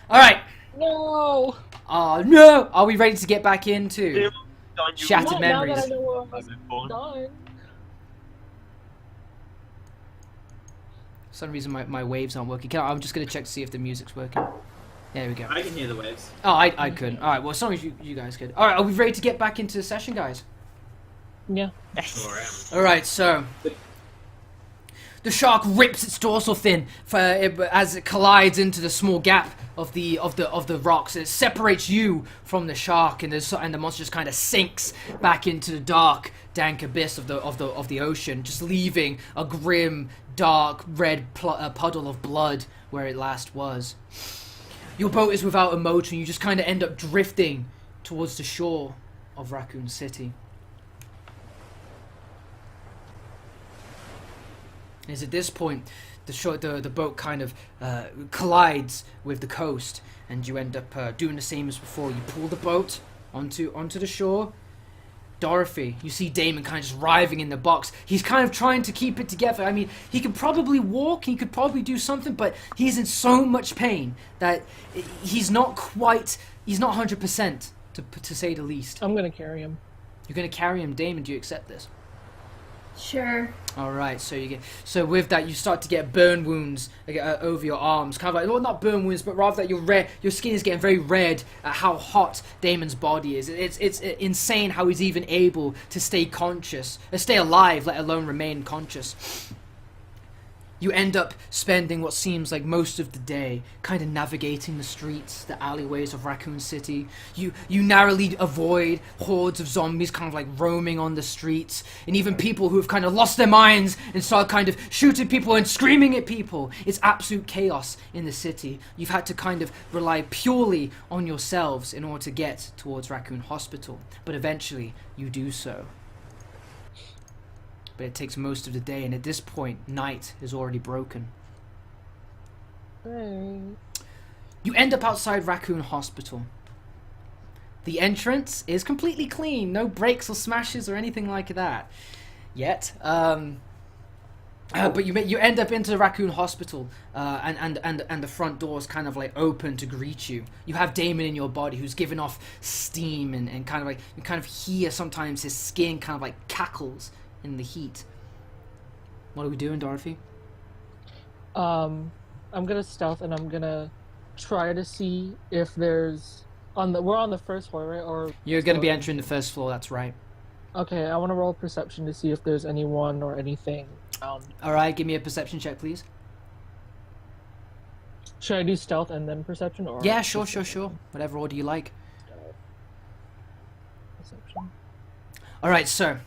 All right. No! Oh no! Are we ready to get back into Don't you Shattered Not memories? now that I know we're I'm almost informed. done. For some reason my waves aren't working. I'm just going to check to see if the music's working. There we go. I can hear the waves. Oh, I couldn't. All right. Well, as long as you guys could. All right. Are we ready to get back into the session, guys? Yeah. Sure am. All right, so the shark rips its dorsal fin as it collides into the small gap of the rocks. It separates you from the shark, and the monster just kind of sinks back into the dark, dank abyss of the ocean, just leaving a grim, dark red puddle of blood where it last was. Your boat is without a motor, and you just kind of end up drifting towards the shore of Raccoon City. Is at this point, the boat kind of collides with the coast, and you end up doing the same as before. You pull the boat onto the shore. Dorothy, you see Damon kind of just writhing in the box. He's kind of trying to keep it together. I mean, he could probably walk, he could probably do something, but he's in so much pain that he's not 100%, to say the least. I'm gonna carry him. You're going to carry him, Damon. Do you accept this? Sure. All right, so with that you start to get burn wounds over your arms, kind of like, well, not burn wounds, but rather that your skin is getting very red at how hot Damon's body is. It's insane how he's even able to stay alive, let alone remain conscious. You end up spending what seems like most of the day kind of navigating the streets, the alleyways of Raccoon City. You narrowly avoid hordes of zombies kind of like roaming on the streets, and even people who have kind of lost their minds and start kind of shooting people and screaming at people. It's absolute chaos in the city. You've had to kind of rely purely on yourselves in order to get towards Raccoon Hospital, but eventually you do so. But it takes most of the day, and at this point, night is already broken. Hey. You end up outside Raccoon Hospital. The entrance is completely clean, no breaks or smashes or anything like that yet. But you end up into the Raccoon Hospital, and the front door is kind of like open to greet you. You have Damon in your body who's giving off steam, and kind of like you kind of hear sometimes his skin kind of like cackles in the heat. What are we doing, Dorothy? I'm gonna stealth and I'm gonna try to see if there's we're on the first floor, right? Or You're going to be entering the first floor, that's right. okay, I want to roll perception to see if there's anyone or anything around. Alright, give me a perception check, please. Should I do stealth and then perception, or Yeah, sure. Whatever order you like. Perception. Alright, so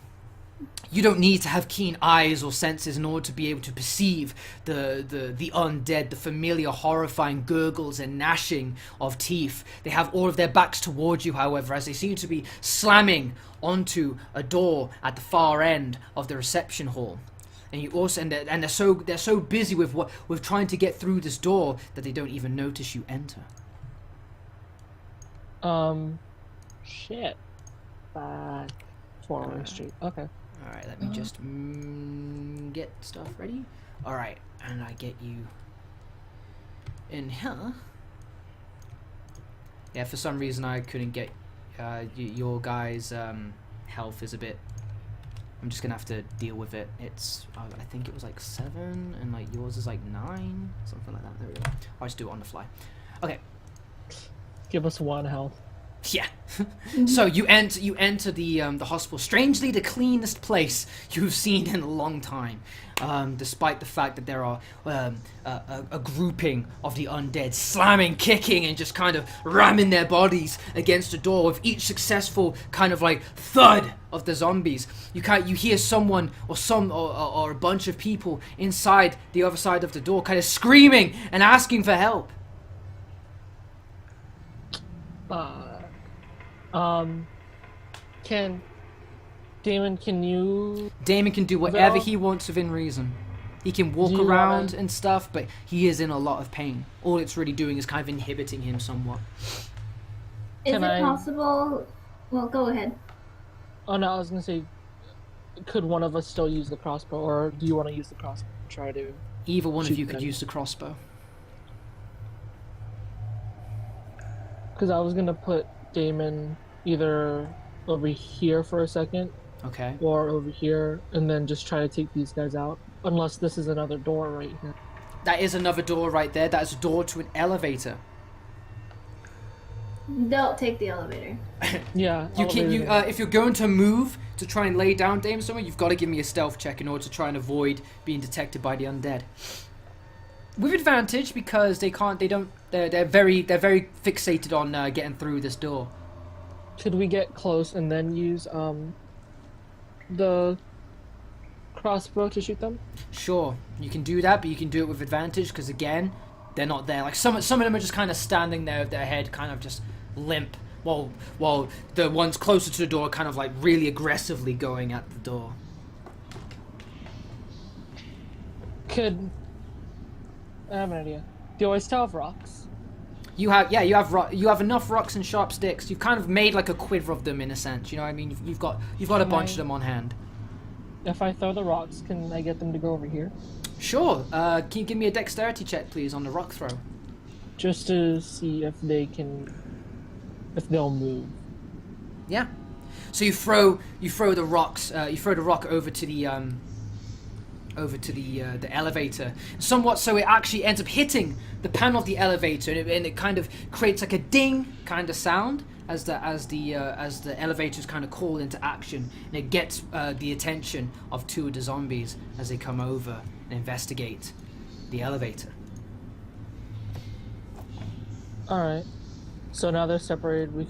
you don't need to have keen eyes or senses in order to be able to perceive the undead, the familiar horrifying gurgles and gnashing of teeth. They have all of their backs towards you, however, as they seem to be slamming onto a door at the far end of the reception hall. And you also they're so busy with trying to get through this door that they don't even notice you enter. Shit. 5, 4 street. Okay. Alright, let me just get stuff ready. Alright, and I get you in here. Yeah, for some reason I couldn't get your guys' health is a bit... I'm just gonna have to deal with it. It's, I think it was like 7, and like yours is like 9, something like that. There we go. I'll just do it on the fly. Okay. Give us 1 health. Yeah. So you enter the hospital. Strangely, the cleanest place you've seen in a long time, despite the fact that there are a grouping of the undead slamming, kicking, and just kind of ramming their bodies against the door with each successful kind of like thud of the zombies. You hear someone or a bunch of people inside the other side of the door kind of screaming and asking for help. Damon, can you... Damon can do whatever he wants within reason. He can walk around and stuff, but he is in a lot of pain. All it's really doing is kind of inhibiting him somewhat. Is it possible... Well, go ahead. Oh no, I was gonna say, could one of us still use the crossbow, or do you want to use the crossbow and try to... Either one of you could use the crossbow. Because I was gonna put Damon either over here for a second, okay, or over here, and then just try to take these guys out. Unless this is another door right here. That is another door right there. That is a door to an elevator. Don't take the elevator. Yeah. If you're going to move to try and lay down Damon somewhere, you've got to give me a stealth check in order to try and avoid being detected by the undead. With advantage, because they're very fixated on getting through this door. Could we get close and then use the crossbow to shoot them? Sure, you can do that, but you can do it with advantage because again, they're not there. Like some of them are just kind of standing there with their head kind of just limp, while the ones closer to the door are kind of like really aggressively going at the door. I have an idea. Do I still have rocks? You have enough rocks and sharp sticks. You've kind of made like a quiver of them in a sense. You know what I mean? You've got a bunch of them on hand. If I throw the rocks, can I get them to go over here? Sure. Can you give me a dexterity check, please, on the rock throw? Just to see if they'll move. Yeah. So you throw the rocks. You throw the rock over to the elevator. Somewhat so it actually ends up hitting the panel of the elevator, and it kind of creates like a ding kind of sound as the elevators kind of call into action, and it gets the attention of two of the zombies as they come over and investigate the elevator. All right. So now they're separated. We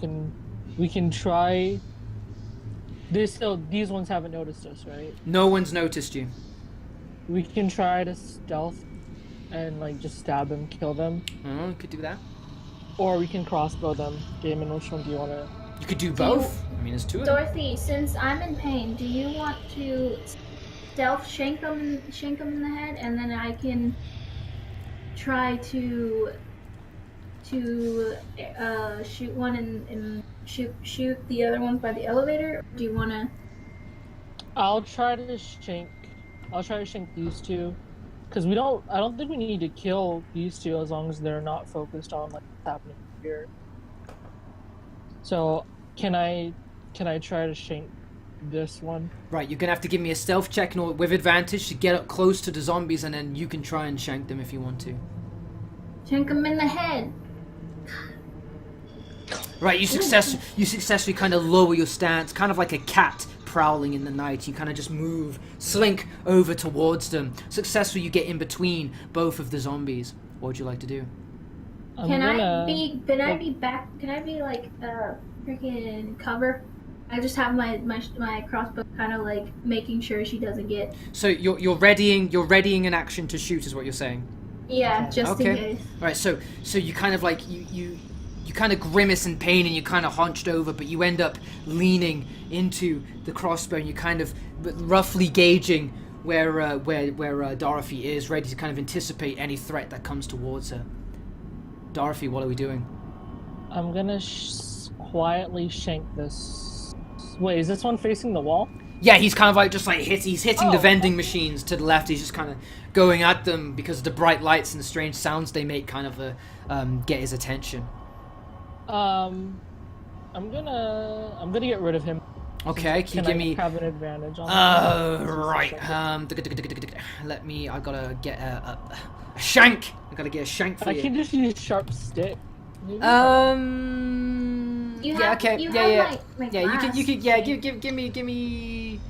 can try. These ones haven't noticed us, right? No one's noticed you. We can try to stealth and like just stab them, kill them. Oh, you could do that. Or we can crossbow them. Damon, which one do you want to... You could do both. I mean, there's two of them. Dorothy, since I'm in pain, do you want to stealth shank them in the head, and then I can try to shoot one and shoot the other ones by the elevator? Or do you want to? I'll try to shank these two, because I don't think we need to kill these two as long as they're not focused on like what's happening here. So can I try to shank this one? Right, you're gonna have to give me a stealth check with advantage to get up close to the zombies, and then you can try and shank them if you want to. Shank them in the head. Right, you successfully kind of lower your stance, kind of like a cat prowling in the night. You kind of just slink over towards them. Successfully, you get in between both of the zombies. What would you like to do? Can I be like freaking cover? I just have my crossbow kind of like making sure she doesn't get. So you're readying an action to shoot, is what you're saying? Yeah, just in case. Right, so you kind of like you kind of grimace in pain and you're kind of hunched over, but you end up leaning into the crossbow and you kind of roughly gauging where Dorothy is, ready to kind of anticipate any threat that comes towards her. Dorothy, what are we doing? I'm gonna quietly shank this. Wait, is this one facing the wall? Yeah, he's kind of like he's hitting the vending machines to the left. He's just kind of going at them because of the bright lights and the strange sounds they make, kind of get his attention. I'm gonna get rid of him. Okay, can you give me have an advantage on right. Let me. I gotta get a shank. I gotta get a shank for you. I can just use sharp stick. Maybe? You yeah, have, okay, you yeah, have yeah. my Yeah, you could, yeah, give me.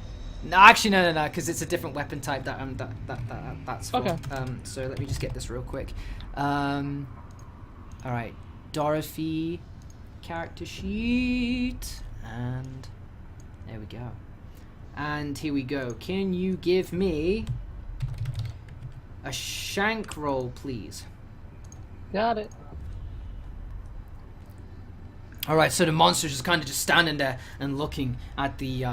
No, actually, no, because it's a different weapon type that's for. Okay. So let me just get this real quick. All right, Dorothy, character sheet, and there we go. And here we go. Can you give me a shank roll, please? Got it. All right, so the monster's just kind of just standing there and looking at the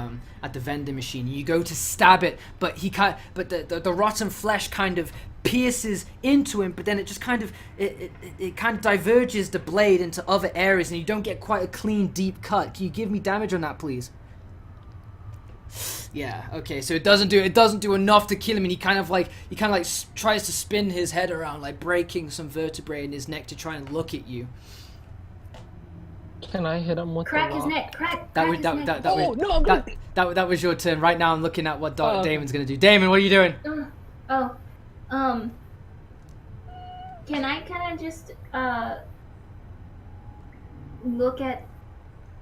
vending machine. You go to stab it, but the rotten flesh kind of pierces into him, but then it just kind of it kind of diverges the blade into other areas, and you don't get quite a clean, deep cut. Can you give me damage on that, please? Yeah. Okay. So it doesn't do enough to kill him, and he kind of like tries to spin his head around, like breaking some vertebrae in his neck to try and look at you. Can I hit him with Crack the his rock? neck. Crack That his neck. that was your turn. Right now, I'm looking at what Oh, okay. Damon's gonna do. Damon, what are you doing? Can I kind of just look at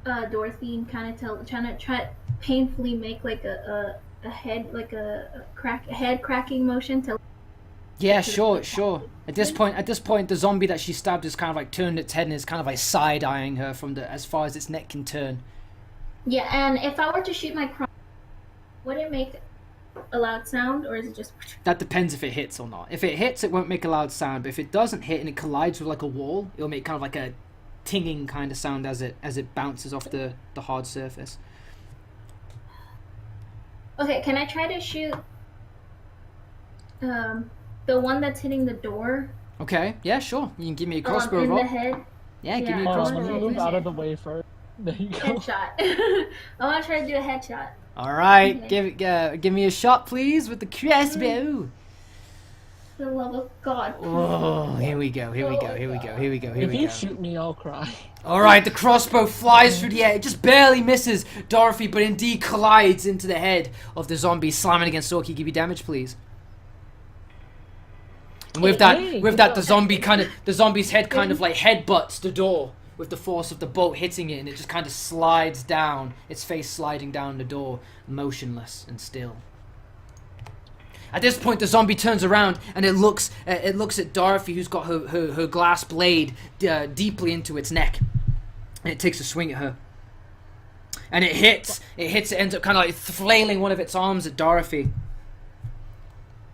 Dorothy and kind of try painfully make like a head, like a head cracking motion to. Yeah, sure. At this point, the zombie that she stabbed has kind of like turned its head and is kind of like side eyeing her from as far as its neck can turn. Yeah, and if I were to shoot my crossbow, would it make a loud sound, or is it just? That depends if it hits or not. If it hits, it won't make a loud sound. But if it doesn't hit and it collides with like a wall, it'll make kind of like a tinging kind of sound as it bounces off the hard surface. Okay, can I try to shoot the one that's hitting the door? Okay, yeah, sure. You can give me a crossbow in roll. the head. Yeah, give me a Yeah. crossbow Let me roll, move please. out of the way first. There you go. Headshot. I want to try to do a headshot. All right, Okay. give me a shot, please, with the crossbow. For the love of God. Oh, here we go. If you shoot me, I'll cry. All right, the crossbow flies through the air. It just barely misses Dorothy, but indeed collides into the head of the zombie, slamming against Orky. Give me damage, please. And with that, the zombie's head kind of like headbutts the door with the force of the bolt hitting it, and it just kind of slides down, its face sliding down the door, motionless and still. At this point, the zombie turns around and it looks at Dorothy, who's got her glass blade deeply into its neck, and it takes a swing at her. And it hits. It ends up kind of like flailing one of its arms at Dorothy,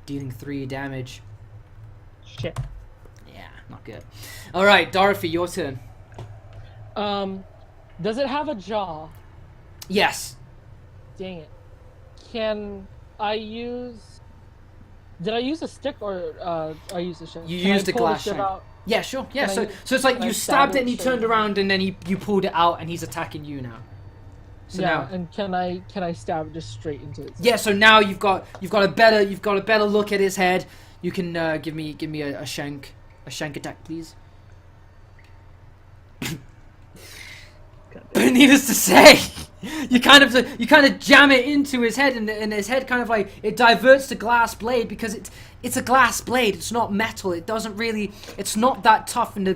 dealing 3 damage. Shit. Yeah, not good. All right, Dorothy, your turn. Does it have a jaw? Yes. Dang it. Can I use... Did I use a stick or I used a shank? You Can I used a pull the glass shit shank. out? Yeah, sure. Yeah, Can I so it's like can I you stab stabbed it it and he straight turned in? around and then you pulled it out and he's attacking you now. So Yeah, now, and can I stab it just straight into it? yeah. So now you've got a better look at his head. You can give me a shank attack, please. But needless to say, you kind of jam it into his head, and his head kind of like it diverts the glass blade because it's a glass blade. It's not metal. It's not that tough, and the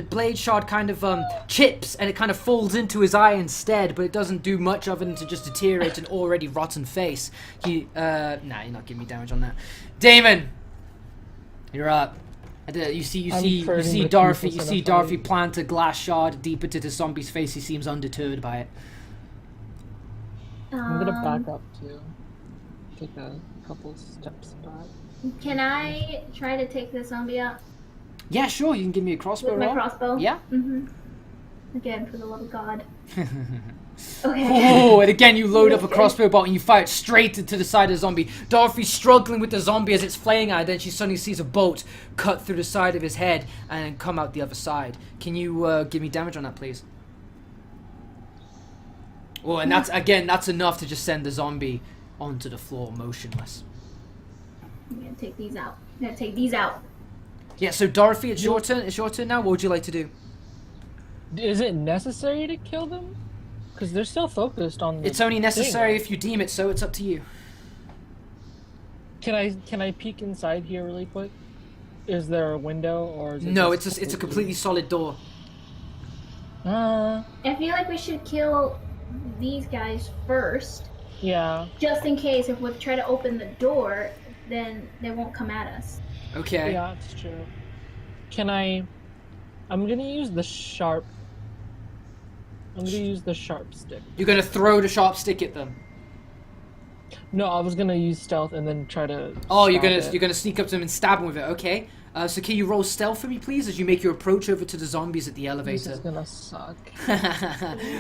blade shard kind of chips and it kind of falls into his eye instead. But it doesn't do much other than to just deteriorate an already rotten face. Nah, you're not giving me damage on that. Damon, you're up. You see Dorothy plant a glass shard deep into the zombie's face. He seems undeterred by it. I'm gonna back up too. Take a couple steps back. Can I try to take the zombie out Yeah, sure. You can give me a crossbow with my roll. crossbow? Yeah. Again, for the love of God. Okay. Oh, and again you load up a crossbow bolt and you fire it straight into the side of the zombie. Dorothy's struggling with the zombie as it's flaying at her. Then she suddenly sees a bolt cut through the side of his head and come out the other side. Can you give me damage on that, please? Oh, and that's enough to just send the zombie onto the floor, motionless. I'm gonna take these out. Yeah. So Dorothy, it's your turn. It's your turn now. What would you like to do? Is it necessary to kill them? Because they're still focused on the It's only necessary thing, right? if you deem it so. It's up to you. Can I peek inside here really quick? Is there a window or is it No, just it's a completely solid door. I feel like we should kill these guys first, Yeah. just in case if we try to open the door, then they won't come at us. Okay. Yeah, it's true. Can I? I'm gonna use the sharp. I'm gonna use the sharp stick. You're gonna throw the sharp stick at them. No, I was gonna use stealth and then try to. Oh, stab it. you're gonna sneak up to them and stab them with it. Okay. So can you roll stealth for me, please, as you make your approach over to the zombies at the This elevator? is gonna suck.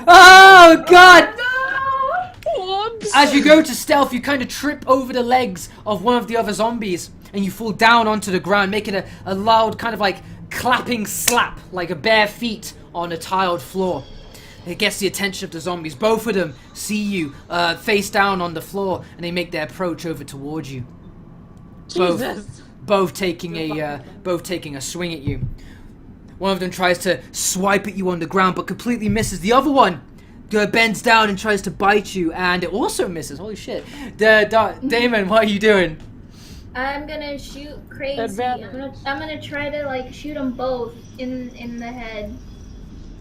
Oh God! Whoops. As you go to stealth, you kind of trip over the legs of one of the other zombies, and you fall down onto the ground, making a loud kind of like clapping slap, like a bare feet on a tiled floor. It gets the attention of the zombies. Both of them see you face down on the floor, and they make their approach over towards you. Jesus. Both taking a swing at you. One of them tries to swipe at you on the ground, but completely misses. The other one bends down and tries to bite you, and it also misses. Holy shit! Damon, what are you doing? I'm gonna shoot crazy. Advantage. I'm gonna try to like shoot them both in the head.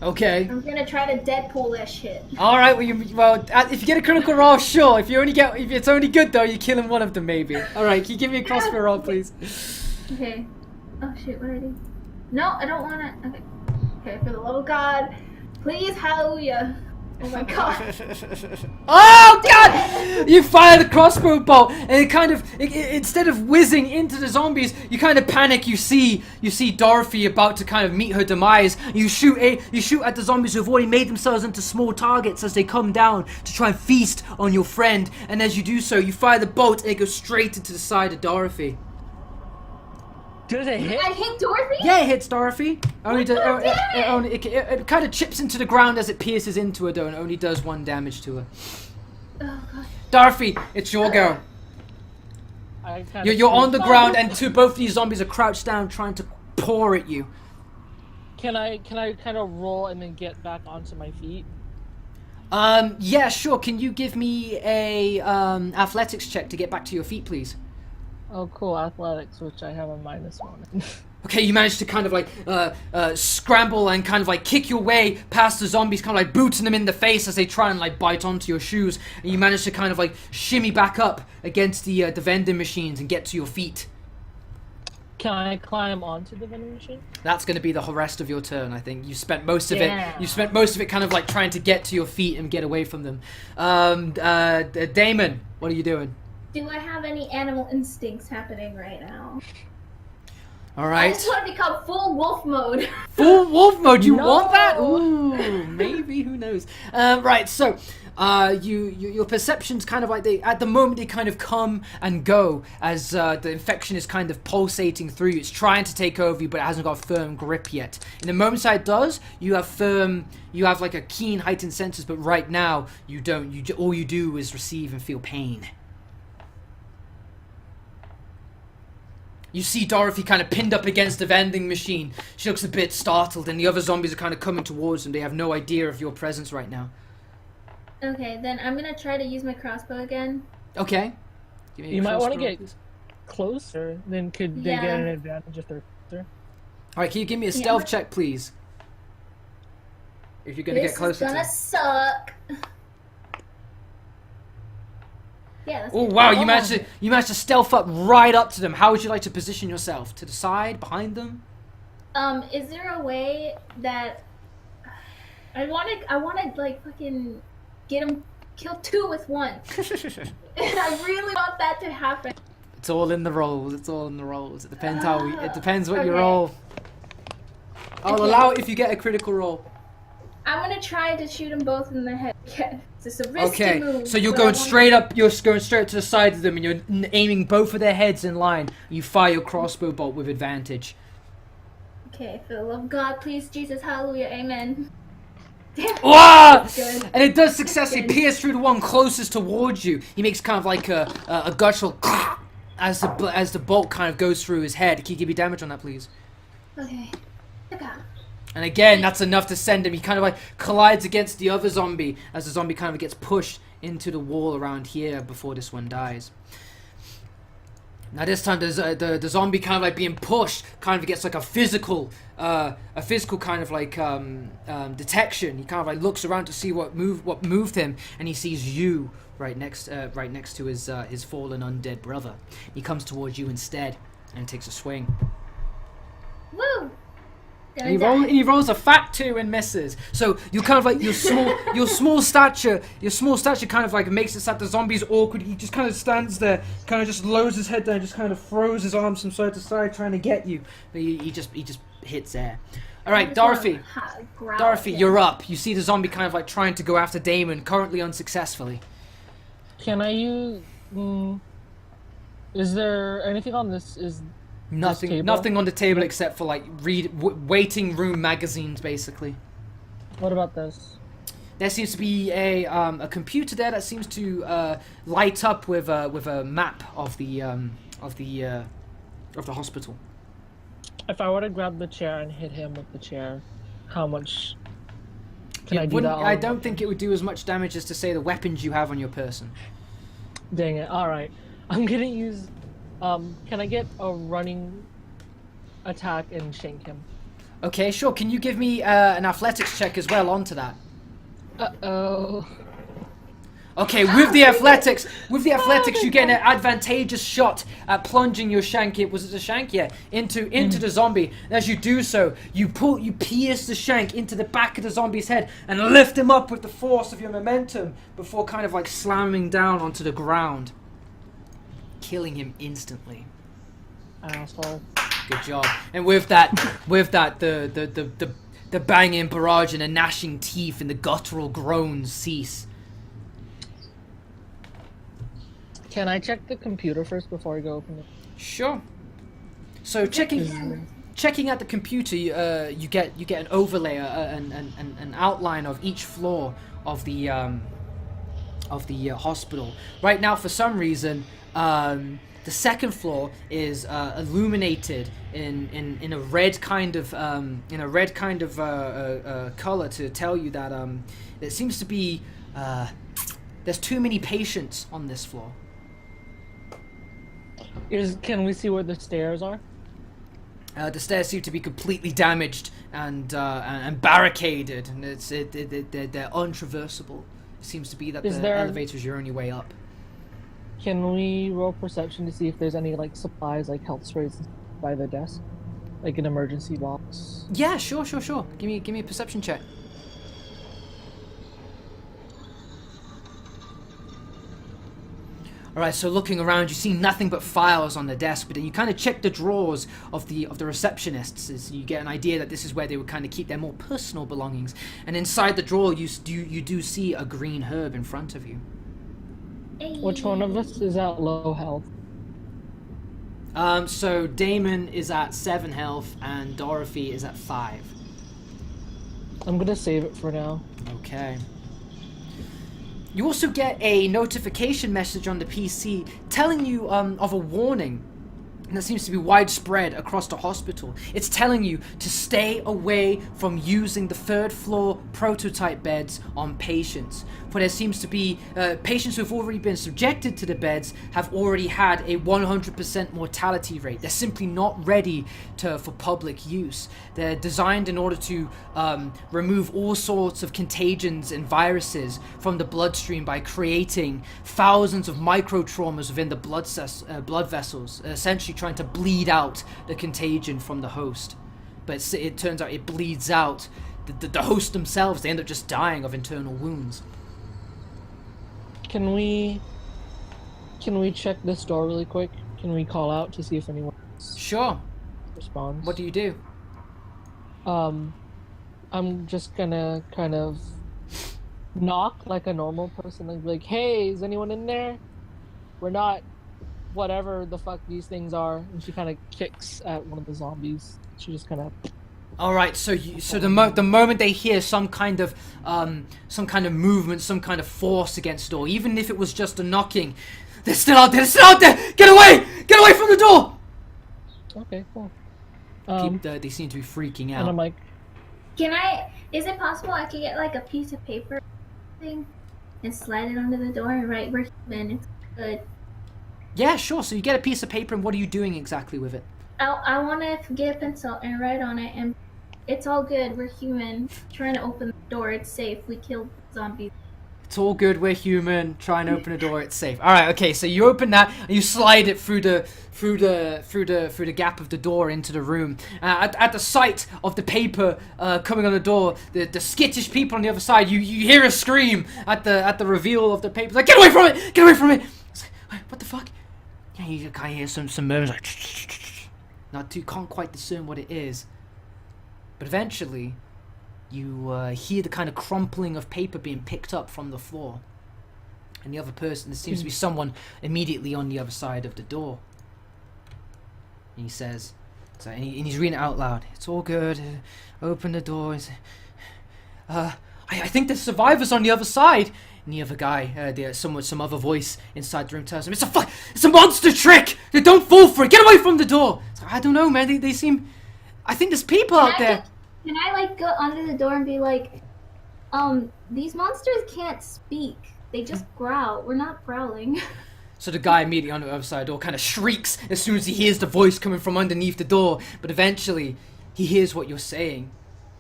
Okay. I'm gonna try to Deadpool that shit. All right. If you get a critical roll, sure. If it's only good though, you're killing one of them maybe. All right. Can you give me a crossbow roll, please? Okay. Oh shit! What did I do? No, I don't wanna. Okay. Okay. For the love of God, please, hallelujah. Oh my God. Oh God! You fire the crossbow bolt, and it kind of instead of whizzing into the zombies, you kind of panic. You see Dorothy about to kind of meet her demise. You shoot at the zombies who have already made themselves into small targets as they come down to try and feast on your friend. And as you do so, you fire the bolt, and it goes straight into the side of Dorothy. Did it hit? I hit Dorothy? Yeah, it hits Dorothy. Damn It kind of chips into the ground as it pierces into her, though, and only does 1 damage to her. Oh God. Dorothy, it's your go. You're on the ground, and both these zombies are crouched down, trying to pour at you. Can I kind of roll and then get back onto my feet? Yeah, sure. Can you give me a athletics check to get back to your feet, please? Oh, cool, athletics, which I have a -1. Okay, you manage to kind of like scramble and kind of like kick your way past the zombies, kind of like booting them in the face as they try and like bite onto your shoes, and you manage to kind of like shimmy back up against the vending machines and get to your feet. Can I climb onto the vending machine? That's going to be the rest of your turn, I think. You spent most of Yeah. it. You spent most of it kind of like trying to get to your feet and get away from them. Damon, what are you doing? Do I have any animal instincts happening right now? All I right. just want to become full wolf mode. Full wolf mode. You want that? No. Ooh, maybe. Who knows? Right. So, your perceptions kind of like at the moment they kind of come and go as the infection is kind of pulsating through you. It's trying to take over you, but it hasn't got a firm grip yet. In the moments that it does, you have like a keen heightened senses, but right now you don't. All you do is receive and feel pain. You see Dorothy kind of pinned up against the vending machine. She looks a bit startled, and the other zombies are kind of coming towards them. They have no idea of your presence right now. Okay, then I'm gonna try to use my crossbow again. Okay. Give me a You might wanna crossbow, get- please. Closer, then could they get Yeah. an advantage if they're closer? All right, can you give me a Yeah. stealth check, please? If you're gonna This get closer is gonna to. suck. Yeah. That's Oh good. wow! You managed to stealth up right up to them. How would you like to position yourself? To the side, behind them? Is there a way that I wanna like fucking get him kill 2 with 1, and I really want that to happen. It's all in the rolls. It's all in the rolls. It depends how. It depends what you Okay. roll. I'll Okay. allow it if you get a critical roll. I'm gonna try to shoot them both in the head. Yeah, it's a risky Okay, move. so you're but I going wanna- straight up. You're going straight to the side of them, and you're aiming both of their heads in line. You fire your crossbow bolt with advantage. Okay, for the love of God, please, Jesus, hallelujah, amen. Damn. Wah! Good. And it does successfully Good. pierce through the one closest towards you. He makes kind of like a guttural as the bolt kind of goes through his head. Can you give me damage on that, please? Okay. Okay. And again, that's enough to send him. He kind of like collides against the other zombie as the zombie kind of gets pushed into the wall around here before this one dies. Now this time the zombie kind of like being pushed kind of gets like a physical kind of like detection. He kind of like looks around to see what moved him, and he sees you right next to his fallen undead brother. He comes towards you instead and takes a swing. Woo! He rolls a fat 2 and misses. So you kind of like your small stature kind of like makes it so that the zombie's awkward. He just kind of stands there, kind of just lowers his head down, just kind of throws his arms from side to side, trying to get you. But he just hits air. All right, Dorothy. Dorothy, you're up. You see the zombie kind of like trying to go after Damon, currently unsuccessfully. Can I use? Is there anything on this? Nothing on the table except for like waiting room magazines, basically. What about this? There seems to be a computer there that seems to light up with a map of the hospital. If I were to grab the chair and hit him with the chair, how much can I do that? I don't think it would do as much damage as to say the weapons you have on your person. Dang it! All right, I'm gonna use. Can I get a running attack and shank him? Okay, sure. Can you give me an athletics check as well onto that? Uh-oh. Okay, with the athletics, you get an advantageous shot at plunging your shank. Was it a shank? Yeah, into the zombie. And as you do so, you pierce the shank into the back of the zombie's head and lift him up with the force of your momentum before kind of like slamming down onto the ground, killing him instantly. Asshole. Good job. And with that, the banging barrage and the gnashing teeth and the guttural groans cease. Can I check the computer first before I go open it? Sure. So checking at the computer, you get an overlay, an outline of each floor of the hospital. Right now, for some reason, the second floor is illuminated in a red kind of color to tell you that there seems to be there's too many patients on this floor. Can we see where the stairs are? The stairs seem to be completely damaged and barricaded, and they're untraversable. It seems to be that the elevator is your only way up. Can we roll perception to see if there's any like supplies, like health sprays by the desk, like an emergency box? Yeah, sure. Give me a perception check. Alright, so looking around, you see nothing but files on the desk, but then you kind of check the drawers of the receptionists, as you get an idea that this is where they would kind of keep their more personal belongings. And inside the drawer, you do see a green herb in front of you. Which one of us is at low health? So Damon is at 7 health, and Dorothy is at 5. I'm gonna save it for now. Okay. You also get a notification message on the PC telling you of a warning that seems to be widespread across the hospital. It's telling you to stay away from using the 3rd floor prototype beds on patients. For there seems to be patients who've already been subjected to the beds have already had a 100% mortality rate. They're simply not ready for public use. They're designed in order to remove all sorts of contagions and viruses from the bloodstream by creating thousands of micro-traumas within the blood vessels, essentially trying to bleed out the contagion from the host. But it turns out it bleeds out the host themselves. They end up just dying of internal wounds. Can we check this door really quick? Can we call out to see if anyone Sure. responds? What do you do? I'm just gonna kind of knock like a normal person, like, hey, is anyone in there? We're not whatever the fuck these things are. And she kind of kicks at one of the zombies. She just kind of... Alright, so the moment they hear some kind of movement, some kind of force against the door, even if it was just a knocking, they're still out there! Get away from the door! Okay, cool. They seem to be freaking out. And I'm like, is it possible I could get like a piece of paper thing and slide it under the door and write "we're human"? It's good. Yeah, sure. So you get a piece of paper, and what are you doing exactly with it? I want to get a pencil and write on it, and it's all good. We're human. Trying to open the door. It's safe. We killed zombies. It's all good. We're human. Try and open a door. It's safe. All right. Okay. So you open that and you slide it through the gap of the door into the room. At the sight of the paper coming on the door, the skittish people on the other side, you hear a scream at the reveal of the paper. It's like, get away from it! Get away from it! It's like, what the fuck? Yeah, you kind of hear some murmurs like. Not you can't quite discern what it is, but eventually. You hear the kind of crumpling of paper being picked up from the floor. And the other person, there seems to be someone immediately on the other side of the door. And he says, and he's reading it out loud. It's all good. Open the door. I think there's survivors on the other side. And the other guy, some other voice inside the room tells him, it's a monster trick! Don't fall for it! Get away from the door! Like, I don't know, man. They seem... I think there's people out there. Can I, like, go under the door and be like, these monsters can't speak. They just growl. We're not growling. So the guy immediately on the other side of the door kind of shrieks as soon as he hears the voice coming from underneath the door. But eventually, he hears what you're saying.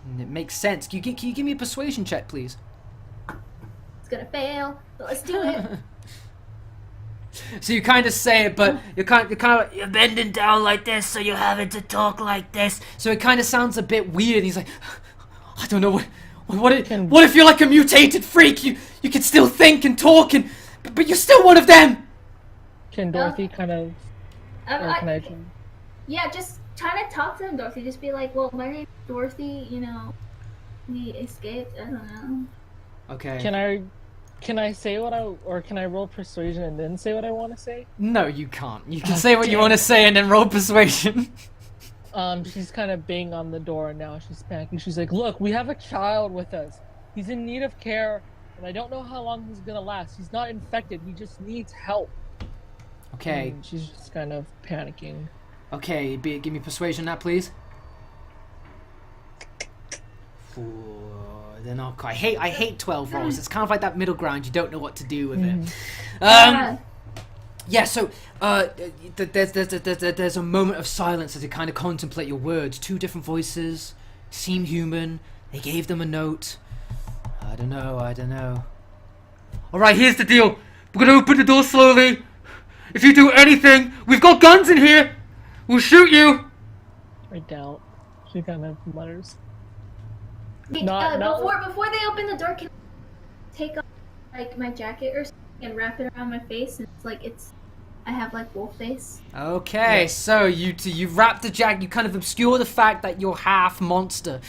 And it makes sense. Can you give me a persuasion check, please? It's gonna fail, but let's do it. So you kind of say it, but you're bending down like this, so you're having to talk like this. So it kind of sounds a bit weird. He's like, I don't know what if you're like a mutated freak? You can still think and talk, but you're still one of them. Can Dorothy kind of? Yeah, just trying to talk to him, Dorothy. Just be like, well, my name's Dorothy. You know, we escaped. I don't know. Okay. Can I say can I roll persuasion and then say what I want to say? No, you can't. You can say what you want to say and then roll persuasion. She's kind of banging on the door now. She's panicking. She's like, look, we have a child with us. He's in need of care, and I don't know how long he's gonna last. He's not infected. He just needs help. Okay. And she's just kind of panicking. Okay, give me persuasion that, please. Then I hate 12 rolls. It's kind of like that middle ground. You don't know what to do with it. Yeah. So there's a moment of silence as you kind of contemplate your words. Two different voices seem human. They gave them a note. I don't know. All right, here's the deal. We're gonna open the door slowly. If you do anything, we've got guns in here. We'll shoot you. I doubt. She kind of mutters. Before they open the door, can I take off like my jacket or something and wrap it around my face, and I have like wolf face. Okay, yeah. So you wrap the jacket, you kind of obscure the fact that you're half monster.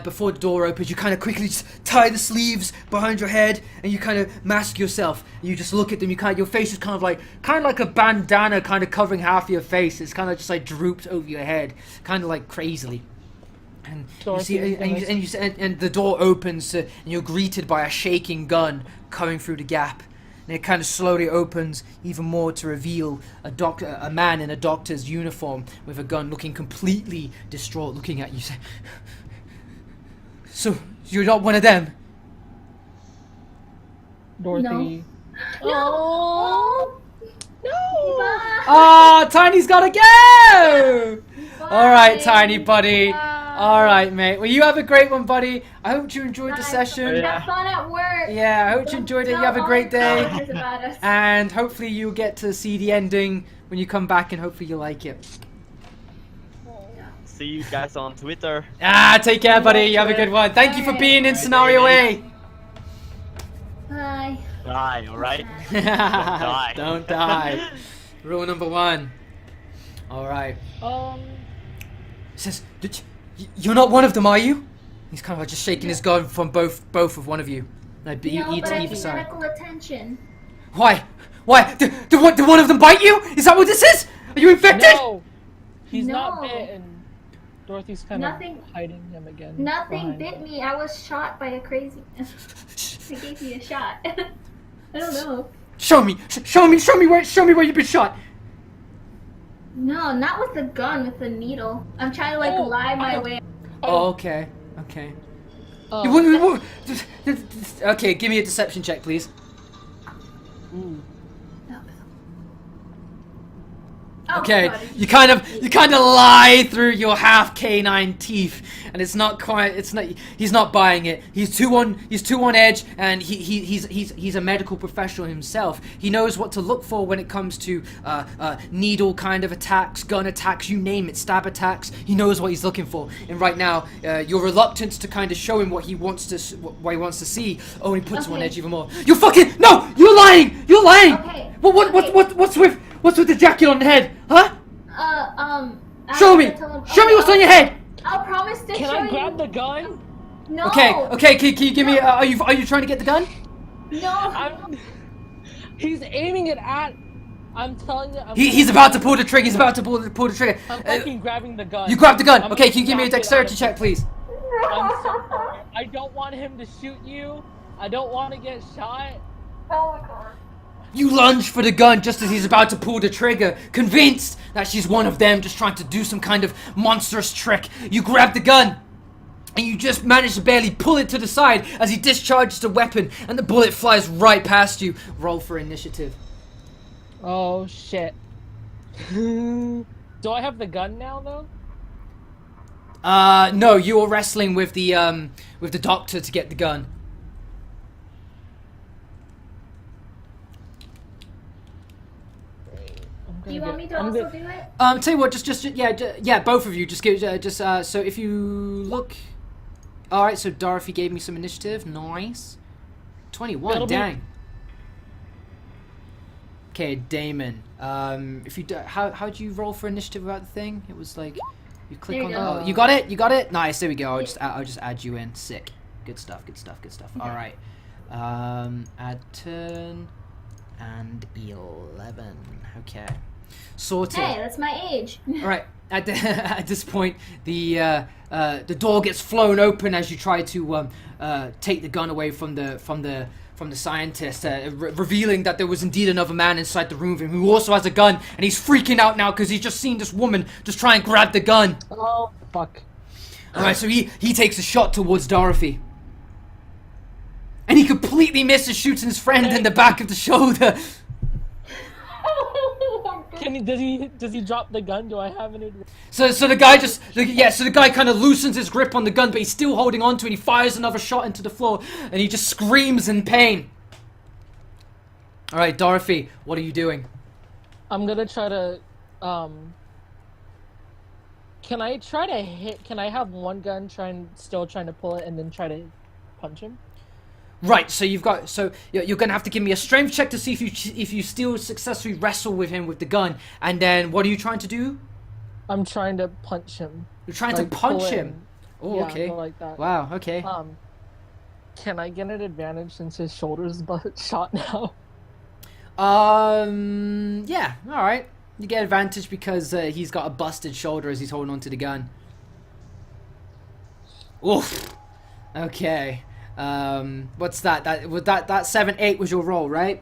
Before the door opens, you kind of quickly just tie the sleeves behind your head, and you kind of mask yourself. You just look at them. Your face is kind of like a bandana, kind of covering half your face. It's kind of just like drooped over your head, kind of like crazily. And you see, and the door opens, and you're greeted by a shaking gun coming through the gap. And it kind of slowly opens even more to reveal a man in a doctor's uniform with a gun, looking completely distraught, looking at you. Say, so you're not one of them? Dorothy. No. No. Oh, Tiny's gotta go. All right, Tiny buddy. All right, mate. Well, you have a great one, buddy. I hope you enjoyed the session. Have fun at work. Yeah, I hope you enjoyed it. You have a great day. About us. And hopefully you'll get to see the ending when you come back, and hopefully you like it. See you guys on Twitter. Take care, buddy. You have a good one. Thank you for being in Scenario A. Bye. Die, alright? Don't die. Don't die. Rule number 1. Alright. He says, you're not one of them, are you? He's kind of like just shaking his gun from both of one of you. Like, No, but I either need side. medical attention. Why? Did one of them bite you? Is that what this is? Are you infected? No! He's not No. bitten. Dorothy's kind of hiding him again. Nothing bit me. I was shot by a crazy. They gave me a shot. I don't know. Show me where you've been shot. No, not with the gun, with the needle. I'm trying to lie my way. Oh, okay. Okay, give me a deception check, please. Ooh. Oh, Okay, God. you kind of lie through your half canine teeth, and it's not quite. It's not. He's not buying it. He's too on edge, and he's a medical professional himself. He knows what to look for when it comes to needle kind of attacks, gun attacks, you name it, stab attacks. He knows what he's looking for. And right now, your reluctance to kind of show him what he wants to see only puts him on edge even more. You fucking no! You're lying! You're lying! Okay. What's with the jacket on the head? Huh? Show me! Tell him, Show me what's on your head! I'll promise to show you. Can I grab the gun? No. Okay. Can you give me? Are you trying to get the gun? No. He's aiming it at. I'm telling you. He's about to pull the trigger. He's about to pull the trigger. I'm fucking grabbing the gun. You grab the gun. I'm Okay, can you give me a gonna dexterity knock it out check, please? I'm so sorry. I don't want him to shoot you. I don't want to get shot. Oh my God. You lunge for the gun just as he's about to pull the trigger, convinced that she's one of them, just trying to do some kind of monstrous trick. You grab the gun, and you just manage to barely pull it to the side as he discharges the weapon, and the bullet flies right past you. Roll for initiative. Oh shit. Do I have the gun now though? No, you were wrestling with the doctor to get the gun. Do you want me to also do it? Tell you what, yeah, both of you, just give, so if you look, all right, so Dorothy gave me some initiative, nice, 21, That'll be- dang. Okay, Damon, if you do, how'd you roll for initiative about the thing? It was like, you click There on, you go. oh, you got it, nice, there we go, I'll just add you in, sick, good stuff, all right, add turn, and 11, okay. Sorted. Hey, that's my age. All right. At this point, the door gets flown open as you try to take the gun away from the scientist, revealing that there was indeed another man inside the room with him who also has a gun, and he's freaking out now because he's just seen this woman just try and grab the gun. Oh fuck. All right, so he takes a shot towards Dorothy, and he completely misses, shooting his friend in the back of the shoulder. Does he drop the gun? Do I have any? So the guy so the guy kind of loosens his grip on the gun, but he's still holding on to it. He fires another shot into the floor, and he just screams in pain. All right, Dorothy, what are you doing? I'm gonna try to. Can I try to hit? Can I have one gun still trying to pull it and then try to punch him? Right, so you're gonna have to give me a strength check to see if you still successfully wrestle with him with the gun, and then what are you trying to do? I'm trying to punch him. You're trying Like, to punch pull him. in. Oh, Yeah, okay. go like that. Wow. Okay. Can I get an advantage since his shoulder's shot now? Yeah. All right. You get advantage because he's got a busted shoulder as he's holding onto the gun. Oof. Okay. What's that? That 7-8 was your roll, right?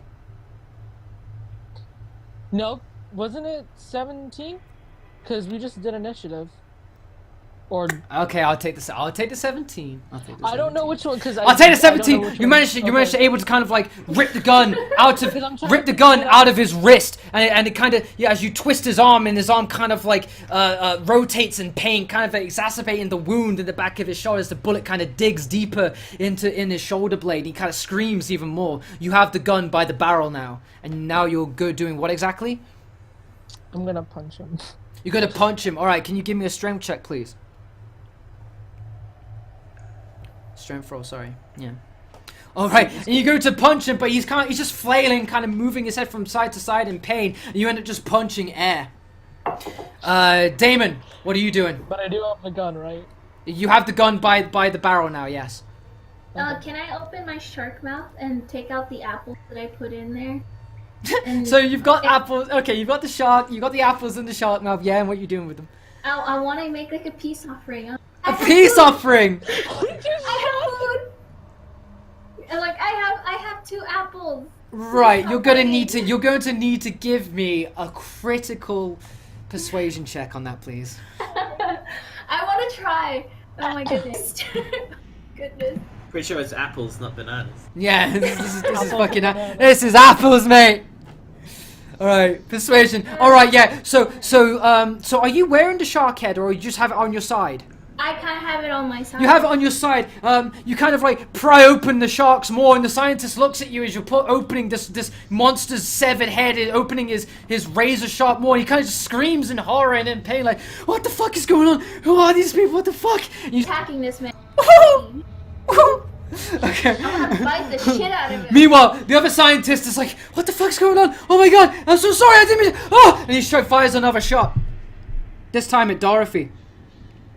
No, wasn't it 17? Because we just did initiative. Or Okay, I'll take the 17. I don't know which one. Because I'll take the 17. You managed to able to kind of like rip the gun out of his wrist, and it kind of, yeah, as you twist his arm, and his arm kind of like rotates in pain, kind of exacerbating the wound in the back of his shoulder as the bullet kind of digs deeper in his shoulder blade. He kind of screams even more. You have the gun by the barrel now, and now you're doing what exactly? I'm gonna punch him. You're gonna punch him. All right. Can you give me a strength check, please? Strength roll, sorry. Yeah. All right, and you go to punch him, but he's just flailing, kind of moving his head from side to side in pain, and you end up just punching air. Damon, what are you doing? But I do have the gun, right? You have the gun by the barrel now, yes. Can I open my shark mouth and take out the apples that I put in there? And So you've got apples. Okay, you've got the shark. You got the apples in the shark mouth. Yeah, and what are you doing with them? I want to make like a peace offering. A peace offering. I have food. And like I have 2 apples. Right, you're going Somebody- to need to give me a critical persuasion check on that, please. I want to try. Oh my goodness. Goodness. Pretty sure it's apples, not bananas. Yeah, this is fucking this is apples, mate. All right, persuasion. All right, yeah. So are you wearing the shark head, or you just have it on your side? I kind of have it on my side. You have it on your side. You kind of like pry open the sharks more, and the scientist looks at you as you're opening this monster's severed head, and opening his razor sharp maw. And he kind of just screams in horror and in pain, like, "What the fuck is going on? Who are these people? What the fuck?" And you... attacking this man. Okay. I'm gonna bite the shit out of him. Meanwhile, the other scientist is like, "What the fuck's going on? Oh my god, I'm so sorry, I didn't mean to... Oh!" And he fires another shot. This time at Dorothy.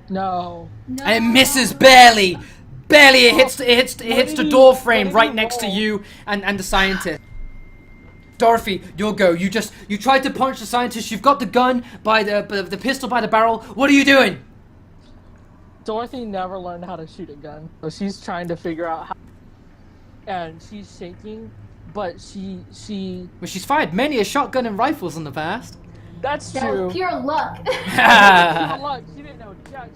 No. No. And it misses barely. Barely. It hits the door frame right next to you and the scientist. Dorothy, you'll go. You tried to punch the scientist. You've got the gun by the pistol by the barrel. What are you doing? Dorothy never learned how to shoot a gun, so she's trying to figure out how. And she's shaking, but she. Well, she's fired many a shotgun and rifles in the past. That's That true. was pure luck. Look, she didn't know jack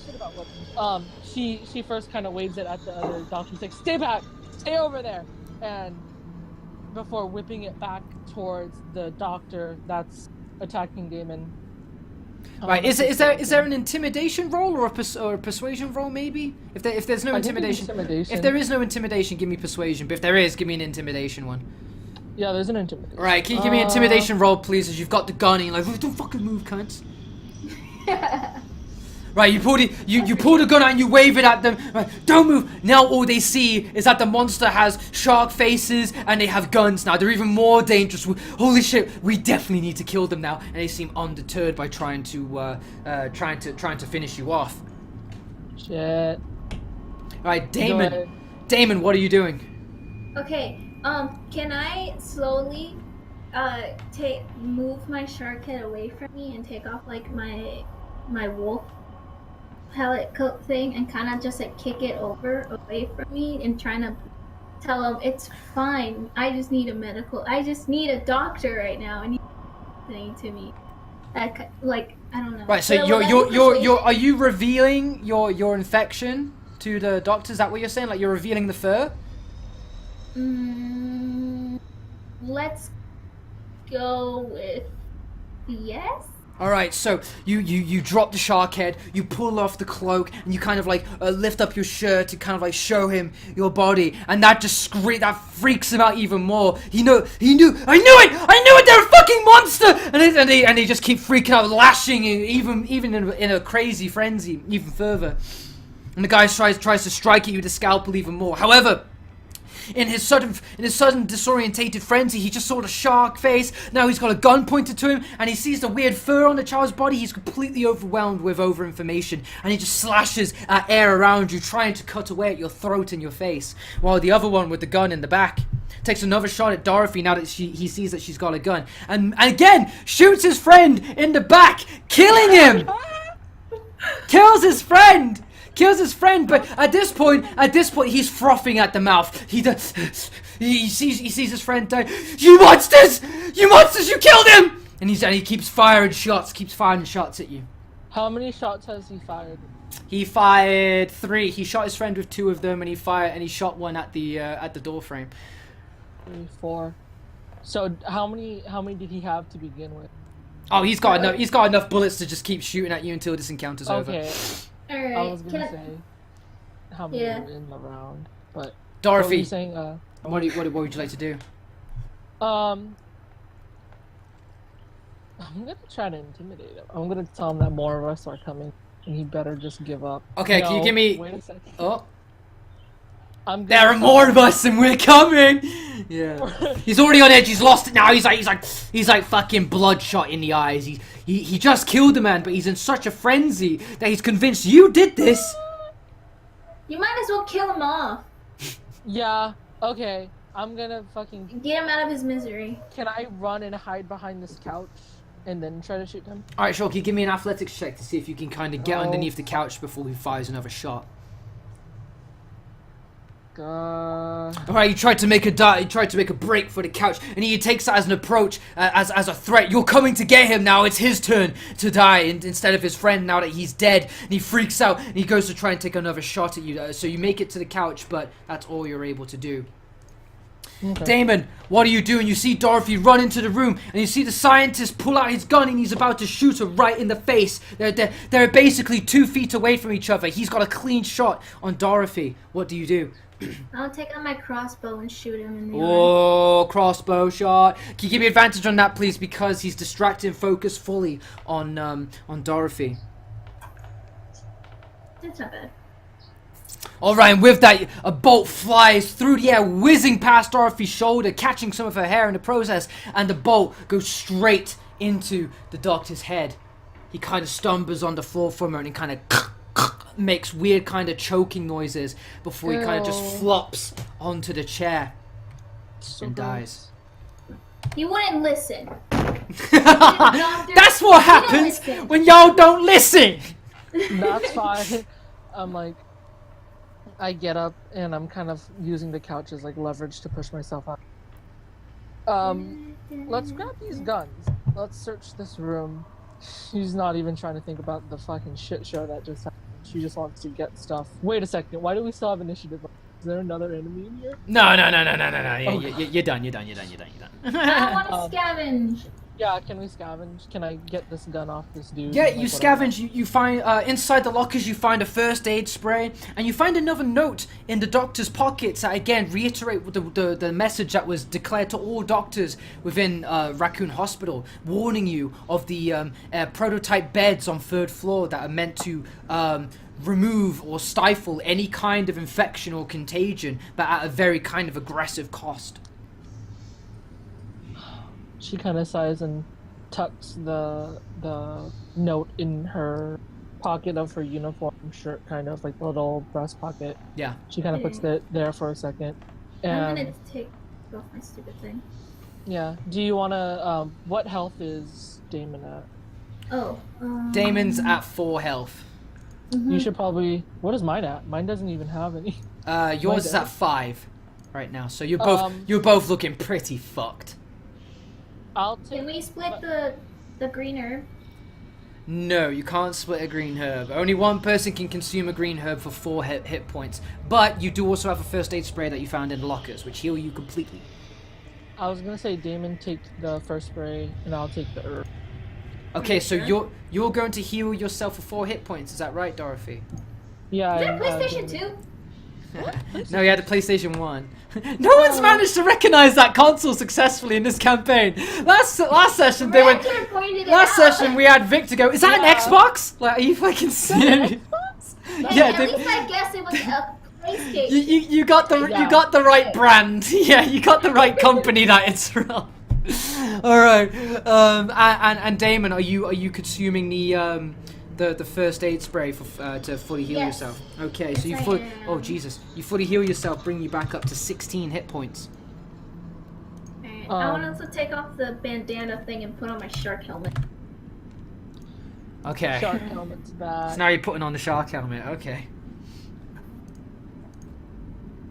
shit about weapons. She first kind of waves it at the other doctor. She's like, "Stay back, stay over there," and before whipping it back towards the doctor that's attacking Damon. Right, is there an intimidation roll or a persuasion roll maybe? If there's no intimidation, if there is no intimidation, give me persuasion. But if there is, give me an intimidation one. Yeah, there's an intimidation. Right, can you give me an intimidation roll, please? As you've got the gun and you're like, "Don't fucking move, cunts." Right, you pull the gun out and you wave it at them. Right, don't move. Now all they see is that the monster has shark faces and they have guns now. They're even more dangerous. Holy shit, we definitely need to kill them now. And they seem undeterred by trying to finish you off. Shit. Right, Damon. Damon, what are you doing? Okay. Can I slowly, move my shark head away from me and take off like my wolf pellet coat thing and kind of just like kick it away from me and trying to tell him it's fine. I just need a doctor right now. I need something to me. I don't know. Right, so are you revealing your infection to the doctor? Is that what you're saying? Like you're revealing the fur? Let's go with yes. Alright, so you drop the shark head, you pull off the cloak, and you kind of like lift up your shirt to kind of like show him your body, and that just that freaks him out even more. I knew it, they're a fucking monster! And they just keep freaking out, lashing, even in a crazy frenzy, even further. And the guy tries to strike at you with the scalpel even more. However, in his sudden disorientated frenzy, he just saw the shark face. Now he's got a gun pointed to him, and he sees the weird fur on the child's body. He's completely overwhelmed with overinformation, and he just slashes at air around you, trying to cut away at your throat and your face. While the other one with the gun in the back takes another shot at Dorothy now that he sees that she's got a gun, and again shoots his friend in the back, killing him. Kills his friend, but at this point, he's frothing at the mouth. He sees his friend die. You monsters! You killed him! And he keeps firing shots at you. How many shots has he fired? He fired 3. He shot his friend with 2 of them, and he shot one at the door frame. 3, 4. So how many did he have to begin with? Oh, he's got enough bullets to just keep shooting at you until this encounter's over. Okay. Alright. I was gonna say how many were in the round, but Dorothy, what were you saying? what would you like to do? I'm gonna try to intimidate him. I'm gonna tell him that more of us are coming, and he better just give up. Okay, can you give me? Wait a second. Oh, There are more of us, and we're coming. Yeah, he's already on edge. He's lost it now. He's like fucking bloodshot in the eyes. He just killed a man, but he's in such a frenzy that he's convinced you did this. You might as well kill him off. Yeah. Okay. I'm gonna fucking Get him out of his misery. Can I run and hide behind this couch and then try to shoot him? All right, sure. Can you give me an athletics check to see if you can kind of get underneath the couch before he fires another shot? Alright, you tried to make a break for the couch, and he takes that as an approach, as a threat. You're coming to get him now. It's his turn to die instead of his friend now that he's dead. And he freaks out, and he goes to try and take another shot at you. So you make it to the couch, but that's all you're able to do. Okay. Damon, what are you doing? You see Dorothy run into the room, and you see the scientist pull out his gun, and he's about to shoot her right in the face. They're basically 2 feet away from each other. He's got a clean shot on Dorothy. What do you do? I'll take out my crossbow and shoot him in the eye. Oh, crossbow shot. Can you give me advantage on that, please? Because he's distracted and focused fully on Dorothy. That's not bad. Alright, and with that, a bolt flies through the air, whizzing past Dorothy's shoulder, catching some of her hair in the process, and the bolt goes straight into the doctor's head. He kind of stumbles on the floor for a moment and kind of makes weird kind of choking noises before he kind of just flops onto the chair and dies. He wouldn't listen. That's what happens when y'all don't listen! That's fine. I'm like, I get up and I'm kind of using the couch as like leverage to push myself out. Let's grab these guns. Let's search this room. She's not even trying to think about the fucking shit show that just happened. She just wants to get stuff. Wait a second. Why do we still have initiative? Is there another enemy in here? No. Yeah, Oh. you're done. I want to scavenge. Yeah, can we scavenge? Can I get this gun off this dude? Yeah, Like, you whatever. scavenge. You find inside the lockers. You find a first aid spray, and you find another note in the doctor's pockets that again reiterate the message that was declared to all doctors within Raccoon Hospital, warning you of the prototype beds on 3rd floor that are meant to remove or stifle any kind of infection or contagion, but at a very kind of aggressive cost. She kind of sighs and tucks the note in her pocket of her uniform shirt, kind of like the little breast pocket. Yeah. She kind of puts it there for a second. I'm And gonna take off my stupid thing. yeah, do you want to? What health is Damon at? Oh. Damon's at 4 health. You should probably. What is mine at? Mine doesn't even have any. Yours is Mine at 5 right now, so you're both looking pretty fucked. I'll take. Can we split the green herb? No, you can't split a green herb. Only one person can consume a green herb for 4 hit points. But you do also have a first aid spray that you found in the lockers, which heal you completely. I was gonna say Damon take the first spray, and I'll take the herb. Okay, so Sure. you're going to heal yourself for 4 hit points. Is that right, Dorothy? Yeah. Is that and, PlayStation Damon- 2? No, you had a PlayStation 1. No one's managed to recognize that console successfully in this campaign. Last session they went. Raptor pointed it Last out. session we had Victor go. Is that an Yeah. Xbox? Like, are you fucking serious? Yeah, At least I guess it was a PlayStation. you got the you got the right brand. Yeah, you got the right company that it's from. All right. And Damon, are you consuming the first aid spray for to fully heal Yes. yourself? Okay, so you Yes, I fully. am. Oh Jesus, you fully heal yourself, bring you back up to 16 hit points. Alright, I want to also take off the bandana thing and put on my shark helmet. Okay. Shark helmet's back. So now you're putting on the shark helmet. Okay.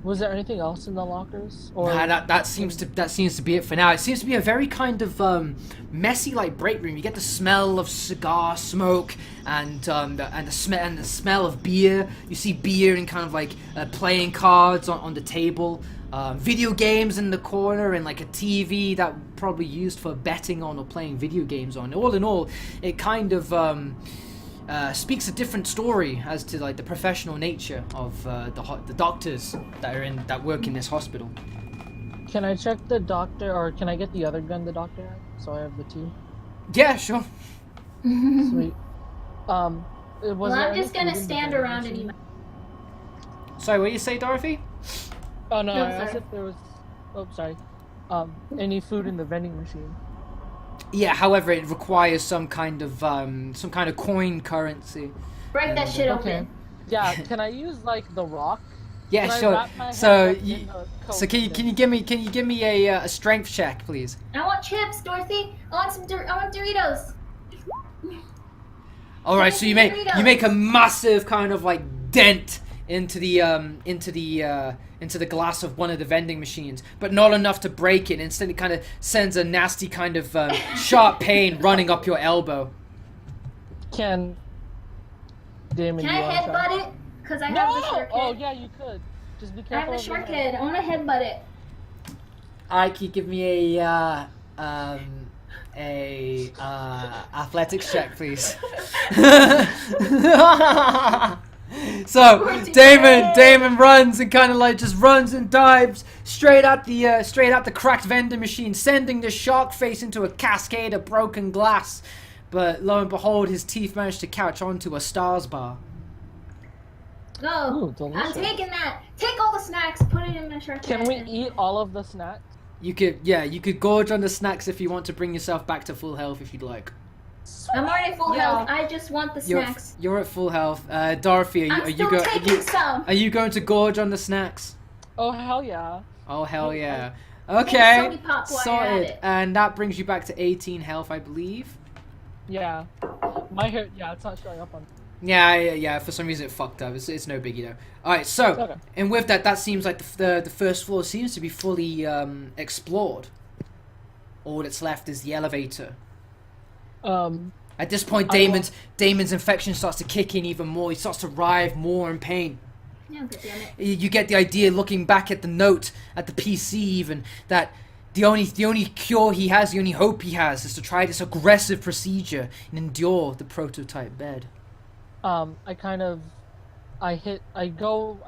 Was there anything else in the lockers? Or Nah, that seems to be it for now. It seems to be a very kind of messy like break room. You get the smell of cigar smoke and the smell of beer. You see beer and kind of like playing cards on the table. Video games in the corner and like a TV that probably used for betting on or playing video games on. All in all, it kind of speaks a different story as to like the professional nature of the doctors that work in this hospital. Can I check the doctor, or can I get the other gun the doctor had, so I have the two? Yeah, sure. Sweet. Was Well, there I'm any just gonna food in the stand vending around machine? and Sorry, what do you say, Dorothy? Oh no, No, I asked sorry. if there was. Oh, sorry. Any food in the vending machine? Yeah, however, it requires some kind of coin currency. break that shit Okay. open. Yeah. Can I use like the rock? Yeah, Can I sure. wrap my hand So up you, in the so coat can you give me a strength check, please? I want chips, Dorothy. I want I want Doritos. All right, so you make Doritos. a massive kind of like dent into the glass of one of the vending machines, but not enough to break it. Instead, it kind of sends a nasty kind of sharp pain running up your elbow. Can Damon? Can you I wanna try? headbutt it? Cause I No! have the shark head. Oh yeah, you could. Just be I have careful. the of your shark head. head. I want to headbutt it. Alright, can you give me athletics check, please? So Damon runs and kind of like just runs and dives straight at the cracked vending machine, sending the shark face into a cascade of broken glass. But lo and behold, his teeth managed to catch onto a Stars bar. No, Ooh, delicious. I'm taking that. Take all the snacks, put it in my shirt. Can we eat all of the snacks? You could gorge on the snacks if you want to bring yourself back to full health if you'd like. I'm already full Yeah. health. I just want the snacks. You're at full health. Dorothy, I'm still taking some. are you going to gorge on the snacks? Oh hell yeah. Oh hell yeah. Sony Okay. pop while you're at Sorted. it. And that brings you back to 18 health, I believe. Yeah. My hair. Yeah, it's not showing up on. Yeah. For some reason it fucked up. It's no biggie though. All right. So, Okay. and with that seems like the first floor seems to be fully explored. All that's left is the elevator. At this point, Damon's infection starts to kick in even more. He starts to writhe more in pain. Yeah, God damn it. You get the idea, looking back at the note, at the PC even, that the only cure he has, the only hope he has, is to try this aggressive procedure and endure the prototype bed. I go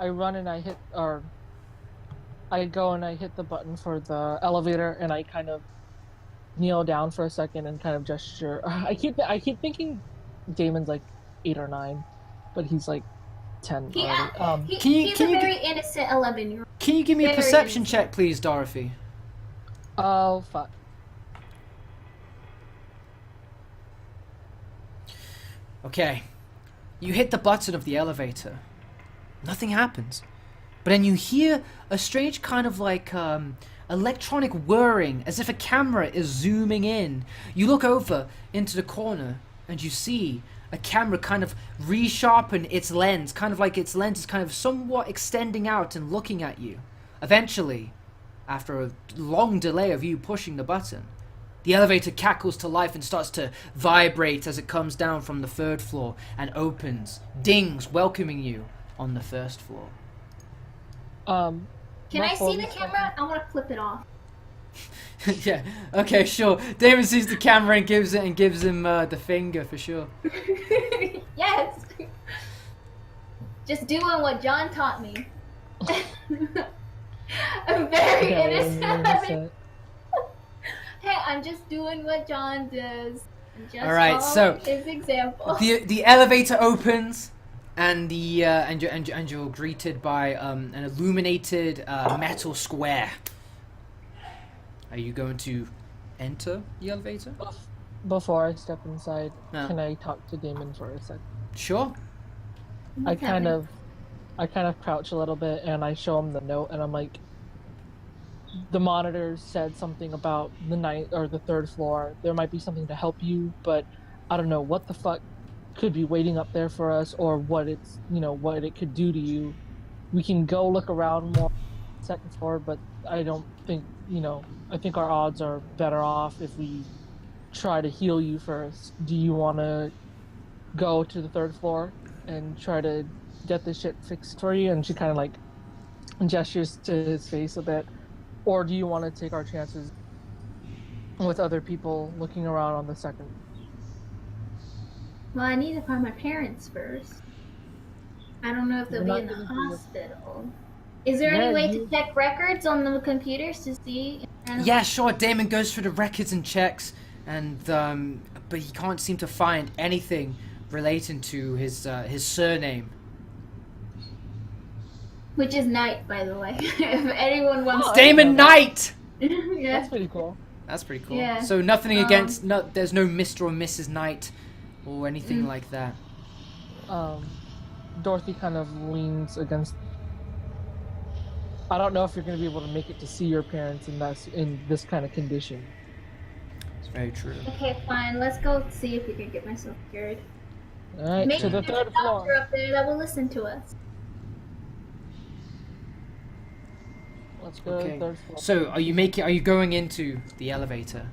and I hit the button for the elevator, and I kind of kneel down for a second and kind of gesture. I keep thinking Damon's like 8 or 9, but he's like 10 already. He's a very innocent 11-year-old. Can you give me a Very perception innocent. check, please, Dorothy? Oh fuck. Okay. You hit the button of the elevator. Nothing happens. But then you hear a strange kind of like electronic whirring, as if a camera is zooming in. You look over into the corner and you see a camera kind of resharpen its lens, kind of like its lens is kind of somewhat extending out and looking at you. Eventually, after a long delay of you pushing the button, the elevator cackles to life and starts to vibrate as it comes down from the 3rd floor and opens, dings, welcoming you on the 1st floor. Can I see the camera? I want to flip it off. Yeah. Okay. Sure. Damon sees the camera and gives him the finger for sure. Yes. Just doing what John taught me. I'm very innocent. Hey, I'm just doing what John does. I'm just All right, so his example. the elevator opens, and you're greeted by an illuminated metal square. Are you going to enter the elevator? Before I step inside, No. can I talk to Damon for a sec? Sure. I kind of crouch a little bit and I show him the note, and I'm like, the monitor said something about the 9th or the 3rd floor. There might be something to help you, but I don't know what the fuck could be waiting up there for us, or what it's, what it could do to you. We can go look around more 2nd floor, but I don't think, I think our odds are better off if we try to heal you first. Do you want to go to the 3rd floor and try to get this shit fixed for you? And she kind of like gestures to his face a bit. Or do you want to take our chances with other people looking around on the 2nd? Well, I need to find my parents first. I don't know if they'll be in the hospital. Is there any way to check records on the computers to see? Yeah, sure. Damon goes through the records and checks, and but he can't seem to find anything relating to his surname. Which is Knight, by the way. If anyone wants. Damon Knight. Yeah. That's pretty cool. That's pretty cool. Yeah. So nothing against. No, there's no Mr. or Mrs. Knight, or anything like that. Dorothy kind of leans against. I don't know if you're going to be able to make it to see your parents in this kind of condition. It's very true. Okay, fine. Let's go see if we can get myself cured. All right, Maybe to the there's a 3rd doctor floor. up there that will listen to us. Let's go Okay. to the 3rd floor. So are you going into the elevator?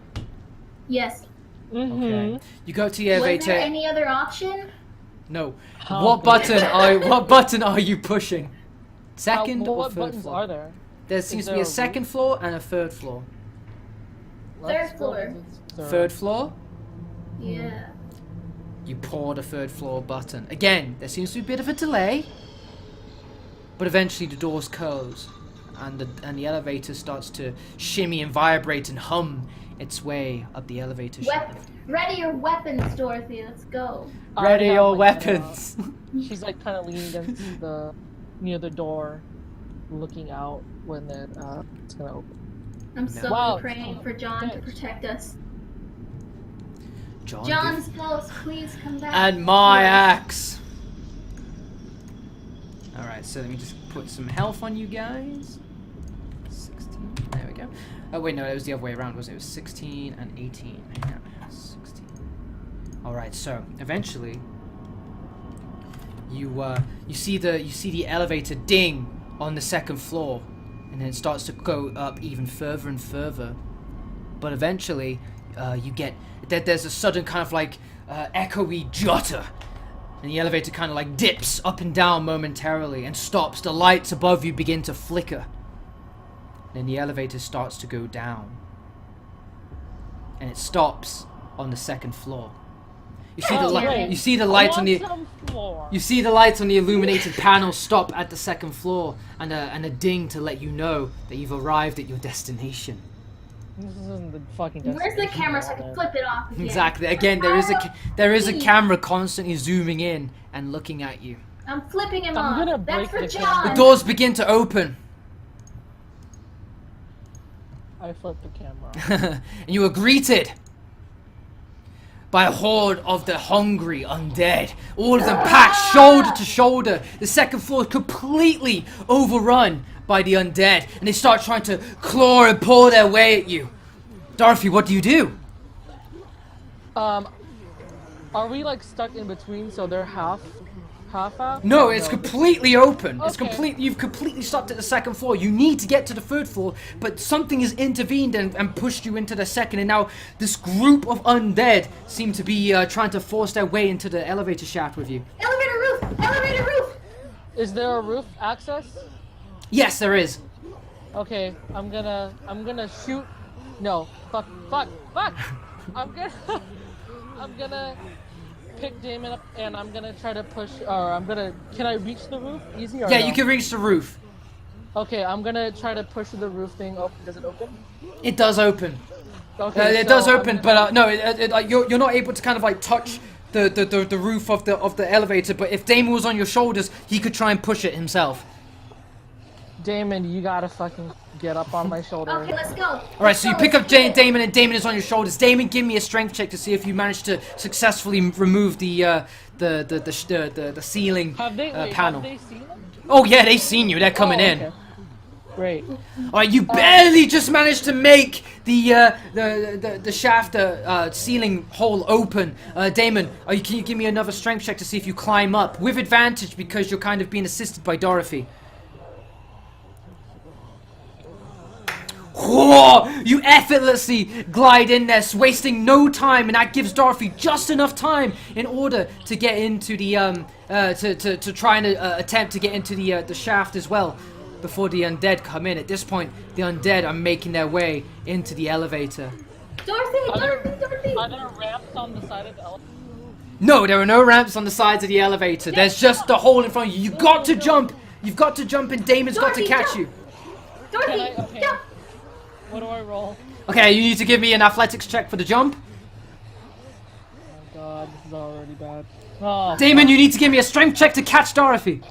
Yes. Mm-hmm. Okay. You go to the Was elevator. there any other option? No. How What big- button are you pushing? Second or what 3rd buttons floor? are there? There seems to be there a a second floor and a third floor. Let's Third go floor. to the Third floor. Yeah. You pour the third floor button. Again, there seems to be a bit of a delay, but eventually the doors close, and the elevator starts to shimmy and vibrate and hum its way up the elevator shaft. Ready your weapons, Dorothy. Let's go. Ready I have your my weapons. She's like kind of leaning against near the door, looking out when it's gonna open. I'm so Wow. praying for John to Bitch. protect us. John, John's ghost, please come back. and my axe. All right, so let me just put some health on you guys. 16. There we go. Oh wait, no, it was the other way around, wasn't it? It was 16 and 18. Yeah, 16. All right, so eventually, you see the elevator ding on the second floor, and then it starts to go up even further and further. But eventually, you get there's a sudden kind of like echoey jutter, and the elevator kind of like dips up and down momentarily and stops. The lights above you begin to flicker. Then the elevator starts to go down, and it stops on the second floor. You see you see the lights on the floor. you see the lights on the illuminated panel stop at the second floor, and a ding to let you know that you've arrived at your destination. This isn't the fucking. Where's the destination camera so I yet. can flip it off again? Exactly. Again, there is a camera constantly zooming in and looking at you. I'm flipping him I'm off. gonna That's break for the John. camera. The doors begin to open, I flipped the camera. and you are greeted by a horde of the hungry undead. All of them packed shoulder to shoulder. The second floor is completely overrun by the undead, and they start trying to claw and pull their way at you. Dorothy, what do you do? Are we like stuck in between? So they're half out? No, it's completely open. It's Okay. you've completely stopped at the second floor. You need to get to the third floor, but something has intervened and pushed you into the second, and now this group of undead seem to be trying to force their way into the elevator shaft with you. Elevator roof! Elevator roof! Is there a roof access? Yes, there is. Okay, I'm gonna shoot. No, fuck. I'm gonna pick Damon up and I'm gonna try to push. Can I reach the roof easy? Or Yeah, no? you can reach the roof. Okay, I'm gonna try to push the roof thing open. Does it open? It does open. Okay, It so does I'm open, gonna- but no, you're not able to kind of like touch the roof of the elevator. But if Damon was on your shoulders, he could try and push it himself. Damon, you gotta fucking get up on my shoulder. Okay, let's go. All right, so you pick up Damon, and Damon is on your shoulders. Damon, give me a strength check to see if you manage to successfully remove the ceiling Have they panel. Have they seen it? Oh yeah, they've seen you. They're coming Oh, in. okay. Great. All right, you barely just managed to make the shaft ceiling hole open. Damon, can you give me another strength check to see if you climb up with advantage because you're kind of being assisted by Dorothy. Whoa! You effortlessly glide in there, wasting no time, and that gives Dorothy just enough time in order to get into the to try and attempt to get into the shaft as well before the undead come in. At this point, the undead are making their way into the elevator. Dorothy! Are Dorothy! there ramps on the side of the elevator? No, there are no ramps on the sides of the elevator. There's just the hole in front of you. You've got to jump. You've got to jump, and Damon's got to Dorothy, catch jump. you. Dorothy! Can I- okay. Jump! What do I roll? Okay, you need to give me an athletics check for the jump. Oh god, this is already bad. Oh, Damon, you need to give me a strength check to catch Dorothy.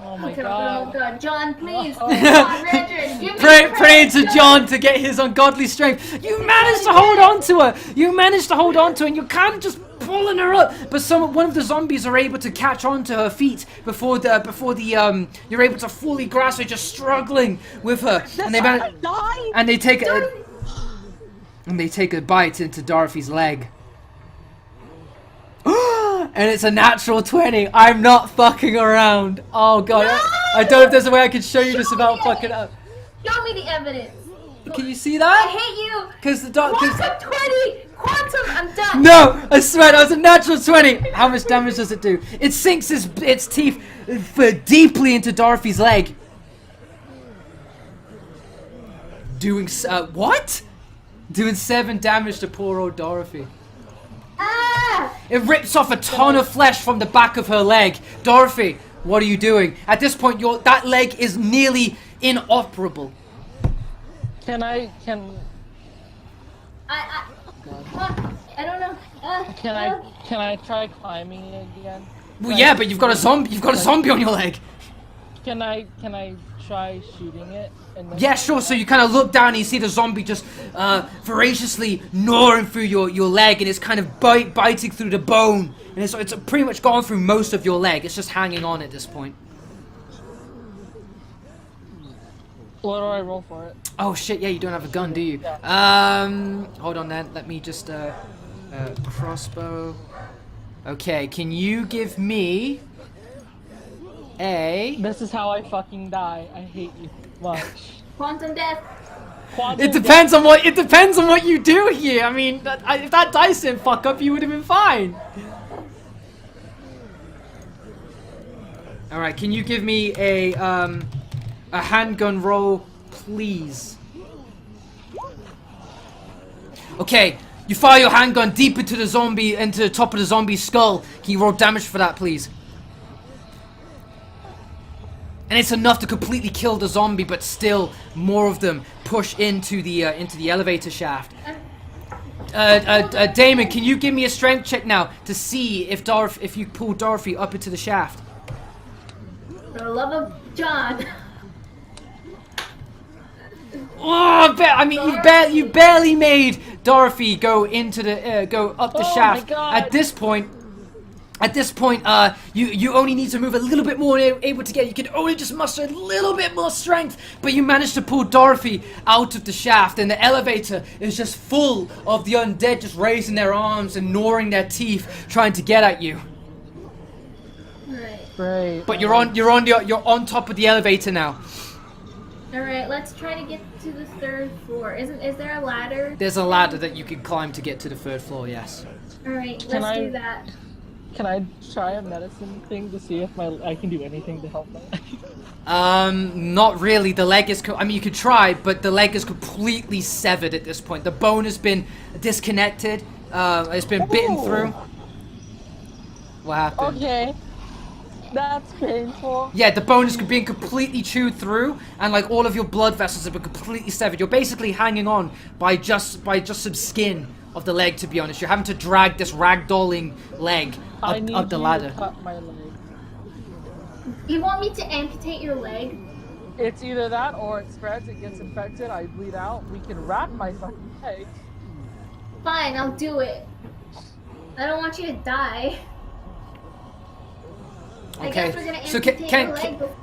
oh my Okay, oh god. god. John, please. Oh. Come on, Redred, give me Pray credit, to John to get his ungodly strength. You managed to hold on to her. You managed to hold on to her, and you're kind of just pulling her up. But one of the zombies are able to catch on to her feet before you're able to fully grasp her, just struggling with her. And they take a bite into Dorothy's leg. And it's a natural 20. I'm not fucking around. Oh god. No! I don't know if there's a way I can show you this Show without me fucking it. up. Show me the evidence. Can you see I that? hate you. Because the dog. Quantum 20. Quantum, I'm done. No, I swear that was a natural 20. How much damage does it do? It sinks its teeth deeply into Dorothy's leg. doing what? Doing 7 damage to poor old Dorothy. Ah! It rips off a ton of flesh from the back of her leg. Dorothy, what are you doing? At this point, that leg is nearly inoperable. I don't know. Can I try climbing again? Well, yeah, but you've got a zombie on your leg. Can I try shooting it? And then Yeah, sure. So you kind of look down and you see the zombie just voraciously gnawing through your leg, and it's kind of biting through the bone, and it's pretty much gone through most of your leg. It's just hanging on at this point. What do I roll for it? Oh shit! Yeah, you don't have a gun, do you? Yeah. Hold on then. Let me just crossbow. Okay, can you give me a? This is how I fucking die. I hate you much. Quantum death. Quantum It depends on what you do here. I mean, if that dice didn't fuck up, you would have been fine. All right, can you give me a handgun roll, please? Okay, you fire your handgun deep into the top of the zombie's skull. Can you roll damage for that, please? And it's enough to completely kill the zombie, but still more of them push into the elevator shaft. Damon, can you give me a strength check now to see if you pull Dorothy up into the shaft? For the love of John. Oh, I mean, you barely made Dorothy go into the go up the shaft. My God. At this point, you only need to move a little bit more, able to get. You can only just muster a little bit more strength, but you managed to pull Dorothy out of the shaft, and the elevator is just full of the undead, just raising their arms and gnawing their teeth, trying to get at you. Right. Great. But you're on top of the elevator now. All right. Let's try to get to the 3rd floor. Is there a ladder? There's a ladder that you can climb to get to the 3rd floor. Yes. All right. Can Let's I- do that. Can I try a medicine thing to see if I can do anything to help my Not really. The leg is. I mean, you could try, but the leg is completely severed at this point. The bone has been disconnected. It's been bitten through. What happened? Okay. That's painful. Yeah, the bone is being completely chewed through, and like all of your blood vessels have been completely severed. You're basically hanging on by just some skin of the leg. To be honest, you're having to drag this ragdolling leg I need up the you ladder. to cut my leg. You want me to amputate your leg? It's either that or it spreads, it gets infected, I bleed out. We can wrap my fucking leg. Fine, I'll do it. I don't want you to die. I Okay. guess we're gonna So amputate your leg before-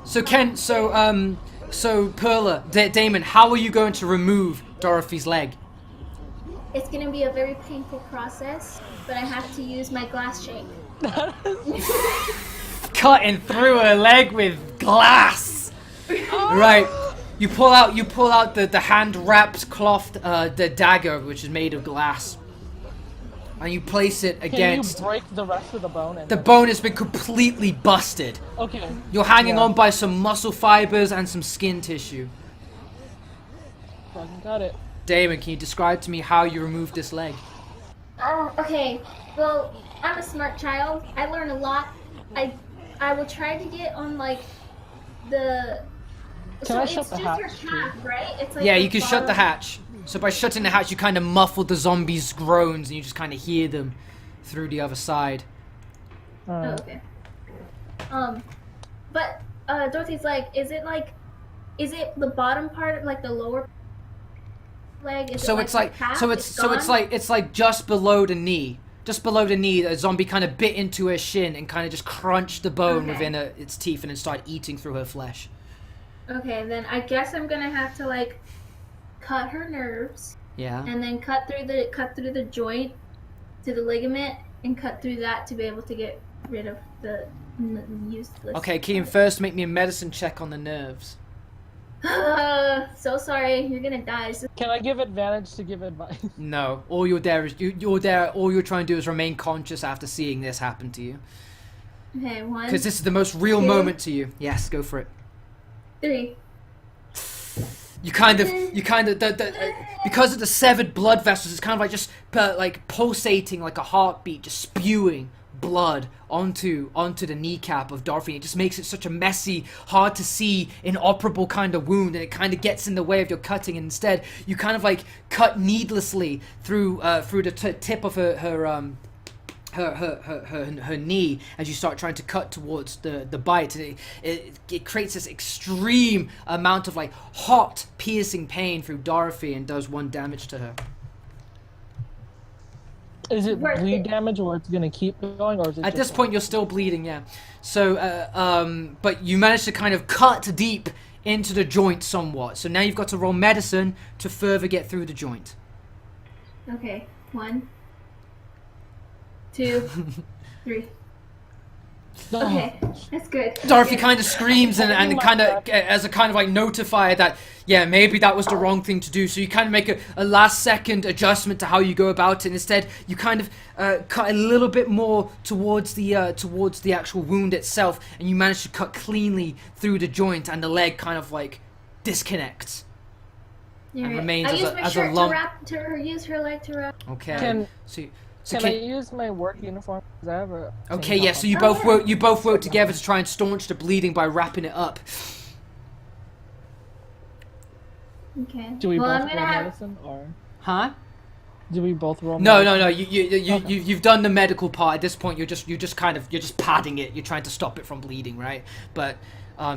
so Perla, Damon, how are you going to remove Dorothy's leg? It's gonna be a very painful process, but I have to use my glass shank. Cutting through her leg with glass. Right. You pull out the hand wrapped cloth the dagger, which is made of glass, and you place it against. Can you break the rest of the bone? And The bone has been completely busted. Okay. You're hanging Yeah. on by some muscle fibers and some skin tissue. Fucking got it. Damon, can you describe to me how you removed this leg? Oh, okay. Well, I'm a smart child. I learn a lot. I will try to get on like the. Can I shut the it's hatch, just her calf, right? It's like Yeah, the you can shut the bottom- hatch. So by shutting the hatch, you kind of muffle the zombies' groans, and you just kind of hear them through the other side. Oh, okay. But Dorothy's like, is it the bottom part, like the lower leg? Is So it it's the like, calf? so it's gone? like just below the knee. Just below the knee, a zombie kind of bit into her shin and kind of just crunched the bone Okay. within its teeth and then started eating through her flesh. Okay, then I guess I'm gonna have to like cut her nerves Yeah. and then cut through the joint to the ligament and cut through that to be able to get rid of the useless. Okay, Kean, first make me a medicine check on the nerves. So sorry, you're gonna die. Can I give advantage to give advice? No, all you're there is all you're trying to do is remain conscious after seeing this happen to you. Okay, 1, Because this is the most real two. moment to you. Yes, go for it. 3. You kind of, because of the severed blood vessels, it's kind of like just like pulsating like a heartbeat, just spewing blood onto the kneecap of Dorothy. It just makes it such a messy, hard to see, inoperable kind of wound, and it kind of gets in the way of your cutting. And instead, you kind of like cut needlessly through the tip of her knee as you start trying to cut towards the bite. It creates this extreme amount of like hot piercing pain through Dorothy and does 1 damage to her. Is it bleed damage, or it's gonna keep going, or is it? At this point, you're still bleeding, yeah. So, but you managed to kind of cut deep into the joint somewhat. So now you've got to roll medicine to further get through the joint. Okay. 1, 2, 3. Okay, that's good. Dorothy kind of screams and kind of as a kind of like notifier that yeah, maybe that was the wrong thing to do. So you kind of make a last second adjustment to how you go about it. And instead, you kind of cut a little bit more towards the actual wound itself, and you manage to cut cleanly through the joint, and the leg kind of like disconnects. And remains as a lump. Use her leg to wrap. Okay. Can I can use my work uniform? 'Cause I have a. Okay, yeah. So you both work together to try and staunch the bleeding by wrapping it up. Okay. Do we well, both roll medicine, or? Huh? Do we both roll? No. medicine? You've done the medical part. At this point, you're just padding it. You're trying to stop it from bleeding, right? But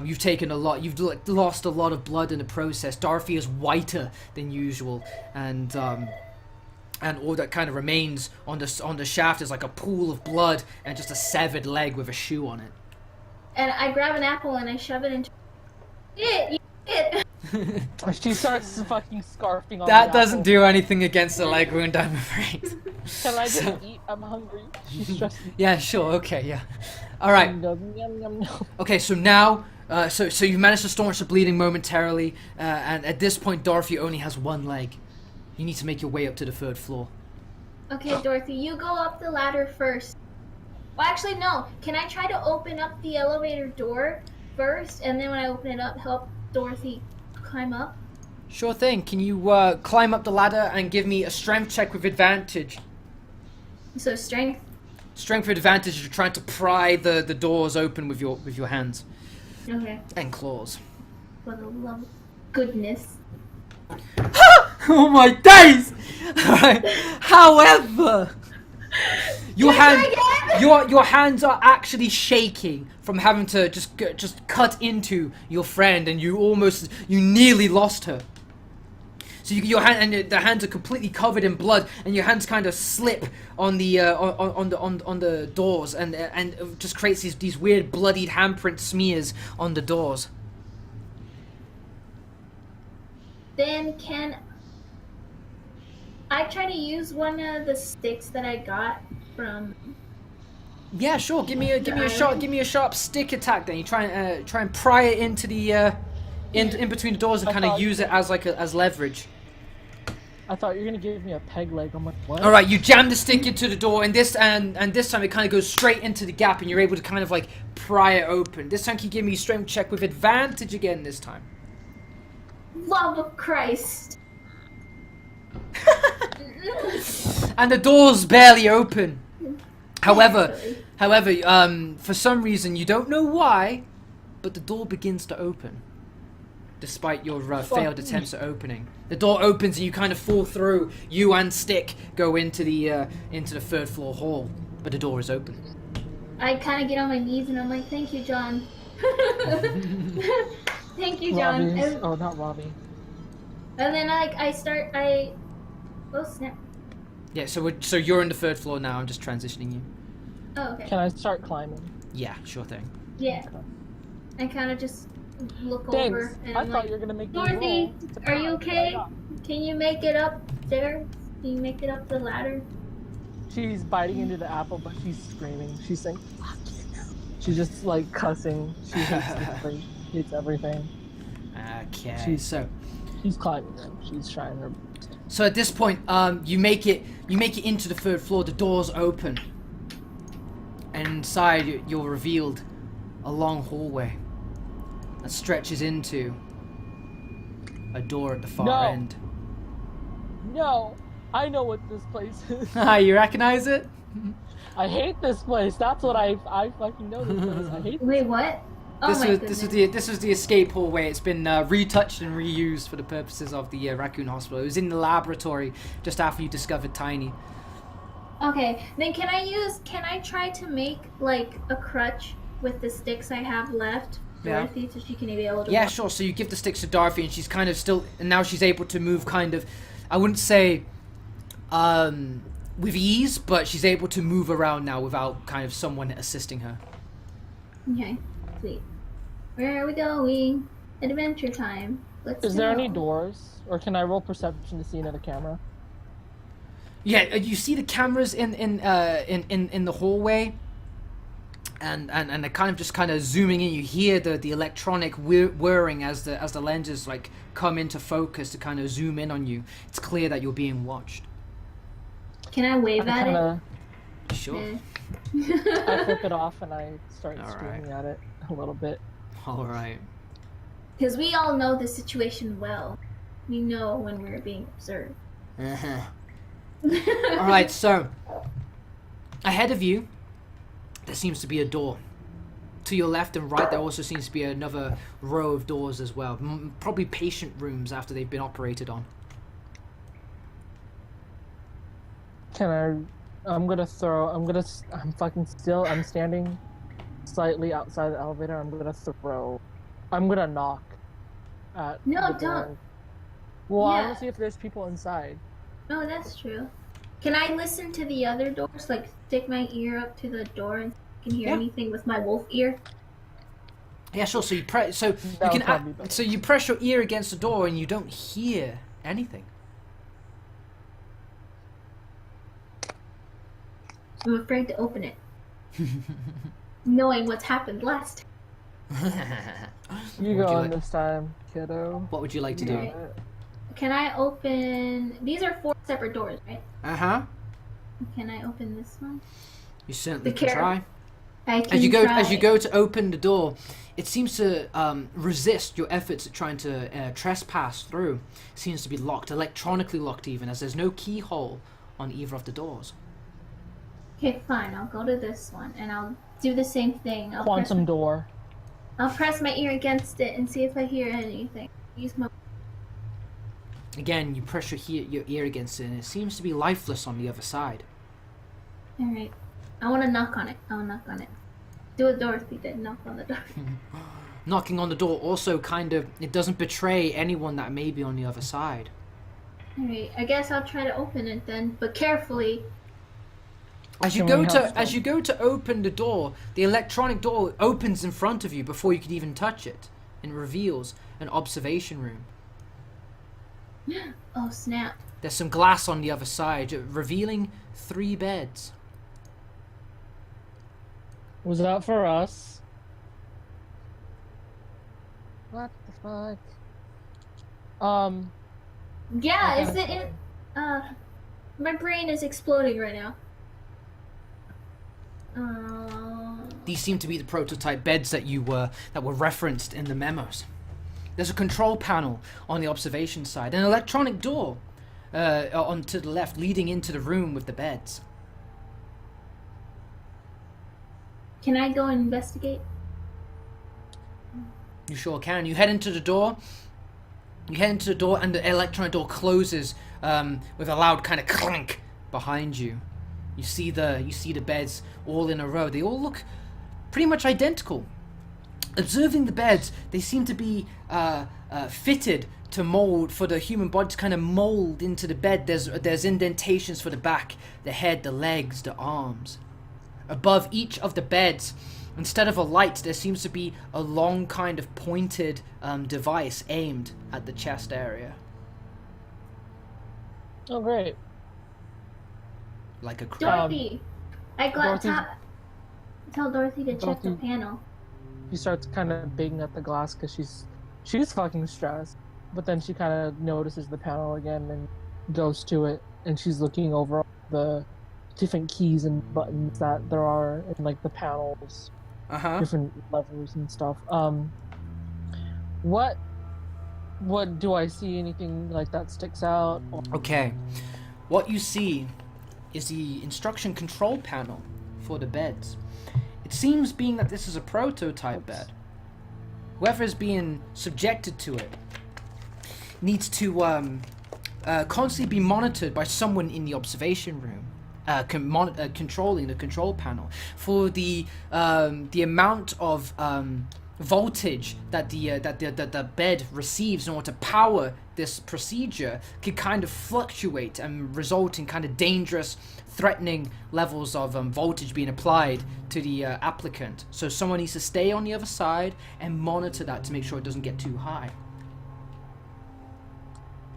you've taken a lot. You've lost a lot of blood in the process. Dorothy is whiter than usual, and all that kind of remains on the shaft is like a pool of blood and just a severed leg with a shoe on it. And I grab an apple and I shove it into. It. She starts fucking scarfing on That the doesn't apple. do anything against the leg wound, I'm afraid. Can I just eat? I'm hungry. She's stressed. Yeah, sure. Okay, yeah. All right. Yum, yum, yum, yum. Okay, so now, so you've managed to staunch the bleeding momentarily, and at this point, Dorothy only has 1 leg. You need to make your way up to the 3rd floor. Okay, Dorothy, you go up the ladder first. Well, actually, no. Can I try to open up the elevator door first, and then when I open it up, help Dorothy climb up? Sure thing. Can you climb up the ladder and give me a strength check with advantage? So strength. Strength with advantage. You're trying to pry the doors open with your hands Okay. and claws. For the love of goodness. Oh my days! Alright. However, your hands are actually shaking from having to just cut into your friend, and you nearly lost her. So your hand and the hands are completely covered in blood, and your hands kind of slip on the on the doors, and it just creates these weird bloodied handprint smears on the doors. Then can I try to use one of the sticks that I got from? Yeah, sure. Give me a sharp stick attack. Then you try and pry it into the in between the doors and kind of use it as leverage. I thought you were gonna give me a peg leg. I'm like, what? All right, you jam the stick into the door, and this time it kind of goes straight into the gap, and you're able to kind of like pry it open. This time, can you give me a strength check with advantage again? This time. Love of Christ. And the door's barely open. However, Actually. for some reason you don't know why, but the door begins to open, despite your failed attempts at opening. The door opens and you kind of fall through. You and Stick go into the 3rd floor hall, but the door is open. I kind of get on my knees and I'm like, "Thank you, John." Thank you, John. Robbie's. Oh, not Robbie. And then oh snap. Yeah, so you're on the 3rd floor now. I'm just transitioning you. Oh, okay. Can I start climbing? Yeah, sure thing. Yeah. I kind of just look Thanks. over and I I'm thought like, you were gonna make me "Dorothy, roll. are you okay? Can you make it up there? Can you make it up the ladder?" She's biting into the apple, but she's screaming. She's saying, "Fuck you!" She's just like cussing. She hates everything. Okay. She's climbing them. She's trying her. So at this point, you make it into the 3rd floor. The doors open, and inside you're revealed a long hallway that stretches into a door at the far No. end. No, I know what this place is. You recognize it? I hate this place. That's what I fucking know this place. I hate this. Wait, what? Oh my goodness. This was the escape hallway. It's been retouched and reused for the purposes of the raccoon hospital. It was in the laboratory just after you discovered Tiny. Okay, then can I try to make like a crutch with the sticks I have left, Yeah. Dorothy, so she can be able to Yeah, walk? sure. So you give the sticks to Dorothy, and she's kind of still, and now she's able to move kind of, I wouldn't say, with ease, but she's able to move around now without kind of someone assisting her. Okay, sweet. Where are we going? Adventure time. Let's Is there go. any doors, or can I roll perception to see into the camera? Yeah, you see the cameras in the hallway, and they're kind of zooming in. You hear the electronic whirring as the lenses like come into focus to kind of zoom in on you. It's clear that you're being watched. Can I wave at Kinda, Sure. it? I flip it off and I start All screaming at it a little bit. All right. Because we all know the situation well. We know when we're being observed. Uh-huh. All right. So ahead of you, there seems to be a door. To your left and right, there also seems to be another row of doors as well. Probably patient rooms after they've been operated on. I'm standing slightly outside the elevator. I'm gonna knock at No, the door. don't. Well, I Yeah. want to see if there's people inside. Oh, that's true. Can I listen to the other doors? Like, stick my ear up to the door and can hear Yeah. anything with my wolf ear? Yeah, sure. So you press. So you That can. would probably be better. So you press your ear against the door and you don't hear anything. I'm afraid to open it. Knowing what's happened last time. You Would go you on like- this time, kiddo. What would you like to You do? got it. Can I open... These are 4 separate doors, right? Uh-huh. Can I open this one? You certainly The can carrot. try. I can As you try. go to open the door, it seems to resist your efforts at trying to trespass through. It seems to be locked, electronically locked even, as there's no keyhole on either of the doors. Okay, fine. I'll go to this one and I'll do the same thing. Quantum door. I'll press my ear against it and see if I hear anything. Use my... Again, you press your ear against it, and it seems to be lifeless on the other side. Alright. I want to knock on it. I'll knock on it. Do what Dorothy did. Knock on the door. Knocking on the door also kind of, it doesn't betray anyone that may be on the other side. Alright. I guess I'll try to open it then, but carefully. As you Can we go help to as you go to open the door, the electronic door opens in front of you before you can even touch it, and reveals an observation room. Oh, snap. There's some glass on the other side, revealing 3 beds. Was that for us? What the fuck? Yeah, Okay. is it in... My brain is exploding right now. These seem to be the prototype beds that were referenced in the memos. There's a control panel on the observation side, an electronic door on to the left, leading into the room with the beds. Can I go and investigate? You sure can. You head into the door. And the electronic door closes with a loud kind of clink behind you. You see the beds all in a row. They all look pretty much identical. Observing the beds, they seem to be fitted to mold for the human body to kind of mold into the bed. There's indentations for the back, the head, the legs, the arms. Above each of the beds, instead of a light, there seems to be a long kind of pointed device aimed at the chest area, Oh, great. like a crown. Dorothy! I got Dorothy's- Tell Dorothy to check the Dorothy- panel. She starts kind of banging at the glass because she's fucking stressed. But then she kind of notices the panel again and goes to it, and she's looking over all the different keys and buttons that there are in like the panels, Uh-huh. different levers and stuff. What What do I see? Anything like that sticks out? Or... Okay. What you see is the instruction control panel for the beds. It seems, being that this is a prototype bed, whoever is being subjected to it needs to constantly be monitored by someone in the observation room, controlling the control panel for the amount of voltage that the bed receives in order to power this procedure could kind of fluctuate and result in kind of dangerous, threatening levels of voltage being applied to the applicant. So someone needs to stay on the other side and monitor that to make sure it doesn't get too high.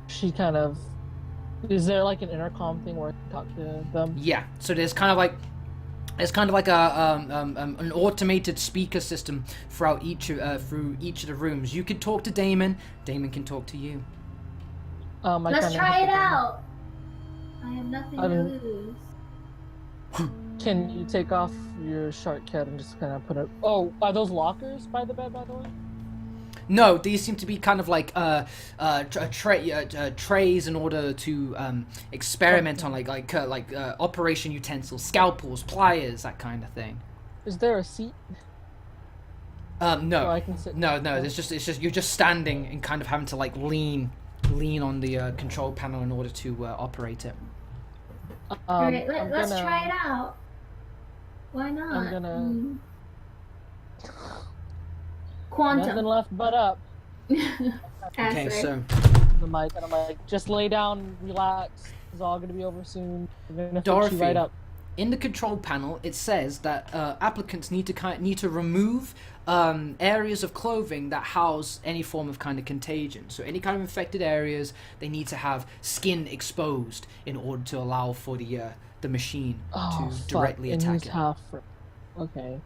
She kind of... Is there like an intercom thing where I can talk to them? Yeah, so there's kind of like an automated speaker system throughout through each of the rooms. You could talk to Damon. Damon can talk to you. Let's try it out. I have nothing to lose. Can you take off your shark cat and just kind of put it? Oh, are those lockers by the bed, by the way? No, these seem to be kind of like trays in order to experiment on like operation utensils, scalpels, pliers, that kind of thing. Is there a seat? No, So I can sit. no. It's just you're just standing and kind of having to like lean on the control panel in order to operate it. Alright, let's try it out. Why not? I'm gonna. Quantum. Nothing left but up Okay, so the mic, and I'm like, just lay down, relax. It's all gonna be over soon. We're gonna fix Dorothy, you right up. in the control panel, it says that applicants need to remove areas of clothing that house any form of kind of contagion. So any kind of infected areas, they need to have skin exposed in order to allow for the machine to directly attack it. Okay.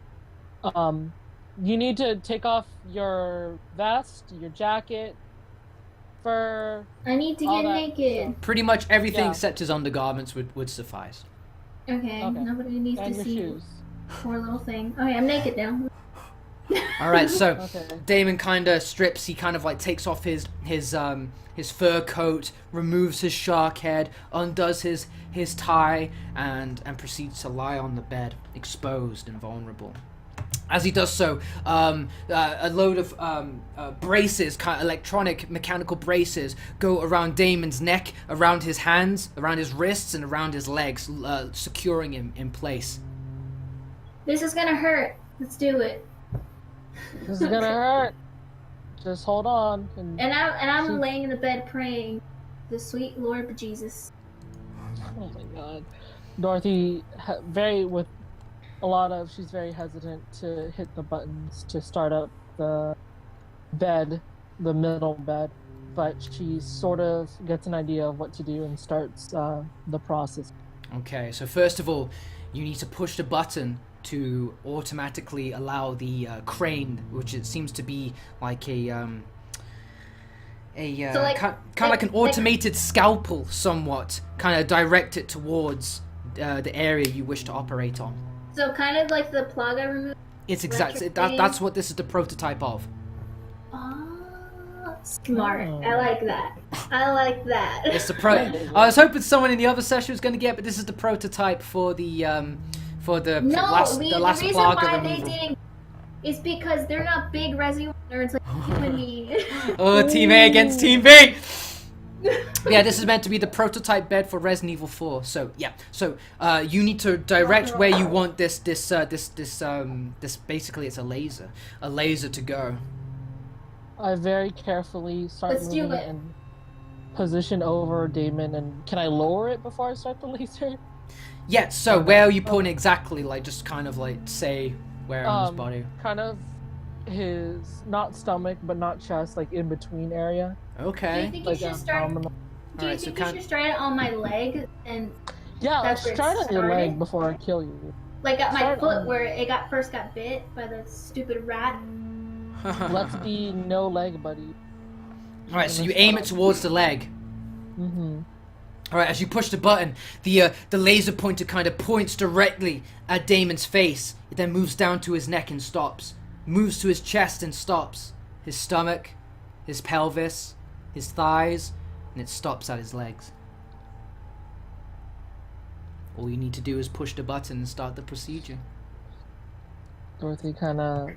You need to take off your vest, your jacket, fur. I need to get naked. Pretty much everything Yeah. except his undergarments would suffice. Okay, nobody needs And to your see shoes. poor little thing. Okay, I'm naked now. Alright, so Okay. Damon kind of strips, he kind of like takes off his fur coat, removes his shark head, undoes his tie, and proceeds to lie on the bed, exposed and vulnerable. As he does so, a load of braces, kind of electronic mechanical braces, go around Damon's neck, around his hands, around his wrists, and around his legs, securing him in place. This is gonna hurt. Let's do it. This is gonna hurt. Just hold on. And I'm laying in the bed praying, the sweet Lord Jesus. oh my God, Dorothy, she's very hesitant to hit the buttons to start up the bed, the middle bed, but she sort of gets an idea of what to do and starts the process. Okay, so first of all, you need to push the button to automatically allow the crane, which it seems to be like kind of like an automated scalpel, somewhat, kind of direct it towards the area you wish to operate on. So kind of like the plug I removed. It's exactly that's what this is the prototype of. Oh, smart. I like that. I like that. It's the I was hoping someone in the other session was going to get, but this is the prototype for the last the last reason plaga why removal. they didn't is because they're not big Resident Evil nerds like you and me. Oh, Team A against Team B. Yeah, this is meant to be the prototype bed for Resident Evil 4. So yeah, you need to direct where you want this basically it's a laser to go. I very carefully start Let's do moving it. it and position over Damon. And can I lower it before I start the laser? Yeah. So where are you putting exactly? Like just kind of like say where on his body. Kind of his not stomach, but not chest, like in between area. Do you Okay. think Like you should start? abdominal. Do you Alright, so think you kind- should start it on my leg and Yeah, That's where it start on your leg started? before I kill you. like at my Start foot on- where it first got bit by the stupid rat? Let's be no leg buddy. All right. So you aim it towards the leg. Mm-hmm. All right, as you push the button, the laser pointer kind of points directly at Damon's face. It then moves down to his neck and stops. Moves to his chest and stops. His stomach, his pelvis, his thighs, and it stops at his legs. All you need to do is push the button and start the procedure. Dorothy kind of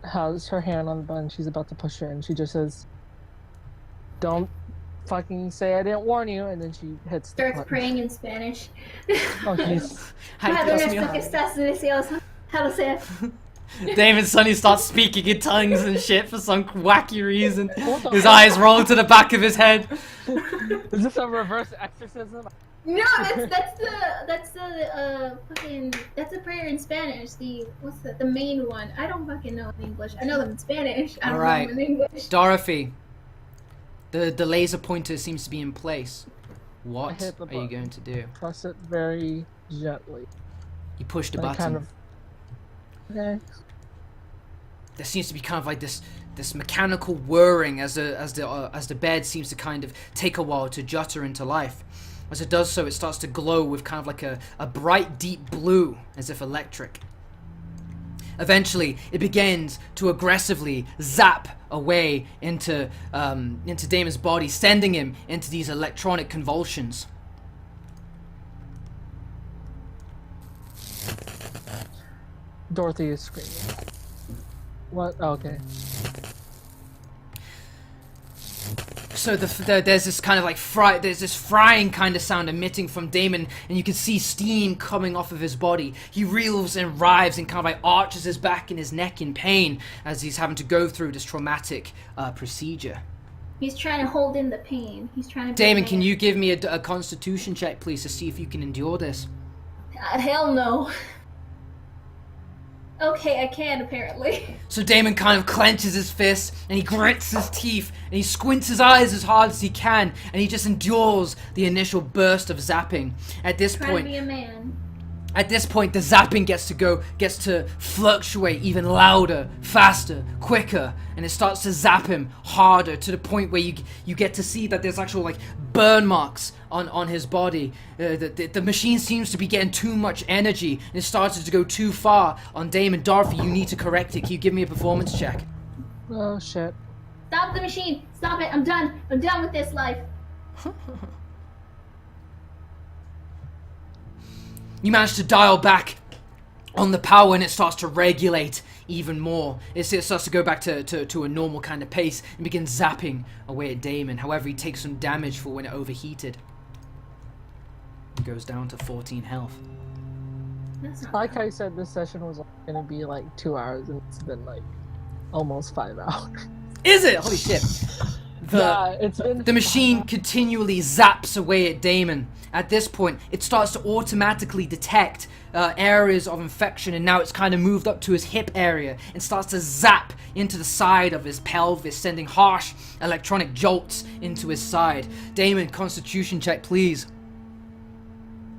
has her hand on the button. She's about to push it, and she just says, "Don't fucking say I didn't warn you." And then she hits the Starts button. praying in Spanish. Oh, jeez. Ay, Dios mío. How to say it? Damon suddenly starts speaking in tongues and shit for some wacky reason. What the His fuck? eyes roll to the back of his head. Is this a reverse exorcism? No, that's the prayer in Spanish. The main one. I don't fucking know in English. I know them in Spanish. I don't Alright. know them in English. Dorothy, the laser pointer seems to be in place. I What hit the are you button. going to do? Press it very gently. You push the I button. kind of. Okay. There seems to be kind of like this mechanical whirring as the bed seems to kind of take a while to jutter into life. As it does so, it starts to glow with kind of like a bright deep blue, as if electric. Eventually, it begins to aggressively zap away into Damon's body, sending him into these electronic convulsions. Dorothy is screaming. What? Oh, okay. So there's this kind of like there's this frying kind of sound emitting from Damon, and you can see steam coming off of his body. He reels and writhes and kind of like arches his back and his neck in pain as he's having to go through this traumatic procedure. He's trying to hold in the pain. He's trying to. Damon, can you give me a constitution check, please, to see if you can endure this? Hell no. Okay, I can apparently. So Damon kind of clenches his fist and he grits his teeth and he squints his eyes as hard as he can, and he just endures the initial burst of zapping. At this Trying to point, be a man. the zapping gets to fluctuate even louder, faster, quicker, and it starts to zap him harder to the point where you get to see that there's actual like burn marks on his body. The machine seems to be getting too much energy, and it started to go too far on Damon. Dorothy, you need to correct it. Can you give me a performance check? Oh shit. Stop the machine. Stop it. I'm done. I'm done with this life. You manage to dial back on the power, and it starts to regulate even more. It starts to go back to a normal kind of pace and begins zapping away at Damon. However, he takes some damage for when it overheated. It goes down to 14 health. That's not Like bad. I said, this session was gonna be like 2 hours, and it's been like almost 5 hours. Is it? Holy shit. Yeah, it's been. The machine continually zaps away at Damon. At this point, it starts to automatically detect areas of infection, and now it's kind of moved up to his hip area and starts to zap into the side of his pelvis, sending harsh electronic jolts into his side. Damon, constitution check, please.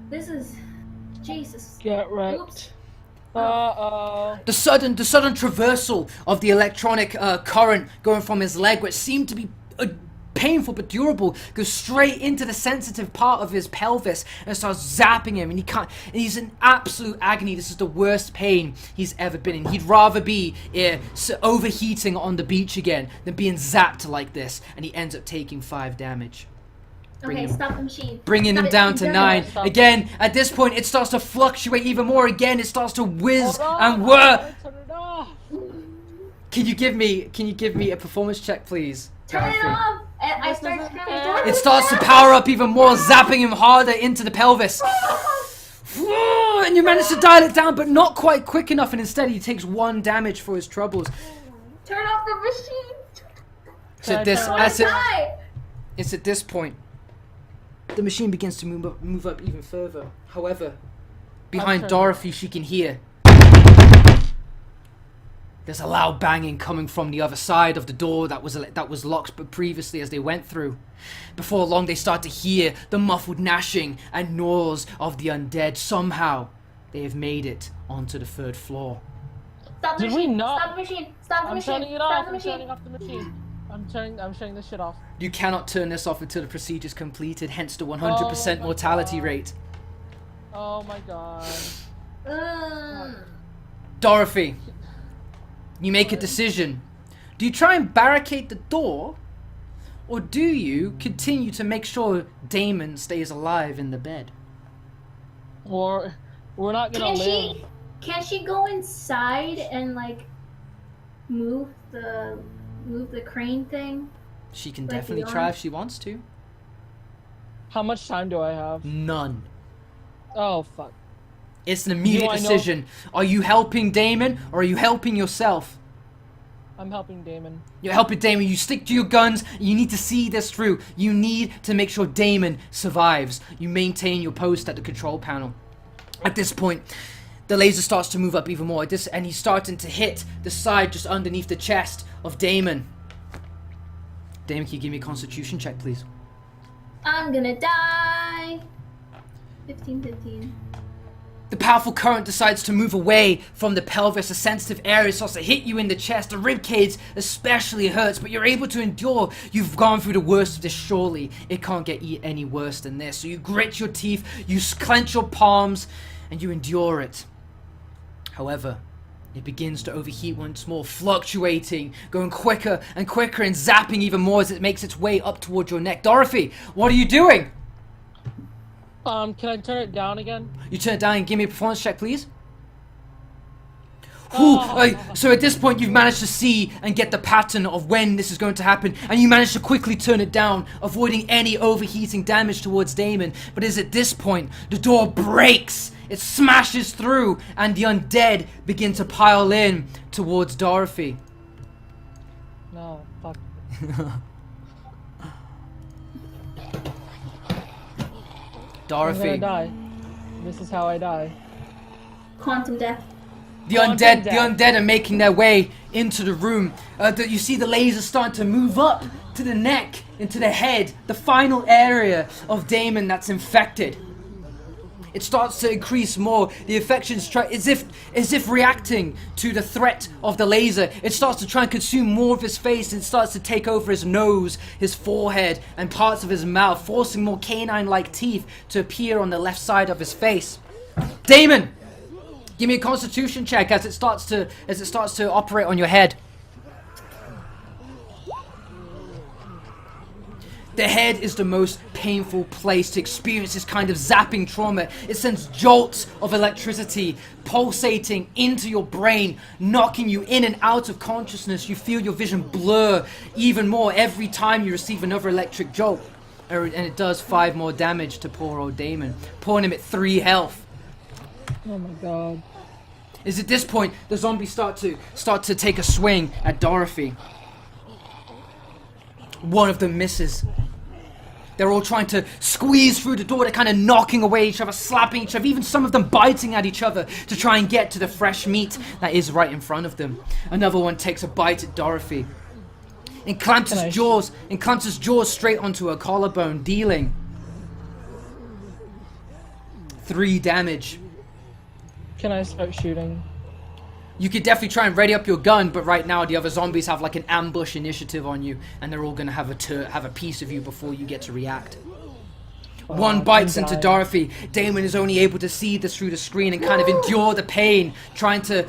This is. Jesus. Get Oops. wrecked. Uh-oh. The sudden traversal of the electronic current going from his leg, which seemed to be painful but durable, goes straight into the sensitive part of his pelvis and starts zapping him, and he's in absolute agony. This is the worst pain he's ever been in. He'd rather be overheating on the beach again than being zapped like this, and he ends up taking 5 damage. Okay, stop the machine. Bringing Stop him it. down I'm to done 9. with it. Again, at this point, it starts to fluctuate even more. Again, it starts to whiz Hold and on, whir. turn it off. Can you give me a performance check, please? Turn it Dorothy? off. And I This start isn't screaming. fair. "Dorothy, It starts to no!" power up even more, zapping him harder into the pelvis. And you manage to dial it down, but not quite quick enough, and instead he takes 1 damage for his troubles. Turn off the machine. So Can this, I I as it, die. it's at this point, the machine begins to move up even further. However, behind turning. Dorothy, she can hear there's a loud banging coming from the other side of the door that was locked but previously as they went through. Before long, they start to hear the muffled gnashing and gnaws of the undead. Somehow, they have made it onto the 3rd floor. Stop the Did we machine. not- Stop the machine. Stop the I'm machine. turning it Stop off. the I'm machine. turning off the machine. I'm turning this shit off. You cannot turn this off until the procedure is completed, hence the 100% Oh my mortality God. rate. Oh my god. Dorothy, you make a decision. Do you try and barricade the door, Or do you continue to make sure Damon stays alive in the bed? Or we're not gonna live. Can she go inside and like move the crane thing? She can Like definitely beyond? try if she wants to. How much time do I have? None. Oh fuck. It's an immediate I know- decision. Are you helping Damon or are you helping yourself? I'm helping Damon. You're helping Damon. You stick to your guns. You need to see this through. You need to make sure Damon survives. You maintain your post at the control panel. At this point, the laser starts to move up even more. And he's starting to hit the side just underneath the chest of Damon. Damon, can you give me a constitution check, please? I'm gonna die. 15. The powerful current decides to move away from the pelvis. A sensitive area starts to hit you in the chest. The rib cage especially hurts, but you're able to endure. You've gone through the worst of this, surely. It can't get any worse than this. So you grit your teeth, you clench your palms, and you endure it. However, it begins to overheat once more, fluctuating, going quicker and quicker and zapping even more as it makes its way up towards your neck. Dorothy, what are you doing? Can I turn it down again? You turn it down and give me a performance check, please. So at this point, you've managed to see and get the pattern of when this is going to happen, and you manage to quickly turn it down, avoiding any overheating damage towards Damon. But it's at this point, the door breaks, it smashes through, and the undead begin to pile in towards Dorothy. No, fuck. Dorothy. I'm gonna die. This is how I die. Quantum death. The undead are making their way into the room. You see the laser starting to move up to the neck, into the head, the final area of Damon that's infected. It starts to increase more. The infections try as if reacting to the threat of the laser. It starts to try and consume more of his face, and starts to take over his nose, his forehead, and parts of his mouth, forcing more canine-like teeth to appear on the left side of his face. Damon, give me a constitution check as it starts to operate on your head. The head is the most painful place to experience this kind of zapping trauma. It sends jolts of electricity pulsating into your brain, knocking you in and out of consciousness. You feel your vision blur even more every time you receive another electric jolt. And it does 5 more damage to poor old Damon, pulling him at 3 health. Oh my god. Is at this point the zombies start to take a swing at Dorothy. One of them misses. They're all trying to squeeze through the door. They're kind of knocking away each other, slapping each other, even some of them biting at each other to try and get to the fresh meat that is right in front of them. Another one takes a bite at Dorothy and clamps his jaws straight onto her collarbone, dealing 3 damage. Can I start shooting? You could definitely try and ready up your gun, but right now the other zombies have like an ambush initiative on you, and they're all gonna have a piece of you before you get to react. One bites into Dorothy. Damon is only able to see this through the screen and kind of endure the pain, trying to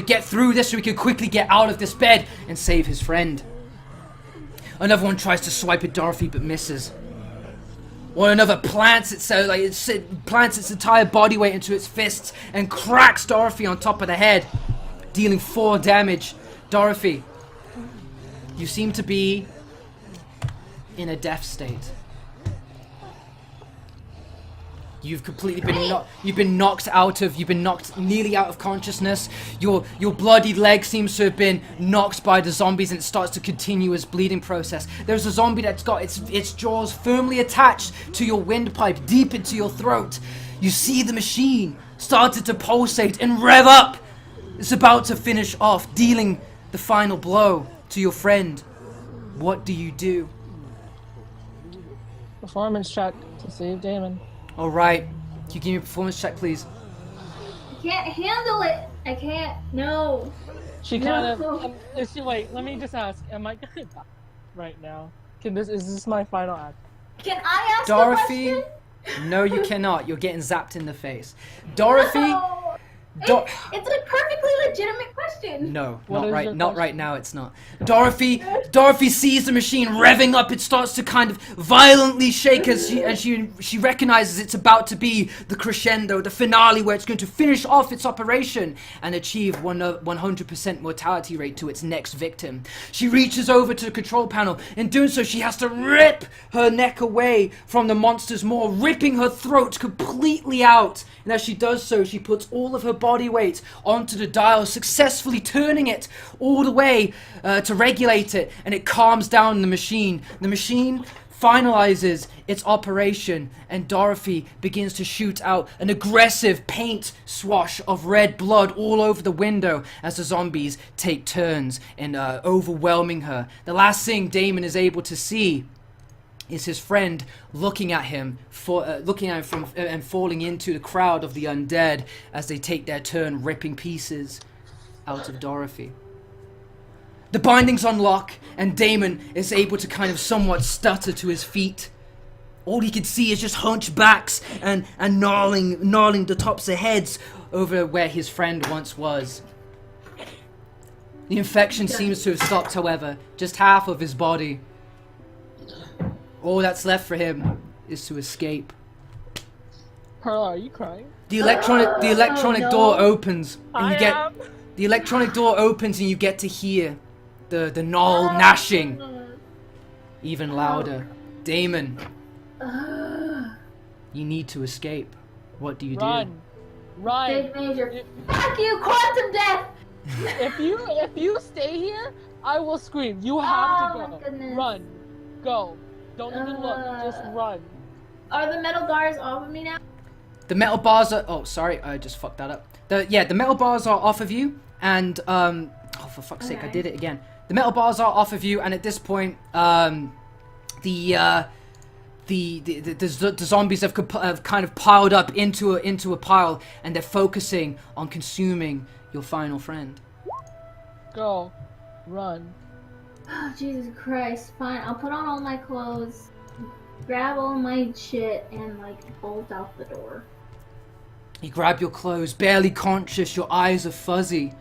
get through this so he can quickly get out of this bed and save his friend. Another one tries to swipe at Dorothy but misses. While another plants its entire body weight into its fists and cracks Dorothy on top of the head, dealing 4 damage. Dorothy, you seem to be in a death state. You've completely been knocked nearly out of consciousness. Your bloodied leg seems to have been knocked by the zombies, and it starts to continue its bleeding process. There's a zombie that's got its jaws firmly attached to your windpipe, deep into your throat. You see the machine started to pulsate and rev up. It's about to finish off, dealing the final blow to your friend. What do you do? Performance check to save Damon. Alright, can you give me a performance check, please? I can't handle it. I can't. No. She No. kind of. Wait, let me just ask. Am I gonna die right now? Is this my final act? Can I ask Dorothy? a question? No, you cannot. You're getting zapped in the face. Dorothy, No. It's a perfectly legitimate question. No, What not is right. your Not question? right now. It's not. Dorothy sees the machine revving up. It starts to kind of violently shake as she recognizes it's about to be the crescendo, the finale, where it's going to finish off its operation and achieve 100% mortality rate to its next victim. She reaches over to the control panel. In doing so, she has to rip her neck away from the monster's maw, ripping her throat completely out. And as she does so, she puts all of her body weight onto the dial, successfully turning it all the way to regulate it, and it calms down the machine. The machine finalizes its operation, and Dorothy begins to shoot out an aggressive paint swash of red blood all over the window as the zombies take turns in overwhelming her. The last thing Damon is able to see is his friend looking at him from and falling into the crowd of the undead as they take their turn ripping pieces out of Dorothy. The bindings unlock, and Damon is able to kind of somewhat stutter to his feet. All he can see is just hunchbacks and gnarling the tops of heads over where his friend once was. The infection seems to have stopped, however. Just half of his body. All that's left for him is to escape. Perla, are you crying? The electronic no. door opens, and you I get am. the electronic door opens, and you get to hear the gnaw gnashing even louder. Damon, you need to escape. What do you do? Run. Big major. Fuck you, quantum death. If you stay here, I will scream. You have to Oh, go. my goodness. Run. Go. Don't even look. Just run. Are the metal bars off of me now? The metal bars are. Oh, sorry, I just fucked that up. The metal bars are off of you, and oh, for fuck's sake, I Okay. did it again. The metal bars are off of you, and at this point, the zombies have kind of piled up into a pile, and they're focusing on consuming your final friend. Go. Run. Oh, Jesus Christ. Fine, I'll put on all my clothes, grab all my shit, and, bolt out the door. You grab your clothes, barely conscious, your eyes are fuzzy.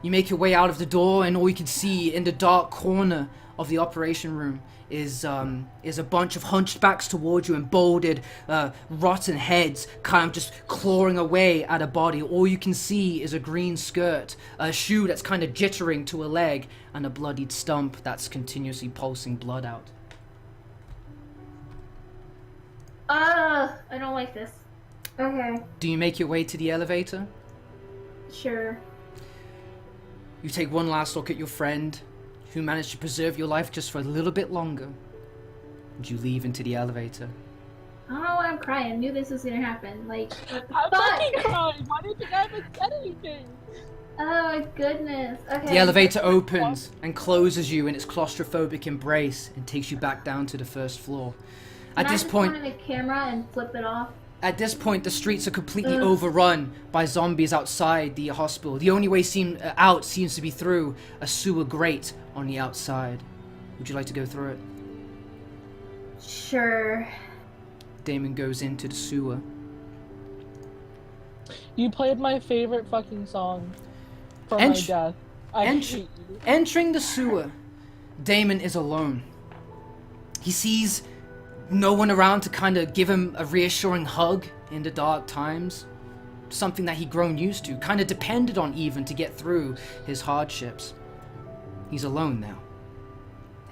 You make your way out of the door, and all you can see in the dark corner of the operation room is a bunch of hunchbacks towards you and bolded, rotten heads kind of just clawing away at a body. All you can see is a green skirt, a shoe that's kind of jittering to a leg, and a bloodied stump that's continuously pulsing blood out. I don't like this. Okay, Do you make your way to the elevator? sure. You take one last look at your friend, who managed to preserve your life just for a little bit longer, and you leave into the elevator. I don't know why I'm crying. I knew this was gonna happen. What the I'm fuck? fucking crying. Why do you think I haven't said anything? Oh my goodness. Okay. The elevator opens and closes you in its claustrophobic embrace and takes you back down to the first floor. Can At I this just point, turn on the camera and flip it off? the streets are completely Ugh. overrun by zombies outside the hospital. The only way out seems to be through a sewer grate on the outside. Would you like to go through it? Sure. Damon goes into the sewer. You played my favorite fucking song for my Ent- death. I ent- hate you. Entering the sewer, Damon is alone. He sees no one around to kind of give him a reassuring hug in the dark times. Something that he'd grown used to, kind of depended on even to get through his hardships. He's alone now.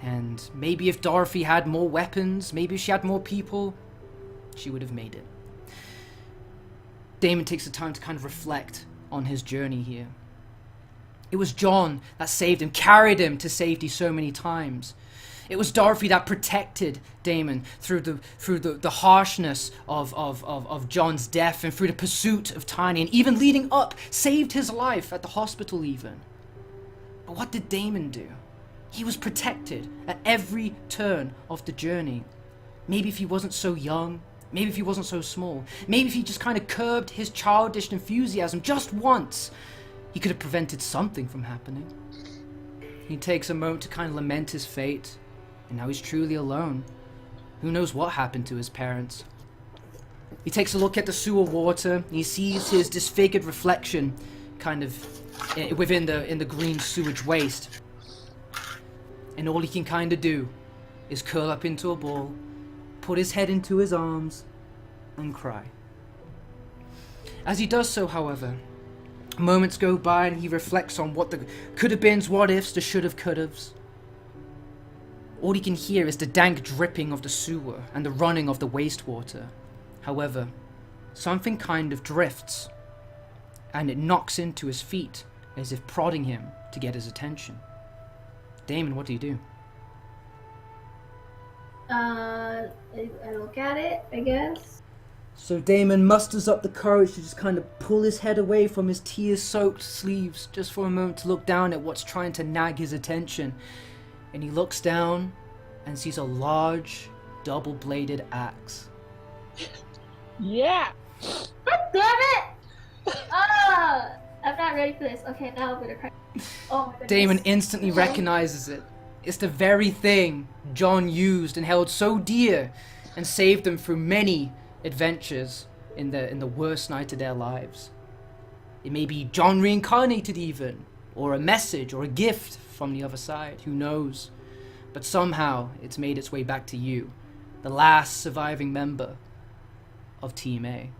And maybe if Dorothy had more weapons, maybe if she had more people, she would have made it. Damon takes the time to kind of reflect on his journey here. It was John that saved him, carried him to safety so many times. It was Dorothy that protected Damon through the harshness of John's death and through the pursuit of Tiny, and even leading up, saved his life at the hospital even. But what did Damon do? He was protected at every turn of the journey. Maybe if he wasn't so young, maybe if he wasn't so small, maybe if he just kind of curbed his childish enthusiasm just once, he could have prevented something from happening. He takes a moment to kind of lament his fate, and now he's truly alone. Who knows what happened to his parents? He takes a look at the sewer water, and he sees his disfigured reflection kind of within the green sewage waste. And all he can kind of do is curl up into a ball, put his head into his arms, and cry. As he does so, however, moments go by and he reflects on what the could-have-beens, what-ifs, the should-have, could-haves. All he can hear is the dank dripping of the sewer and the running of the wastewater. However, something kind of drifts, and it knocks into his feet as if prodding him to get his attention. Damon, what do you do? I look at it, I guess. So Damon musters up the courage to just kind of pull his head away from his tear-soaked sleeves just for a moment to look down at what's trying to nag his attention. And he looks down and sees a large, double-bladed axe. Yeah! God damn it! I'm not ready for this. Okay, now I'm gonna cry. Oh my goodness. Damon instantly recognizes it. It's the very thing John used and held so dear and saved them through many adventures in the worst night of their lives. It may be John reincarnated even, or a message or a gift from the other side, who knows. But somehow it's made its way back to you, the last surviving member of Team A.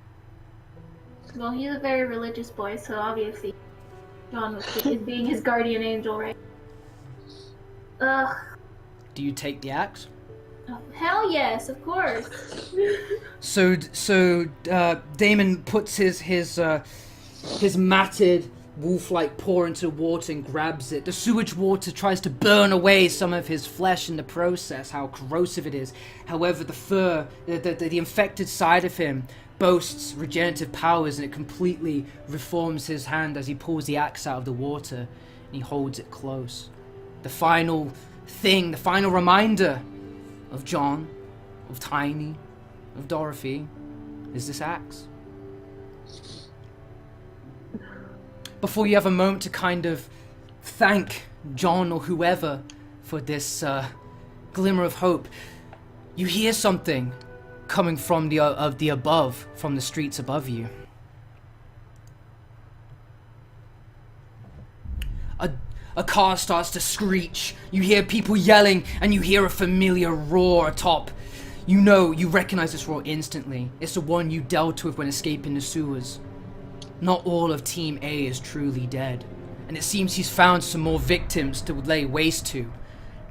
Well, he's a very religious boy, so obviously John is being his guardian angel, right? Ugh. Do you take the axe? Oh, hell yes, of course. So Damon puts his matted wolf-like paw into the water and grabs it. The sewage water tries to burn away some of his flesh in the process, how corrosive it is. However, the fur, the infected side of him boasts regenerative powers, and it completely reforms his hand as he pulls the axe out of the water and he holds it close. The final thing, the final reminder of John, of Tiny, of Dorothy, is this axe. Before you have a moment to kind of thank John or whoever for this glimmer of hope, you hear something coming from the above, from the streets above you. A car starts to screech. You hear people yelling, and you hear a familiar roar atop. You recognize this roar instantly. It's the one you dealt with when escaping the sewers. Not all of Team A is truly dead, and it seems he's found some more victims to lay waste to.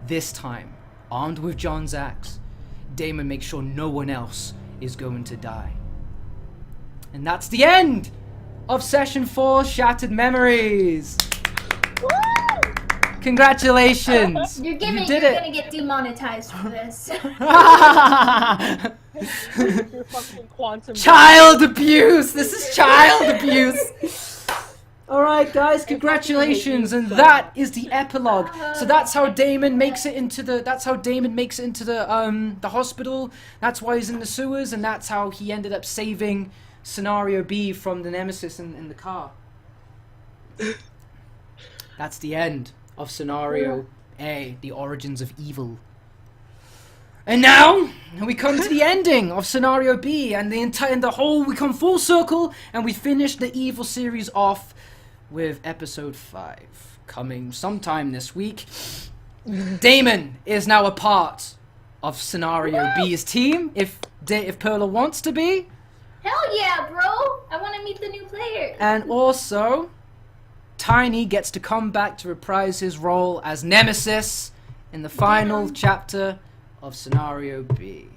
This time, armed with John's axe, Damon makes sure no one else is going to die. And that's the end of Session 4 Shattered Memories! Woo! Congratulations! You're gonna get demonetized for this. Your fucking quantum Child abuse! This is child abuse! Alright guys, congratulations, and that is the epilogue. So that's how Damon makes it into the hospital. That's why he's in the sewers, and that's how he ended up saving Scenario B from the nemesis in the car. That's the end of Scenario A, the origins of evil. And now we come to the ending of Scenario B, and we come full circle, and we finish the evil series off with episode 5 coming sometime this week. Damon is now a part of Scenario B's team, if Perla wants to be. Hell yeah, bro! I want to meet the new players. And also, Tiny gets to come back to reprise his role as Nemesis in the final chapter of Scenario B.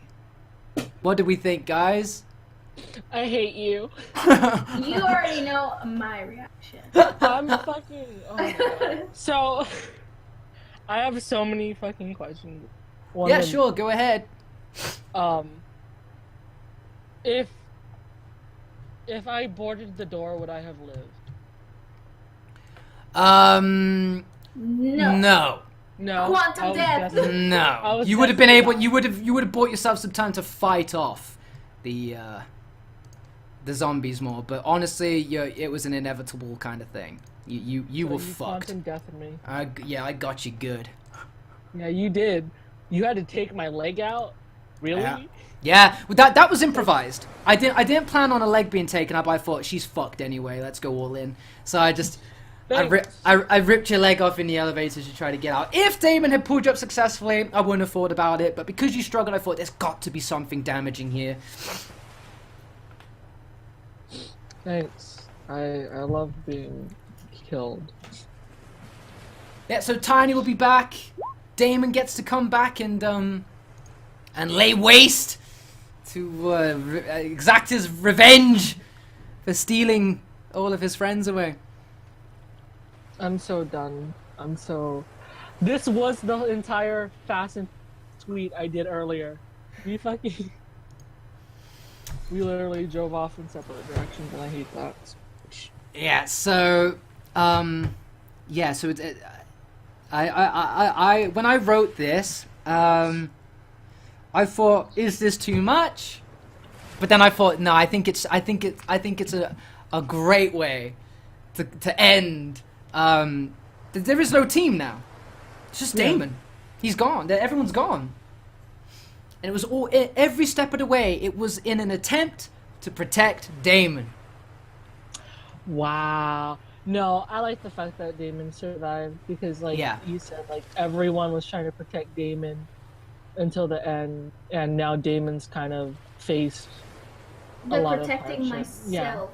What do we think, guys? I hate you. You already know my reaction. I'm fucking... Oh my God. So, I have so many fucking questions. One Yeah, of- sure, go ahead. If I boarded the door, would I have lived? No. No. Quantum I was death. guessing. No. was You would have guessing been able that. you would have bought yourself some time to fight off the zombies more, but honestly, it was an inevitable kind of thing. You So were you fucked. quantum deathed me. I got you good. Yeah, you did. You had to take my leg out. Really? Yeah, well, that was improvised. I didn't plan on a leg being taken up. I thought she's fucked anyway. Let's go all in. So I ripped your leg off in the elevator to try to get out. If Damon had pulled you up successfully, I wouldn't have thought about it. But because you struggled, I thought there's got to be something damaging here. Thanks. I love being killed. Yeah, so Tiny will be back. Damon gets to come back and lay waste to exact his revenge for stealing all of his friends away. I'm so done. This was the entire Fast and tweet I did earlier. We literally drove off in separate directions, and I hate that. Yeah. So, yeah. So I when I wrote this, I thought, is this too much? But then I thought, no, I think it's a great way to end. There is no team now. It's just Damon. He's gone. Everyone's gone. And it was all every step of the way. It was in an attempt to protect Damon. Wow. No, I like the fact that Damon survived because, like you said, like everyone was trying to protect Damon until the end, and now Damon's kind of faced a lot of hardship. Protecting myself.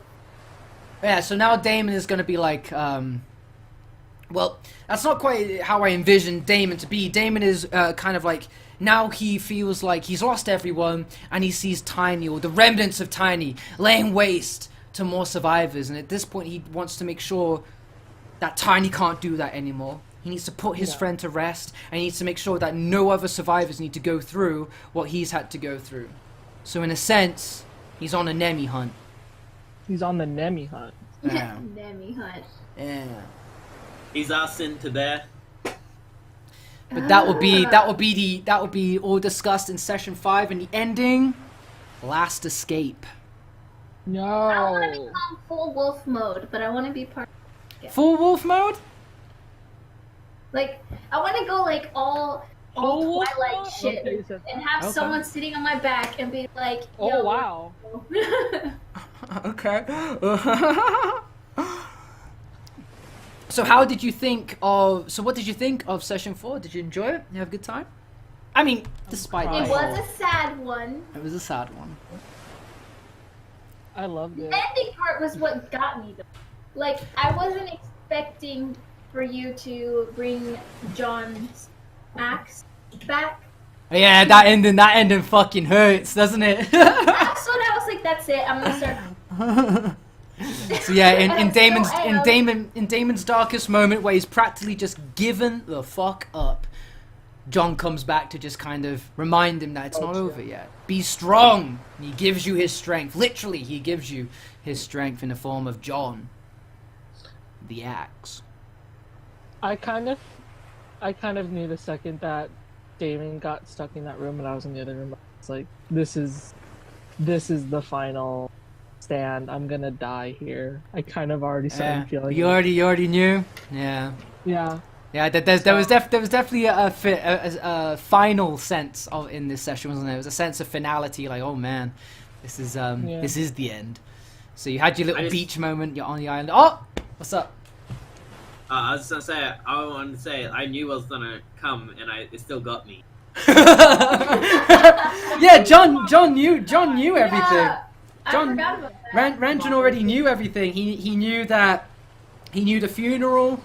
Yeah. So now Damon is going to be like, well, that's not quite how I envisioned Damon to be. Damon is kind of like, now he feels like he's lost everyone, and he sees Tiny, or the remnants of Tiny, laying waste to more survivors. And at this point, he wants to make sure that Tiny can't do that anymore. He needs to put his friend to rest, and he needs to make sure that no other survivors need to go through what he's had to go through. So in a sense, he's on a Nemi hunt. He's on the Nemi hunt. Yeah. Nemi hunt. Yeah. He's our sin to bear. But that will be all discussed in session 5, and the ending, Last Escape. No. I want to become full wolf mode, but I want to be part. Full wolf mode? Like, I want to go like all Twilight shit, and have someone sitting on my back and be like, yo. Oh wow. Okay. So what did you think of session 4? Did you enjoy it? You have a good time? I mean, despite It was a sad one. It was a sad one. I loved it. The ending part was what got me though. Like, I wasn't expecting for you to bring John's axe back. Yeah, that ending fucking hurts, doesn't it? That's what I was like, that's it, I'm gonna start. So yeah, in Damon's darkest moment, where he's practically just given the fuck up, John comes back to just kind of remind him that it's not over yet. Be strong. And he gives you his strength. Literally, he gives you his strength in the form of John, the axe. I kind of knew the second that Damon got stuck in that room and I was in the other room. It's like, this is the final stand. I'm gonna die here. I kind of already started feeling. You already knew. Yeah. Yeah. Yeah. There was definitely a final sense of in this session, wasn't there? There was a sense of finality. Like, oh man, this is the end. So you had your little beach moment. You're on the island. Oh, what's up? I was gonna say, I wanted to say, I knew I was gonna come, and it still got me. Yeah, John knew everything. Yeah, John, I forgot about that. Ranjan already knew everything. He knew the funeral,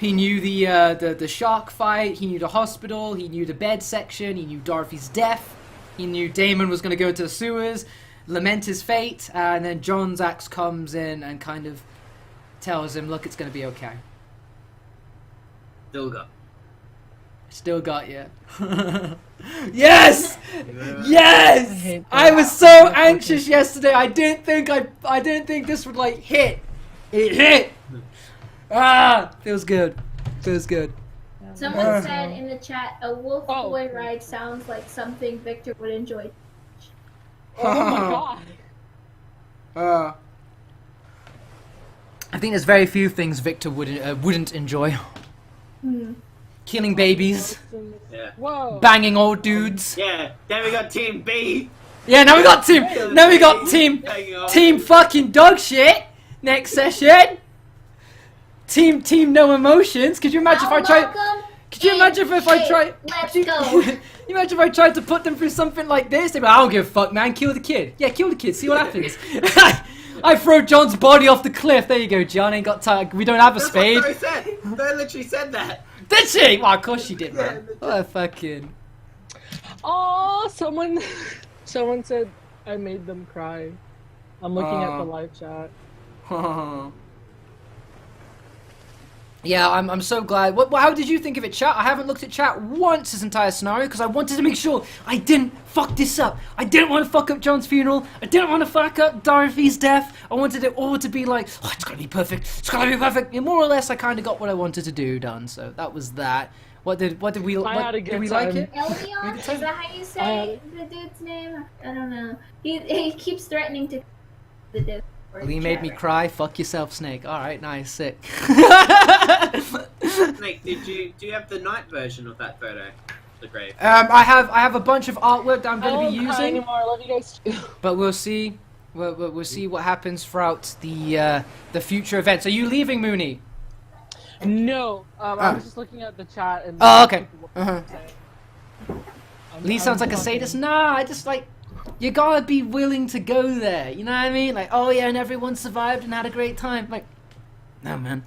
he knew the shark fight, he knew the hospital, he knew the bed section, he knew Dorothy's death, he knew Damon was gonna go to the sewers, lament his fate, and then John's axe comes in and kind of tells him, look, it's gonna be okay. Still got you. Yes! Yes! I was so anxious yesterday. I didn't think this would like hit. It hit. Feels good. Someone said in the chat, a wolf boy ride sounds like something Victor would enjoy. Oh my god. I think there's very few things Victor wouldn't enjoy. killing babies, Yeah. Whoa. banging old dudes. Yeah. Then we got Team B. Yeah, now we got team Hang on. team fucking dog shit. Next session. Team no emotions. Could you imagine if I tried? Could you imagine if I tried? Let's Could go. you imagine if I tried to put them through something like this? They'd be like, I don't give a fuck, man. Kill the kid. Yeah, kill the kid. See what happens. I throw John's body off the cliff. There you go, John. Ain't got time. We don't have a That's spade. what they said. They literally said that. Did she? Well, of course she did, man. Yeah, What a fucking. Oh, someone said I made them cry. I'm looking at the live chat. Yeah, I'm so glad. How did you think of it, chat? I haven't looked at chat once this entire scenario because I wanted to make sure I didn't fuck this up. I didn't want to fuck up John's funeral. I didn't want to fuck up Dorothy's death. I wanted it all to be like, oh, it's gonna be perfect. It's gonna be perfect. And more or less, I kind of got what I wanted to do done. So that was that. What did we? had a Did good we like time. it? Elvion? Is that how you say the dude's name? I don't know. He keeps threatening to the Discord. Well, he made me chat. cry. Fuck yourself, Snake. All right, nice, sick. Snake, do you have the night version of that photo? The grave. I have a bunch of artwork that I'm I going to be don't cry using. anymore. I love you guys too. But we'll see. We'll see what happens throughout the future events. Are you leaving, Mooney? No, I was just looking at the chat and. Oh, okay. Uh-huh. Lee I'm sounds like a talking. sadist. Nah, I just like you gotta be willing to go there. You know what I mean? Like, oh yeah, and everyone survived and had a great time. Like, no, man.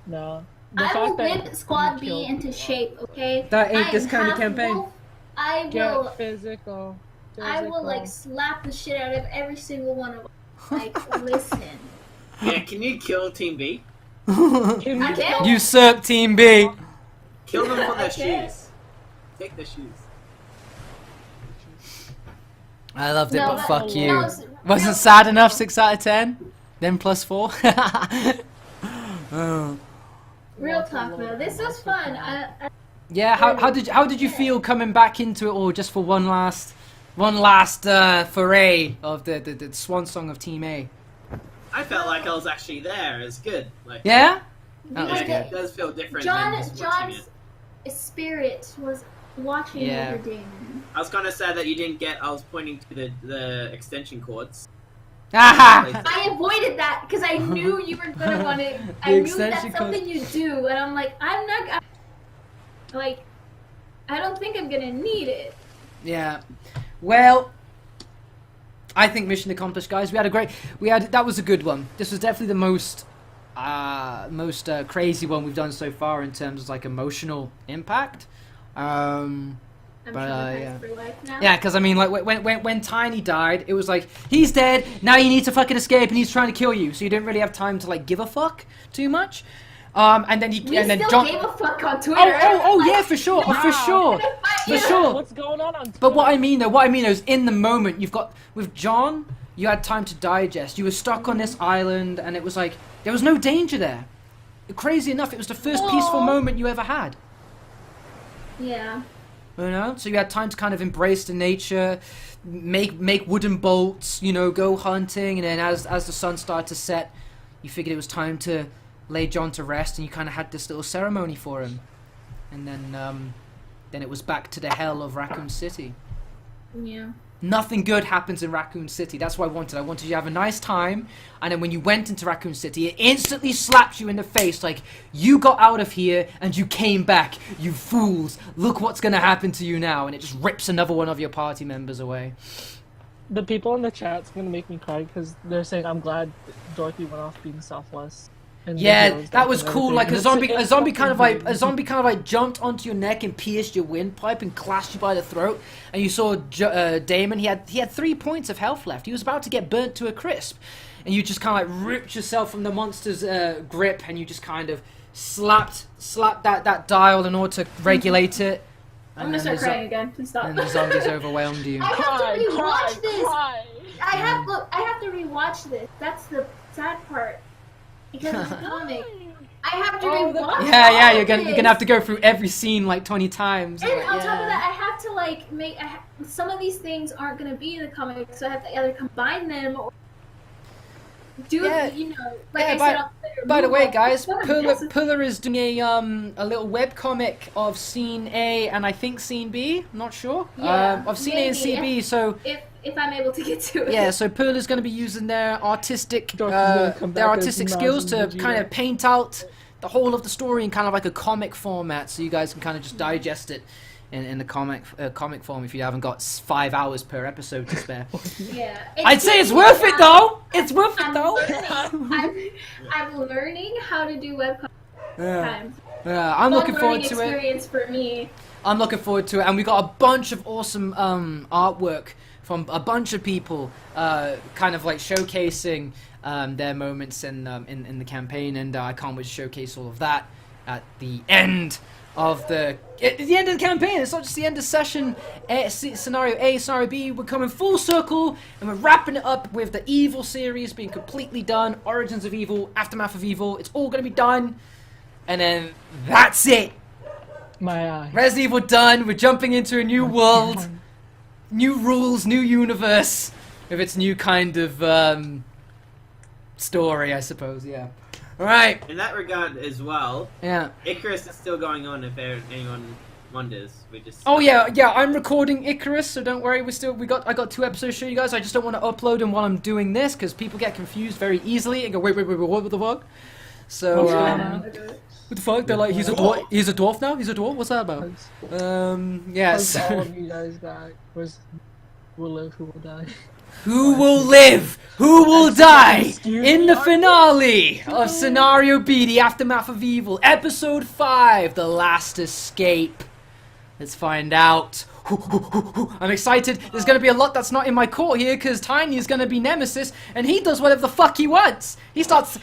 No. The I will fact that whip Squad you B killed into shape, okay? That ain't I this am kind of half campaign. wolf. I Get will physical. I will like slap the shit out of every single one of them. Like, listen. Yeah, can you kill Team B? I can. Usurp Team B. Kill them for their Okay. shoes. Take their shoes. I loved it, No, but that- fuck no, you. it's- Wasn't no. sad enough. 6 out of 10. Then +4. Oh. Real talk though, this was fun. Yeah, how did you feel coming back into it all just for one last foray of the swan song of Team A? I felt like I was actually there. It's good. Like, Yeah? That was Yeah, good. it does feel different than just watching John's it. spirit was watching Yeah. over Damon. I was kind of sad that you didn't get. I was pointing to the extension cords. Aha! I avoided that because I knew you were gonna want to. I The knew that's extension cord. something you do, and I'm like, I'm not. Like, I don't think I'm gonna need it. Yeah. Well, I think mission accomplished, guys. That was a good one. This was definitely the most crazy one we've done so far in terms of like emotional impact. I'm But, traumatized yeah. for life now. Yeah, because I mean, like when Tiny died, it was like he's dead. Now you need to fucking escape, and he's trying to kill you. So you didn't really have time to like give a fuck too much. And then We and then still John. gave a fuck on Twitter. Oh Like, yeah, for sure, for sure, for Yeah. sure. What's going on Twitter? But what I mean is in the moment you've got with John, you had time to digest. You were stuck on this island, and it was like there was no danger there. Crazy enough, it was the first peaceful Aw. moment you ever had. Yeah. You know, so you had time to kind of embrace the nature, make wooden bolts, you know, go hunting, and then as the sun started to set, you figured it was time to lay John to rest, and you kind of had this little ceremony for him, and then it was back to the hell of Raccoon City. Yeah. Nothing good happens in Raccoon City. That's what I wanted. I wanted you to have a nice time, and then when you went into Raccoon City, it instantly slaps you in the face like, you got out of here and you came back, you fools. Look what's going to happen to you now. And it just rips another one of your party members away. The people in the chat's gonna make me cry because they're saying I'm glad Dorothy went off being selfless. And the Yeah, heroes that was and cool. everything. Like And a zombie fucking kind of like jumped onto your neck and pierced your windpipe and clashed you by the throat. And you saw Damon. He had 3 points of health left. He was about to get burnt to a crisp, and you just kind of like ripped yourself from the monster's grip, and you just kind of slapped that dial in order to regulate it. I'm gonna start crying again. Please stop. And the zombies overwhelmed you. I have to Cry, rewatch this. cry. I have to rewatch this. That's the sad part. Because it's a comic. I have to Oh, rewatch. Yeah, all you're of gonna this. have to go through every scene like 20 times. And Like, on top yeah. of that, I have to like some of these things aren't gonna be in the comic, so I have to either combine them or like I said on Twitter, By the move way, on. guys, Go on, Puller is doing a little web comic of Scene A and I think Scene B. I'm not sure. Yeah, Of Scene A and Scene B. So if I'm able to get to it. yeah, so Puller is going to be using their artistic Dorothy's gonna come back as skills to Majin kind Vegeta. of paint out the whole of the story in kind of like a comic format, so you guys can kind of just digest it in the comic form if you haven't got 5 hours per episode to spare. Yeah. I'd say it's worth it though. It's worth it though. I'm learning how to do webcomics. Yeah. I'm looking forward to it. Experience for me. I'm looking forward to it, and we got a bunch of awesome artwork from a bunch of people, kind of like showcasing their moments in the campaign, and I can't wait to showcase all of that at the end of the campaign. It's not just the end of session scenario A, scenario B. We're coming full circle, and we're wrapping it up with the Evil series being completely done. Origins of Evil, Aftermath of Evil. It's all gonna be done, and then that's it. My eye. Resident Evil done. We're jumping into a new world, new rules, new universe, with its new kind of story, I suppose. Yeah. All right. In that regard as well, Yeah. Icarus is still going on if anyone wonders. We just. Oh yeah. I'm recording Icarus, so don't worry. I got 2 episodes to show you guys. I just don't want to upload them while I'm doing this because people get confused very easily and go, wait, what the fuck? So what the fuck? They're like, he's a dwarf. He's a dwarf now. He's a dwarf. What's that about? Yes. All of you guys back. Who will live, who will die? Who will live? Who will die Excuse in me, the are finale of Scenario B, The Aftermath of Evil, Episode 5, The Last Escape? Let's find out. I'm excited. There's going to be a lot that's not in my court here because Tiny is going to be Nemesis and he does whatever the fuck he wants. He starts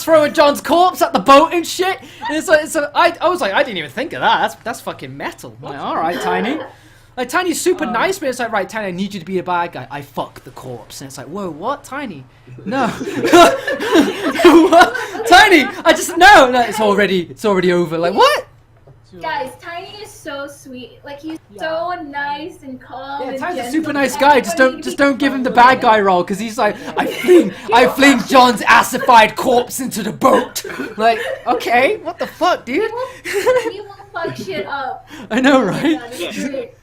throwing John's corpse at the boat and shit. And I was like, I didn't even think of that. That's fucking metal. I'm like, all right, Tiny. Like, Tiny's super nice, but it's like, right, Tiny, I need you to be a bad guy. I fuck the corpse. And it's like, whoa, what? Tiny? No. What? Tiny, no, it's already over. Like, what? Guys, Tiny is so sweet. Like, he's so nice and calm. Yeah, and Tiny's a gentle. super nice guy. Just don't give him the bad guy role, because he's like, I fling John's acidified corpse into the boat. Like, okay, what the fuck, dude? He will fuck shit up. I know, right? It's great.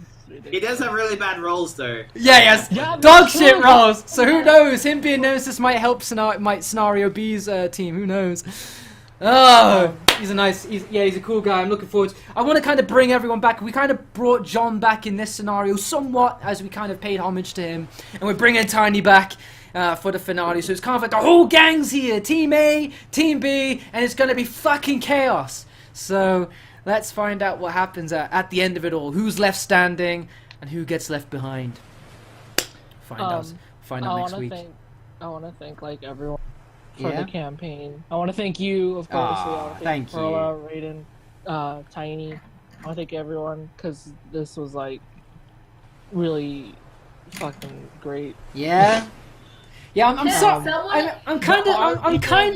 He does have really bad rolls though. Yes, Yeah, dog that's shit true. rolls. So who knows? Him being Nemesis might help Scenario B's team. Who knows? Oh, he's a cool guy. I'm looking forward to. I want to kind of bring everyone back. We kind of brought John back in this scenario somewhat as we kind of paid homage to him, and we're bringing Tiny back for the finale. So it's kind of like the whole gang's here, Team A, Team B, and it's gonna be fucking chaos. So let's find out what happens at the end of it all. Who's left standing and who gets left behind? Find out next week. I want to thank like everyone for Yeah? the campaign. I want to thank you, of course. I wanna thank you. Perla, Raiden, Tiny. I want to thank everyone because this was like really fucking great. Yeah. Yeah, I'm Yeah, sorry. someone- I'm kind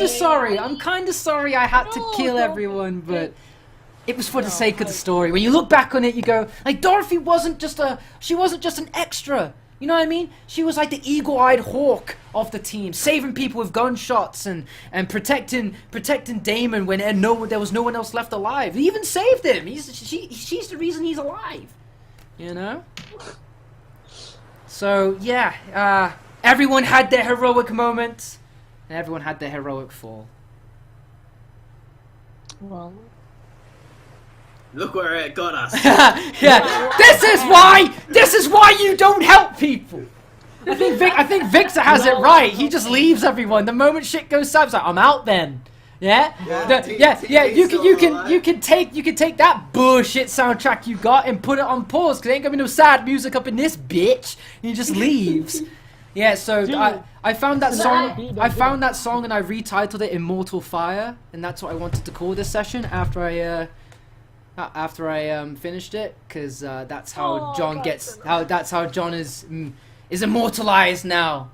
of sorry. I'm kind of sorry I had to No, kill don't everyone, be- but it was for the No, sake of the story. When you look back on it, you go, like, Dorothy wasn't just an extra. You know what I mean? She was like the eagle-eyed hawk of the team, saving people with gunshots and protecting Damon when there was no one else left alive. He even saved him. She's the reason he's alive. You know? So yeah, everyone had their heroic moment, and everyone had their heroic fall. Well, Look where it got us. Yeah, this is why you don't help people. I think Victor has it right. He just leaves everyone. The moment shit goes south, it's like, I'm out then. Yeah? You can take that bullshit soundtrack you got and put it on pause, because ain't gonna be no sad music up in this bitch. And he just leaves. Yeah, so Dude. I found that song. Dude. I found that song and I retitled it "Immortal Fire," and that's what I wanted to call this session after I finished it, because that's how John gets. That's how John is immortalized now.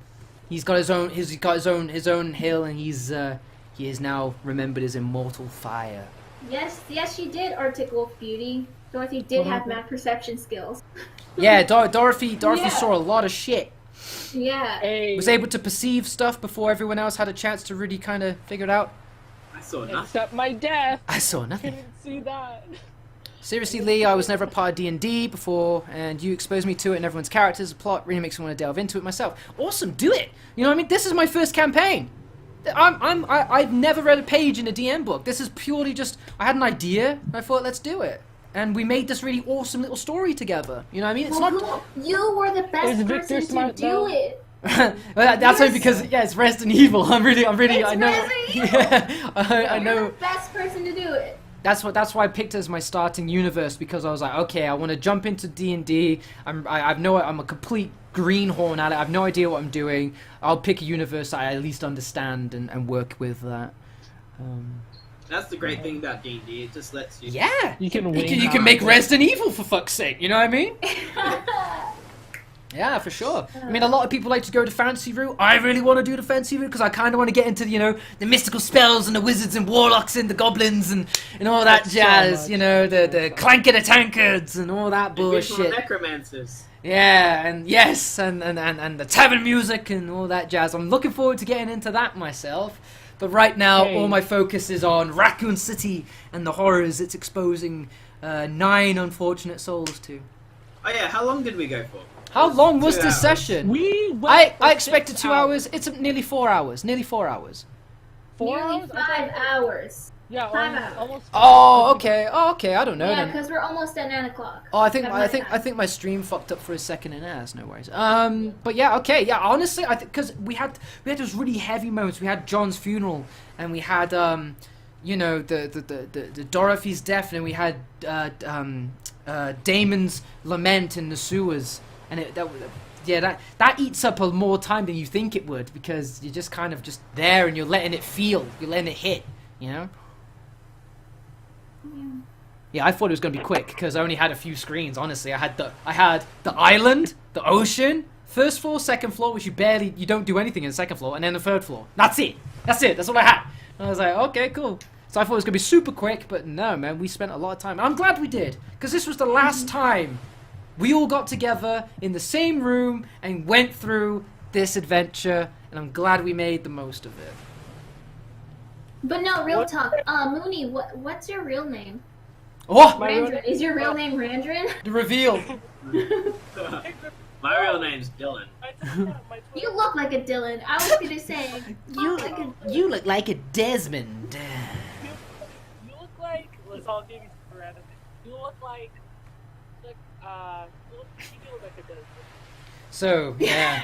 He's got his own hill, and he is now remembered as Immortal Fire. Yes, she did, Arctic Wolf Beauty. Dorothy did have mad perception skills. Yeah, Dorothy Yeah. saw a lot of shit. Yeah. Hey, Was able to perceive stuff before everyone else had a chance to really kind of figure it out. I saw nothing. except my death. I saw nothing. Couldn't see that. Seriously, Lee, I was never a part of D&D before, and you exposed me to it and everyone's characters, the plot really makes me want to delve into it myself. Awesome, do it! You know what I mean? This is my first campaign. I've never read a page in a DM book. This is purely just, I had an idea, and I thought, let's do it. And we made this really awesome little story together. You know what I mean? It's not... You were the best Is Victor person to smart, do though? it. Well, that's only because, yeah, it's Resident Evil. I'm really, It's I know... Resident Evil. Yeah, I You're know... the best person to do it. That's why I picked it as my starting universe, because I was like, okay, I want to jump into D&D. I'm a complete greenhorn at it. I have no idea what I'm doing. I'll pick a universe I at least understand and work with that. That's the great thing about D&D. It just lets you. Yeah, You can you can make Resident Evil, for fuck's sake. You know what I mean? Yeah, for sure. I mean, a lot of people like to go the fantasy route. I really want to do the fantasy route because I kind of want to get into, you know, the mystical spells and the wizards and warlocks and the goblins and all that That's so jazz. much. You know, the clank of the tankards and all that The visual bullshit. necromancers. Yeah, and yes, and the tavern music and all that jazz. I'm looking forward to getting into that myself. But right now, Hey. all my focus is on Raccoon City and the horrors it's exposing 9 unfortunate souls to. Oh yeah, how long did we go for? How long was 2 this hours. session? We went I for expected 6 2 hours. It's nearly 4 hours. Nearly 4 hours. 4 Nearly hours? 5 hours. Yeah, 5 hours. almost. Oh, okay. Oh, okay. I don't know Yeah, then. because we're almost at 9 o'clock. Oh, I think At I my think I time. think my stream fucked up for a second and that's no worries. But yeah, okay, yeah. Honestly, I think because we had those really heavy moments. We had John's funeral, and we had you know, the Dorothy's death, and we had Damon's lament in the sewers, and that eats up more time than you think it would, because you're just kind of just there and you're letting it feel, you're letting it hit, you know. Yeah, I thought it was gonna be quick because I only had a few screens. Honestly, I had the island, the ocean, first floor, second floor, which you don't do anything in the second floor, and then the third floor. That's it. That's all I had. And I was like, okay, cool. So I thought it was gonna be super quick, but no, man, we spent a lot of time. I'm glad we did, because this was the last time we all got together in the same room and went through this adventure, and I'm glad we made the most of it. But no, real What? talk. Mooney, what's your real name? Oh, My real Randrin. Is your real name Randrin? the reveal. My real name's Dylan. You look like a Dylan. I was gonna say. You look like a Desmond. You look like. Let's all give you some random. You look like. You look like a desert. So yeah,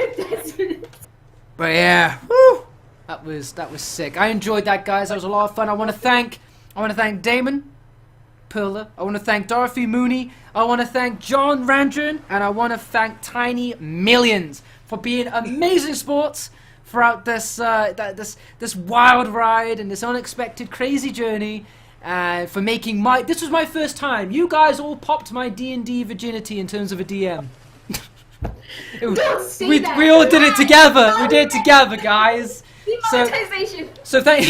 but yeah, whew, that was sick. I enjoyed that, guys. That was a lot of fun. I want to thank Damon, Perla. I want to thank Dorothy Mooney. I want to thank John Randrin, and I want to thank Tiny Millions for being amazing sports throughout this this wild ride and this unexpected crazy journey. For making this was my first time. You guys all popped my D&D virginity in terms of a DM. Don't say that. We all did it together. We did it together, guys. Demonetization. So thank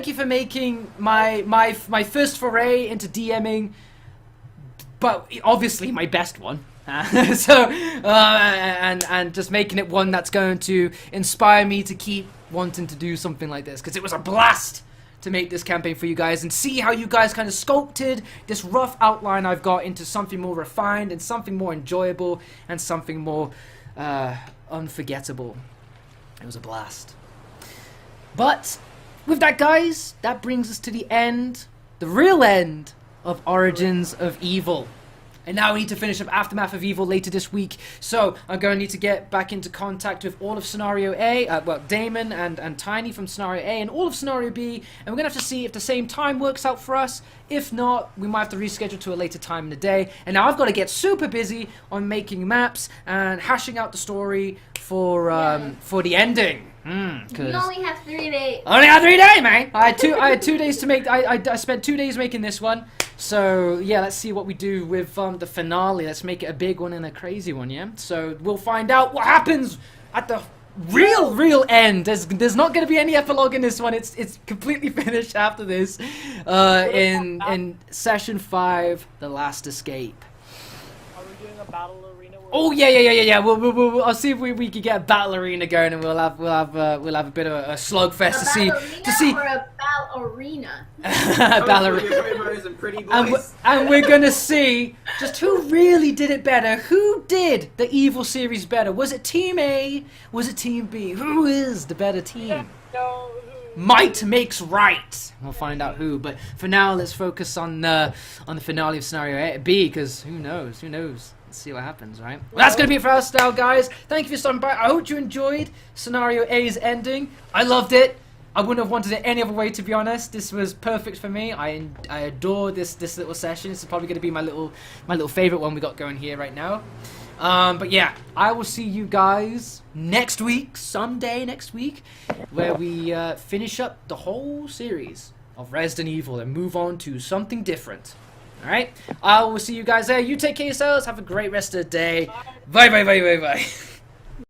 you for making my first foray into DMing, but obviously my best one. And just making it one that's going to inspire me to keep wanting to do something like this, because it was a blast to make this campaign for you guys and see how you guys kind of sculpted this rough outline I've got into something more refined and something more enjoyable and something more unforgettable. It was a blast. But with that, guys, that brings us to the end, the real end of Origins of Evil. And now we need to finish up Aftermath of Evil later this week. So I'm going to need to get back into contact with all of Scenario A, Damon and Tiny from Scenario A and all of Scenario B. And we're going to have to see if the same time works out for us. If not, we might have to reschedule to a later time in the day. And now I've got to get super busy on making maps and hashing out the story for the ending. You only have 3 days. I only had 3 days, man. I had 2 days to make. I spent 2 days making this one. So yeah, let's see what we do with the finale. Let's make it a big one and a crazy one, yeah. So we'll find out what happens at the real end. There's not going to be any epilogue in this one. It's completely finished after this. In session 5, The Last Escape. Are we doing a battle arena Oh yeah. I'll see if we can get a battle arena going, and we'll have a bit of a slugfest to see or a ballerina. ballerina. And pretty boys. And we're gonna see just who really did it better. Who did the evil series better? Was it Team A? Was it Team B? Who is the better team? No. Might makes right. We'll find out who. But for now, let's focus on the finale of scenario A, B, because who knows? Who knows? Let's see what happens, right? Well, that's gonna be it for us now, guys. Thank you for stopping by. I hope you enjoyed scenario A's ending. I loved it. I wouldn't have wanted it any other way, to be honest. This was perfect for me. I adore this little session. This is probably gonna be my little favorite one we got going here right now. But yeah, I will see you guys next week, someday next week, where we finish up the whole series of Resident Evil and move on to something different. Alright? I will see you guys there. You take care of yourselves. Have a great rest of the day. Bye.